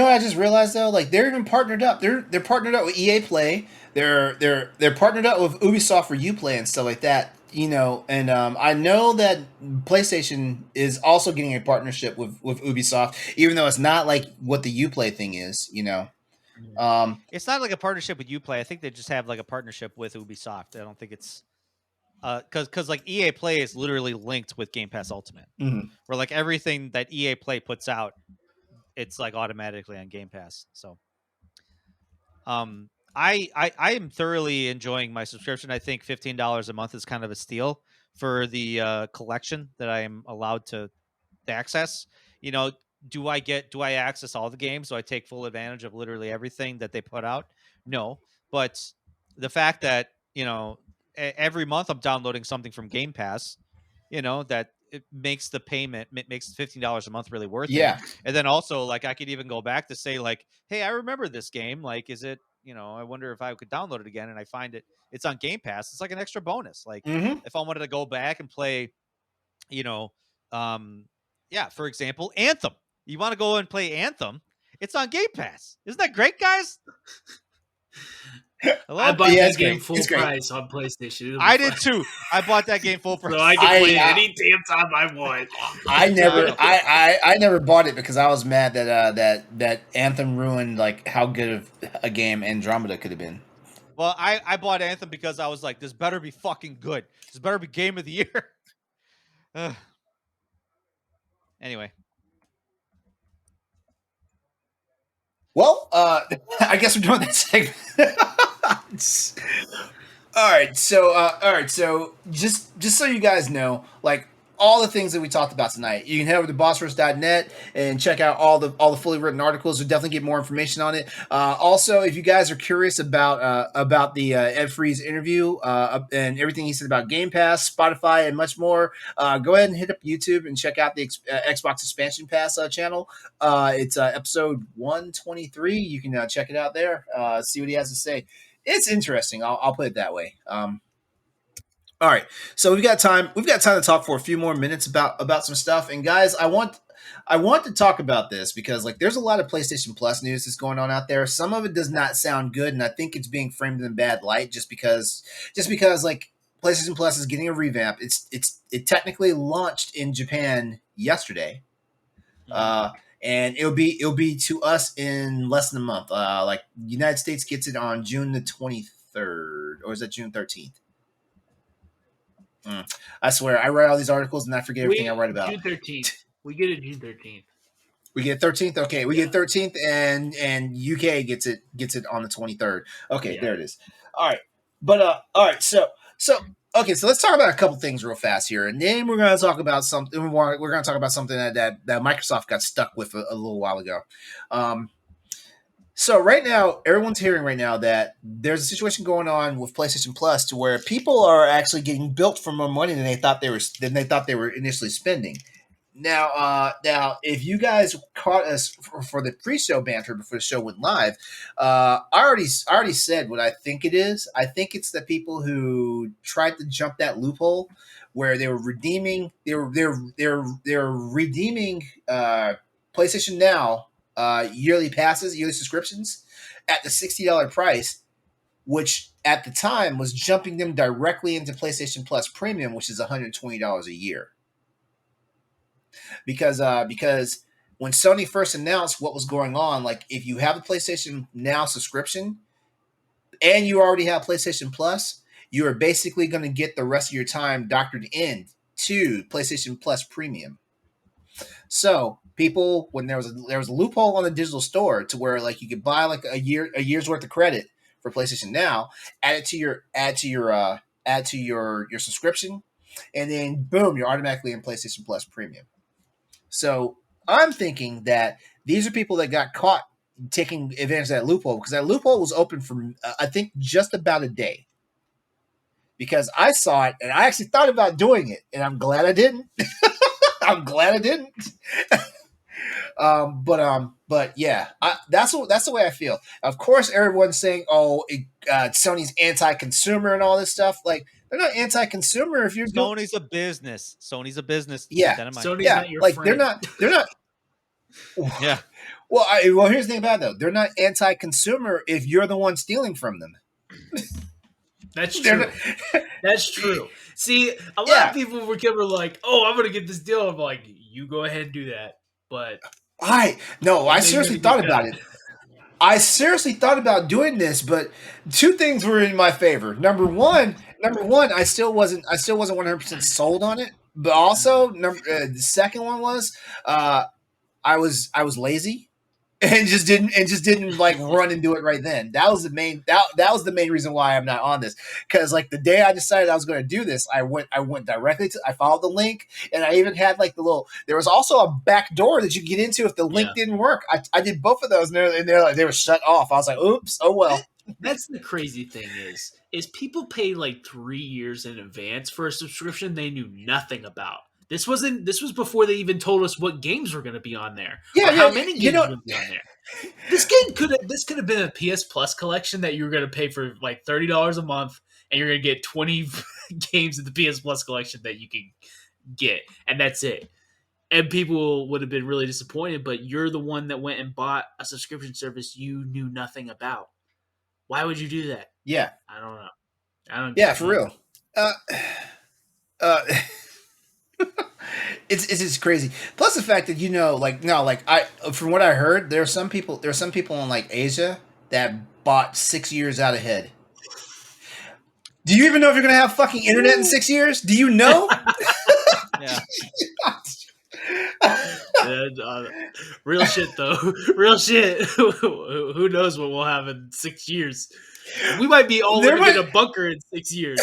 what I just realized though? Like they're even partnered up. They're partnered up with EA Play. They're partnered up with Ubisoft for Uplay and stuff like that. You know, and I know that PlayStation is also getting a partnership with Ubisoft, even though it's not like what the Uplay thing is. You know. It's not like a partnership with Uplay. I think they just have like a partnership with Ubisoft. I don't think it's because like EA Play is literally linked with Game Pass Ultimate, where like everything that EA Play puts out, it's like automatically on Game Pass. So, I am thoroughly enjoying my subscription. I think $15 a month is kind of a steal for the collection that I am allowed to access. You know. Do I access all the games? Do I take full advantage of literally everything that they put out? No. But the fact that, you know, every month I'm downloading something from Game Pass, you know, that it makes the payment, makes $15 a month really worth it. And then also, like, I could even go back to say, like, hey, I remember this game. Like, is it, you know, I wonder if I could download it again, and I find it's on Game Pass. It's like an extra bonus. Like, if I wanted to go back and play, you know, for example, Anthem. You want to go and play Anthem? It's on Game Pass. Isn't that great, guys? I bought that game full price on PlayStation. I did too. I bought that game full price. So I can play it any damn time I want. I never bought it because I was mad that Anthem ruined like how good of a game Andromeda could have been. Well, I bought Anthem because I was like, this better be fucking good. This better be game of the year. Anyway. Well, I guess we're doing that segment. All right, so just so you guys know, like all the things that we talked about tonight. You can head over to bossrush.net and check out all the fully written articles. You'll definitely get more information on it. Also, if you guys are curious about the Ed Freeze interview and everything he said about Game Pass, Spotify, and much more, go ahead and hit up YouTube and check out the Xbox Expansion Pass channel. It's episode 123. You can check it out there. See what he has to say. It's interesting. I'll put it that way. All right, so we've got time. We've got time to talk for a few more minutes about some stuff. And guys, I want to talk about this because like there's a lot of PlayStation Plus news that's going on out there. Some of it does not sound good, and I think it's being framed in a bad light just because like PlayStation Plus is getting a revamp. It technically launched in Japan yesterday, and it'll be to us in less than a month. Like the United States gets it on June the 23rd, or is that June 13th? I swear, I write all these articles and I forget everything I write about. June 13th. We get it June 13th. We get 13th. Okay, we get 13th, and UK gets it on the 23rd. Okay, there it is. All right, but all right. So okay, so let's talk about a couple things real fast here, and then we're going to talk about something. We're going to talk about something that Microsoft got stuck with a little while ago. So right now, everyone's hearing right now that there's a situation going on with PlayStation Plus to where people are actually getting built for more money than they thought they were initially spending. Now, if you guys caught us for the pre-show banter before the show went live, I already said what I think it is. I think it's the people who tried to jump that loophole where they were redeeming PlayStation Now yearly passes, yearly subscriptions at the $60 price, which at the time was jumping them directly into PlayStation Plus Premium, which is $120 a year. Because when Sony first announced what was going on, like if you have a PlayStation Now subscription and you already have PlayStation Plus, you are basically going to get the rest of your time doctored in to PlayStation Plus Premium. So people, when there was a loophole on the digital store to where like you could buy like a year's worth of credit for PlayStation Now, add to your subscription, and then boom, you're automatically in PlayStation Plus Premium. So I'm thinking that these are people that got caught taking advantage of that loophole because that loophole was open for I think just about a day. Because I saw it and I actually thought about doing it, and I'm glad I didn't. I'm glad I didn't. But yeah, that's the way I feel. Of course, everyone's saying, "Oh, Sony's anti-consumer and all this stuff." Like they're not anti-consumer. If you're Sony's a business. Sony's a business. Yeah, Sony's not your like friend. they're not. Yeah. Well, here's the thing about it, though. They're not anti-consumer if you're the one stealing from them. That's true. That's true. See, a lot of people were like, "Oh, I'm going to get this deal." I'm like, "You go ahead and do that." But I seriously thought about it. I seriously thought about doing this, but two things were in my favor. Number one, I still wasn't 100% sold on it. But also, the second one was, I was lazy and just didn't like run and do it right then. That was the main main reason why I'm not on this. Because like the day I decided I was going to do this, I went directly I followed the link, and I even had like there was also a back door that you could get into if the link didn't work. I did both of those, and they were shut off. I was like, oops, oh well. That's the crazy thing is people pay like 3 years in advance for a subscription they knew nothing about. This was before they even told us what games were going to be on there. Yeah, how many games would be on there. This could have been a PS Plus collection that you were going to pay for like $30 a month, and you're going to get 20 games in the PS Plus collection that you can get, and that's it. And people would have been really disappointed, but you're the one that went and bought a subscription service you knew nothing about. Why would you do that? Yeah. I don't know. I don't. Yeah, for real. It's just crazy. Plus the fact that from what I heard, there are some people in like Asia that bought 6 years out ahead. Do you even know if you're gonna have fucking internet in 6 years? Do you know? Yeah. Real shit, though. Real shit. Who knows what we'll have in 6 years? We might be all living in a bunker in 6 years.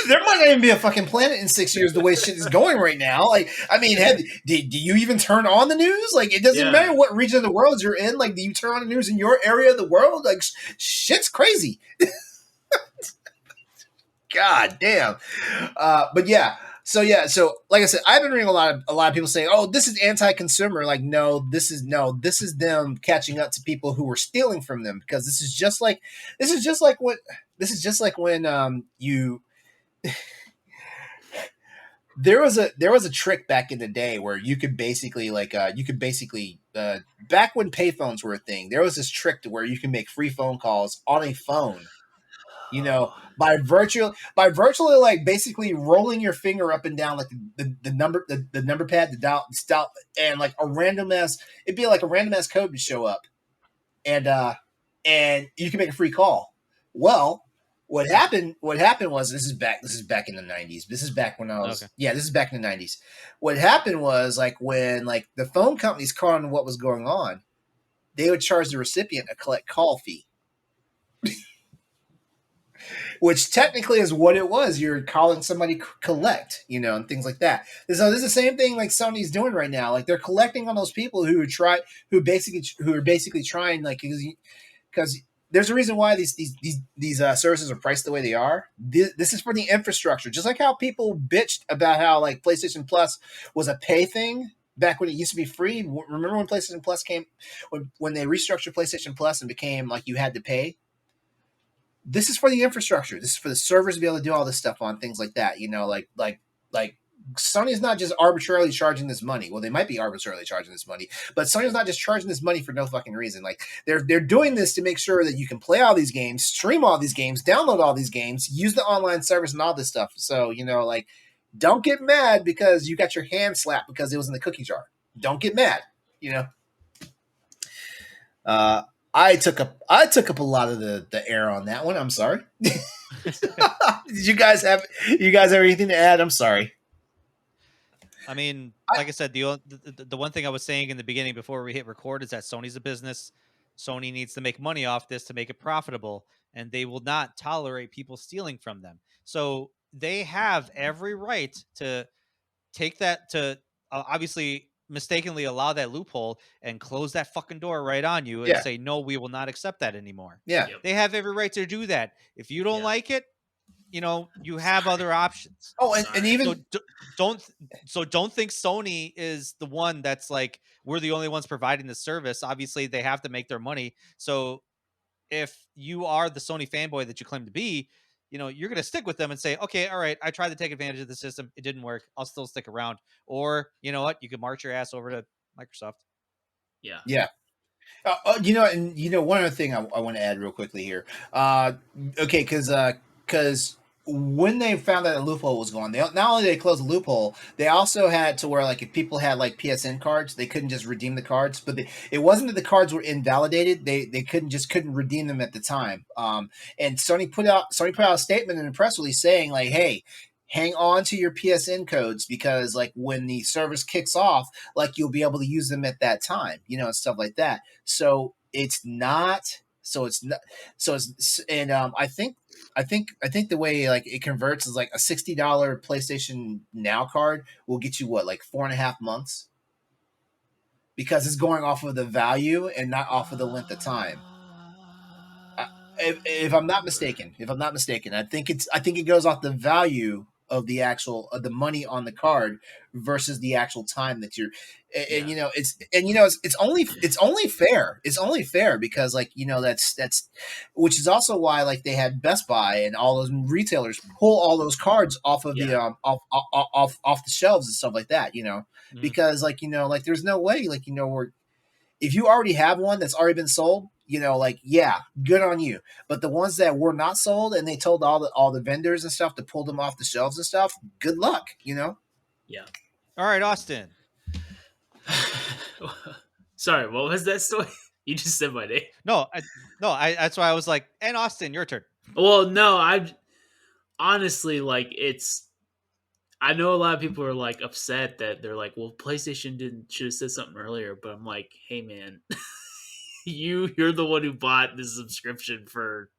There might not even be a fucking planet in 6 years the way shit is going right now. Like, I mean, do you even turn on the news? Like, it doesn't matter what region of the world you're in. Like, do you turn on the news in your area of the world? Like, shit's crazy. God damn. But yeah. So like I said, I've been reading a lot of people saying, "Oh, this is anti-consumer." Like, no, this is them catching up to people who were stealing from them, because this is just like when you there was a trick back in the day where you could basically back when payphones were a thing, there was this trick to where you can make free phone calls on a phone. By virtually like basically rolling your finger up and down like the number pad, the dial, and like it'd be like a random ass code to show up, and you can make a free call. Well, what happened was, this is back in the 90s. This is back when I was this is back in the 90s. What happened was, like, when like the phone companies caught on what was going on, they would charge the recipient a collect call fee. Which technically is what it was. You're calling somebody collect, and things like that. So this is the same thing like Sony's doing right now. Like, they're collecting on those people who are basically trying, like, because there's a reason why these services are priced the way they are. This is for the infrastructure. Just like how people bitched about how like PlayStation Plus was a pay thing back when it used to be free. Remember when PlayStation Plus came, when they restructured PlayStation Plus and became like you had to pay? This is for the infrastructure. This is for the servers to be able to do all this stuff on, things like that. Like Sony's not just arbitrarily charging this money. Well, they might be arbitrarily charging this money, but Sony's not just charging this money for no fucking reason. Like, they're doing this to make sure that you can play all these games, stream all these games, download all these games, use the online service and all this stuff. So, like, don't get mad because you got your hand slapped because it was in the cookie jar. Don't get mad, I took up a lot of the air on that one. I'm sorry. Did you guys have anything to add? I'm sorry. I mean, like I said, the one thing I was saying in the beginning before we hit record is that Sony's a business. Sony needs to make money off this to make it profitable, and they will not tolerate people stealing from them. So they have every right to take that, to obviously mistakenly allow that loophole and close that fucking door right on you and say, no, we will not accept that anymore. Yeah. They have every right to do that. If you don't like it, you have other options. Oh, and even don't think Sony is the one that's like, we're the only ones providing the service. Obviously, they have to make their money. So if you are the Sony fanboy that you claim to be, you're going to stick with them and say, okay, all right, I tried to take advantage of the system. It didn't work. I'll still stick around. Or, you know what? You can march your ass over to Microsoft. Yeah. Yeah. One other thing I want to add real quickly here. Okay, because when they found that a loophole was gone, not only did they close the loophole, they also had to where, like, if people had like PSN cards, they couldn't just redeem the cards. But it wasn't that the cards were invalidated; they couldn't redeem them at the time. And Sony put out a statement in a press release saying, like, hey, hang on to your PSN codes, because like when the service kicks off, like, you'll be able to use them at that time, and stuff like that. So it's not. I think the way like it converts is like a $60 PlayStation Now card will get you like 4.5 months, because it's going off of the value and not off of the length of time. If I'm not mistaken, I think it goes off the value of the actual the money on the card versus the actual time that you're, and it's only fair. It's only fair because, like, that's which is also why, like, they had Best Buy and all those retailers pull all those cards off of the off the shelves and stuff like that, because like there's no way, like, where if you already have one that's already been sold, like, yeah, good on you. But the ones that were not sold and they told all the vendors and stuff to pull them off the shelves and stuff, good luck, Yeah. All right, Austin. Sorry, what was that story? You just said my name. No, that's why I was like, and Austin, your turn. Well, no, I honestly, like, I know a lot of people are like upset that they're like, well, PlayStation should have said something earlier, but I'm like, hey man, you're the one who bought this subscription for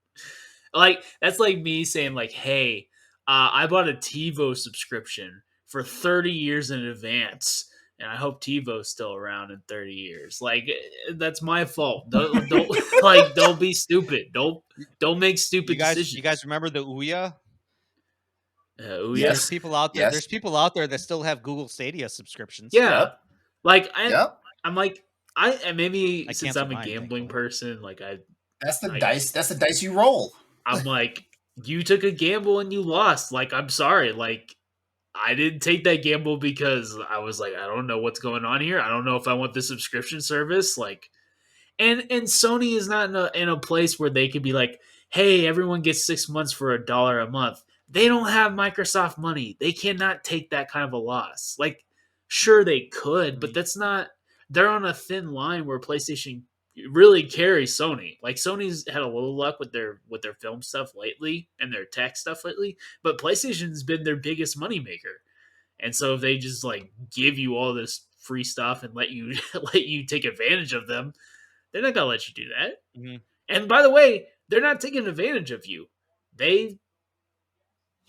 like that's like me saying like, hey, I bought a TiVo subscription for 30 years in advance, and I hope TiVo's still around in 30 years. Like that's my fault. Don't like don't be stupid. Don't make stupid decisions. You guys remember the Ouya? Yeah. There's people out there. Yes. There's people out there that still have Google Stadia subscriptions. Yeah. Yep. Like Yep. I'm like and maybe I since canceled I'm a mine, gambling thankfully. person, like That's the dice. That's the dice you roll. I'm like, you took a gamble and you lost. Like, I'm sorry. Like, I didn't take that gamble because I was like, I don't know what's going on here. I don't know if I want the subscription service. Like, and Sony is not in a place where they could be like, hey, everyone gets 6 months for $1 a month. They don't have Microsoft money. They cannot take that kind of a loss. Like, sure they could, but that's not. They're on a thin line where PlayStation really carries Sony. Like Sony's had a little luck with their film stuff lately and their tech stuff lately, but PlayStation's been their biggest moneymaker. And so if they just like give you all this free stuff and let you let you take advantage of them, they're not gonna let you do that. Mm-hmm. And by the way, they're not taking advantage of you. They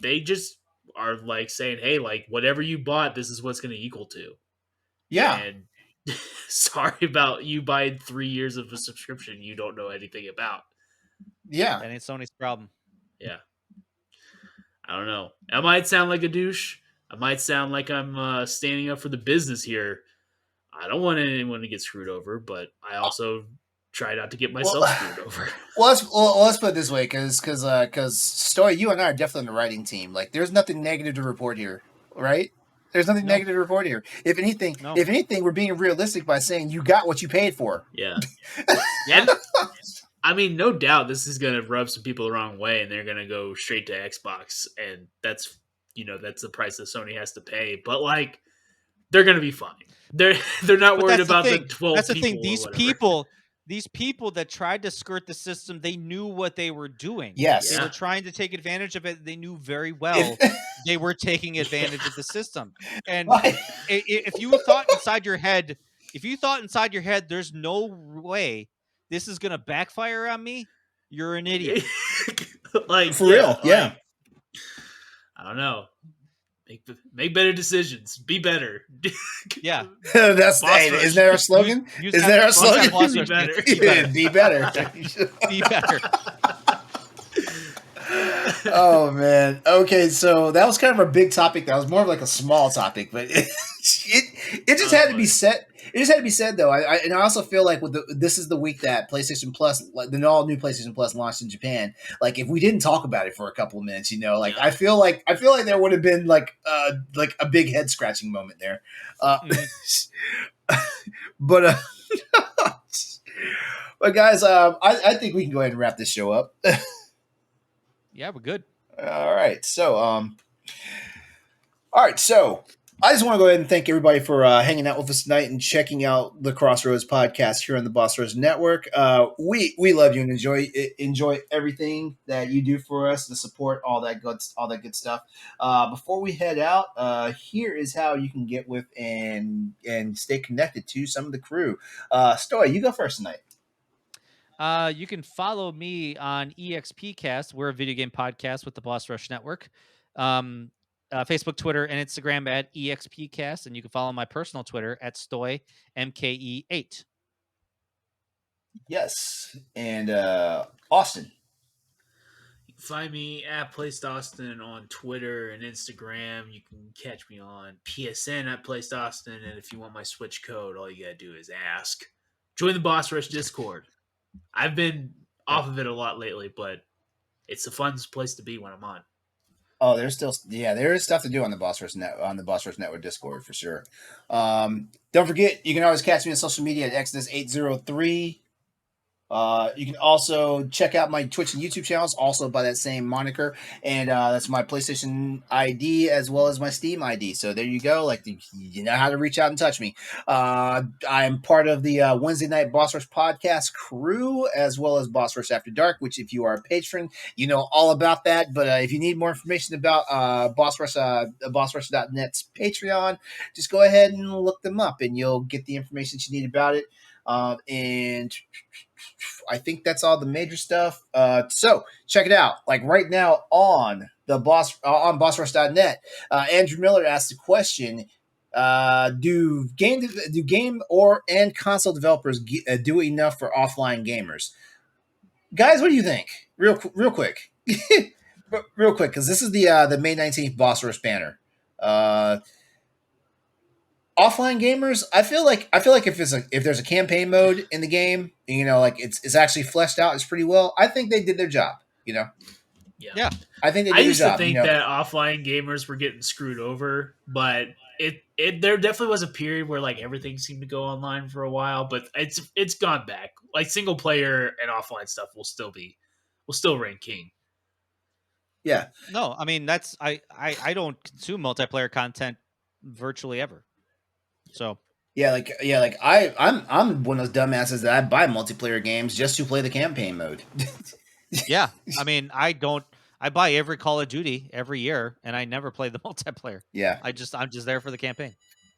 just are like saying, hey, like whatever you bought, this is what's gonna equal to. Yeah. And sorry about you buying 3 years of a subscription you don't know anything about. Yeah. That ain't Sony's problem. Yeah. I don't know. I might sound like a douche. I might sound like I'm standing up for the business here. I don't want anyone to get screwed over, but I also try not to get myself screwed over. Let's put it this way, because Stoy, you and I are definitely on the writing team. Like, there's nothing negative to report here, right? There's nothing negative to report here. If anything, we're being realistic by saying you got what you paid for. Yeah. Yeah. I mean, no doubt this is going to rub some people the wrong way, and they're going to go straight to Xbox, and that's the price that Sony has to pay. But like, they're going to be fine. They're not worried about the 12. That's the thing. These people that tried to skirt the system, they knew what they were doing. Yes, they were trying to take advantage of it. They knew very well they were taking advantage of the system. And if you thought inside your head, there's no way this is going to backfire on me, you're an idiot. Like for real, yeah. I don't know. Make better decisions. Be better. Yeah, that's isn't that our slogan? Is that our slogan? Be better. Be better. Be better. Oh man. Okay, so that was kind of a big topic. That was more of like a small topic, but it just had to be said. It just had to be said, though. I also feel like this is the week that PlayStation Plus, like the all new PlayStation Plus, launched in Japan. Like, if we didn't talk about it for a couple of minutes, I feel like there would have been like a big head scratching moment there. But guys, I think we can go ahead and wrap this show up. Yeah, we're good. All right, so I just want to go ahead and thank everybody for hanging out with us tonight and checking out the Crossroads podcast here on the Boss Rush Network. We love you and enjoy everything that you do for us, the support, all that good stuff. Before we head out, here is how you can get with and stay connected to some of the crew. Stoy, you go first tonight. You can follow me on EXPcast. We're a video game podcast with the Boss Rush Network. Facebook, Twitter, and Instagram at EXPcast, and you can follow my personal Twitter at StoyMKE8. Yes, and Austin. You can find me at PlaceAustin on Twitter and Instagram. You can catch me on PSN at PlaceAustin, and if you want my Switch code, all you gotta do is ask. Join the Boss Rush Discord. I've been off of it a lot lately, but it's the funnest place to be when I'm on. Oh, there is stuff to do on the Boss Rush Network Discord for sure. Don't forget, you can always catch me on social media at Exodus803. You can also check out my Twitch and YouTube channels, also by that same moniker, and that's my PlayStation ID as well as my Steam ID. So there you go. Like, you know how to reach out and touch me. I'm part of the Wednesday Night Boss Rush podcast crew, as well as Boss Rush After Dark, which if you are a patron, you know all about that. But if you need more information about Boss Rush, BossRush.net's Patreon, just go ahead and look them up, and you'll get the information that you need about it. And I think that's all the major stuff. So check it out. Like right now on the BossRush.net, Andrew Miller asked the question: Do game and console developers do enough for offline gamers? Guys, what do you think? Real quick, real quick, because this is the May 19th Boss Rush banner. Offline gamers, I feel like if there's a campaign mode in the game, you know, like it's actually fleshed out, it's pretty well. I think they did their job. You know. Yeah. I think they did I used their job. to think that offline gamers were getting screwed over, but there definitely was a period where like everything seemed to go online for a while, but it's gone back. Like single player and offline stuff will still reign king. Yeah. No, I mean I don't consume multiplayer content virtually ever. So like I'm one of those dumbasses that I buy multiplayer games just to play the campaign mode. Yeah, I mean I buy every Call of Duty every year, and I never play the multiplayer. Yeah, I'm just there for the campaign.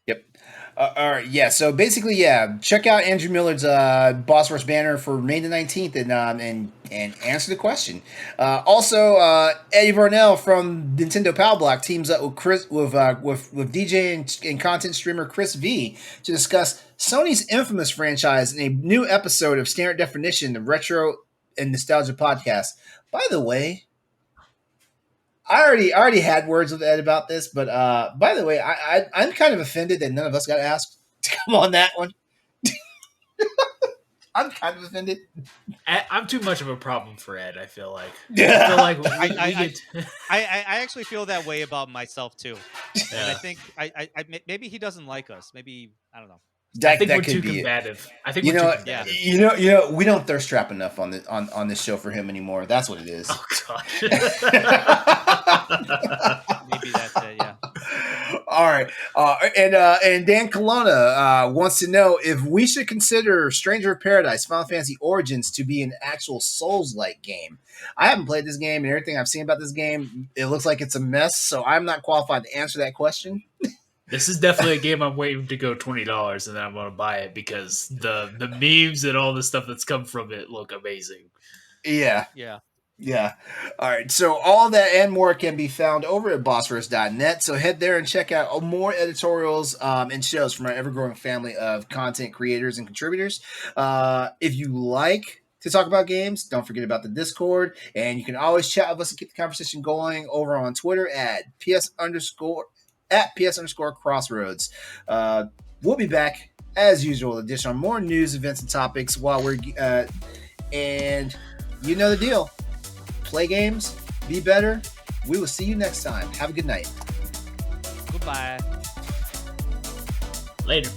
Yep. All right. Yeah. So basically, yeah. Check out Andrew Millard's Boss Rush banner for May the 19th, and answer the question. Also, Eddie Varnell from Nintendo Power Block teams up with with DJ and content streamer Chris V to discuss Sony's infamous franchise in a new episode of Standard Definition, the Retro and Nostalgia podcast. By the way, I already had words with Ed about this, but by the way, I'm kind of offended that none of us got asked to come on that one. I'm kind of offended. I'm too much of a problem for Ed. I feel like. Yeah. I feel like I actually feel that way about myself too, Yeah. and I think I maybe he doesn't like us. Maybe I don't know. I think we're too combative. I think we're too combative. You know, we don't thirst trap enough on this show for him anymore. That's what it is. Oh gosh. Maybe that's it. Yeah. All right. And Dan Colonna wants to know if we should consider Stranger of Paradise Final Fantasy Origins to be an actual Souls-like game. I haven't played this game, and everything I've seen about this game, it looks like it's a mess, so I'm not qualified to answer that question. This is definitely a game I'm waiting to go $20, and then I'm going to buy it because the memes and all the stuff that's come from it look amazing. Yeah. Yeah. Yeah. All right. So all that and more can be found over at bossrush.net. So head there and check out more editorials and shows from our ever-growing family of content creators and contributors. If you like to talk about games, don't forget about the Discord. And you can always chat with us and keep the conversation going over on Twitter at @PS_Crossroads. We'll be back as usual with additional more news, events, and topics while we're and you know the deal. Play games, be better. We will see you next time. Have a good night. Goodbye. Later.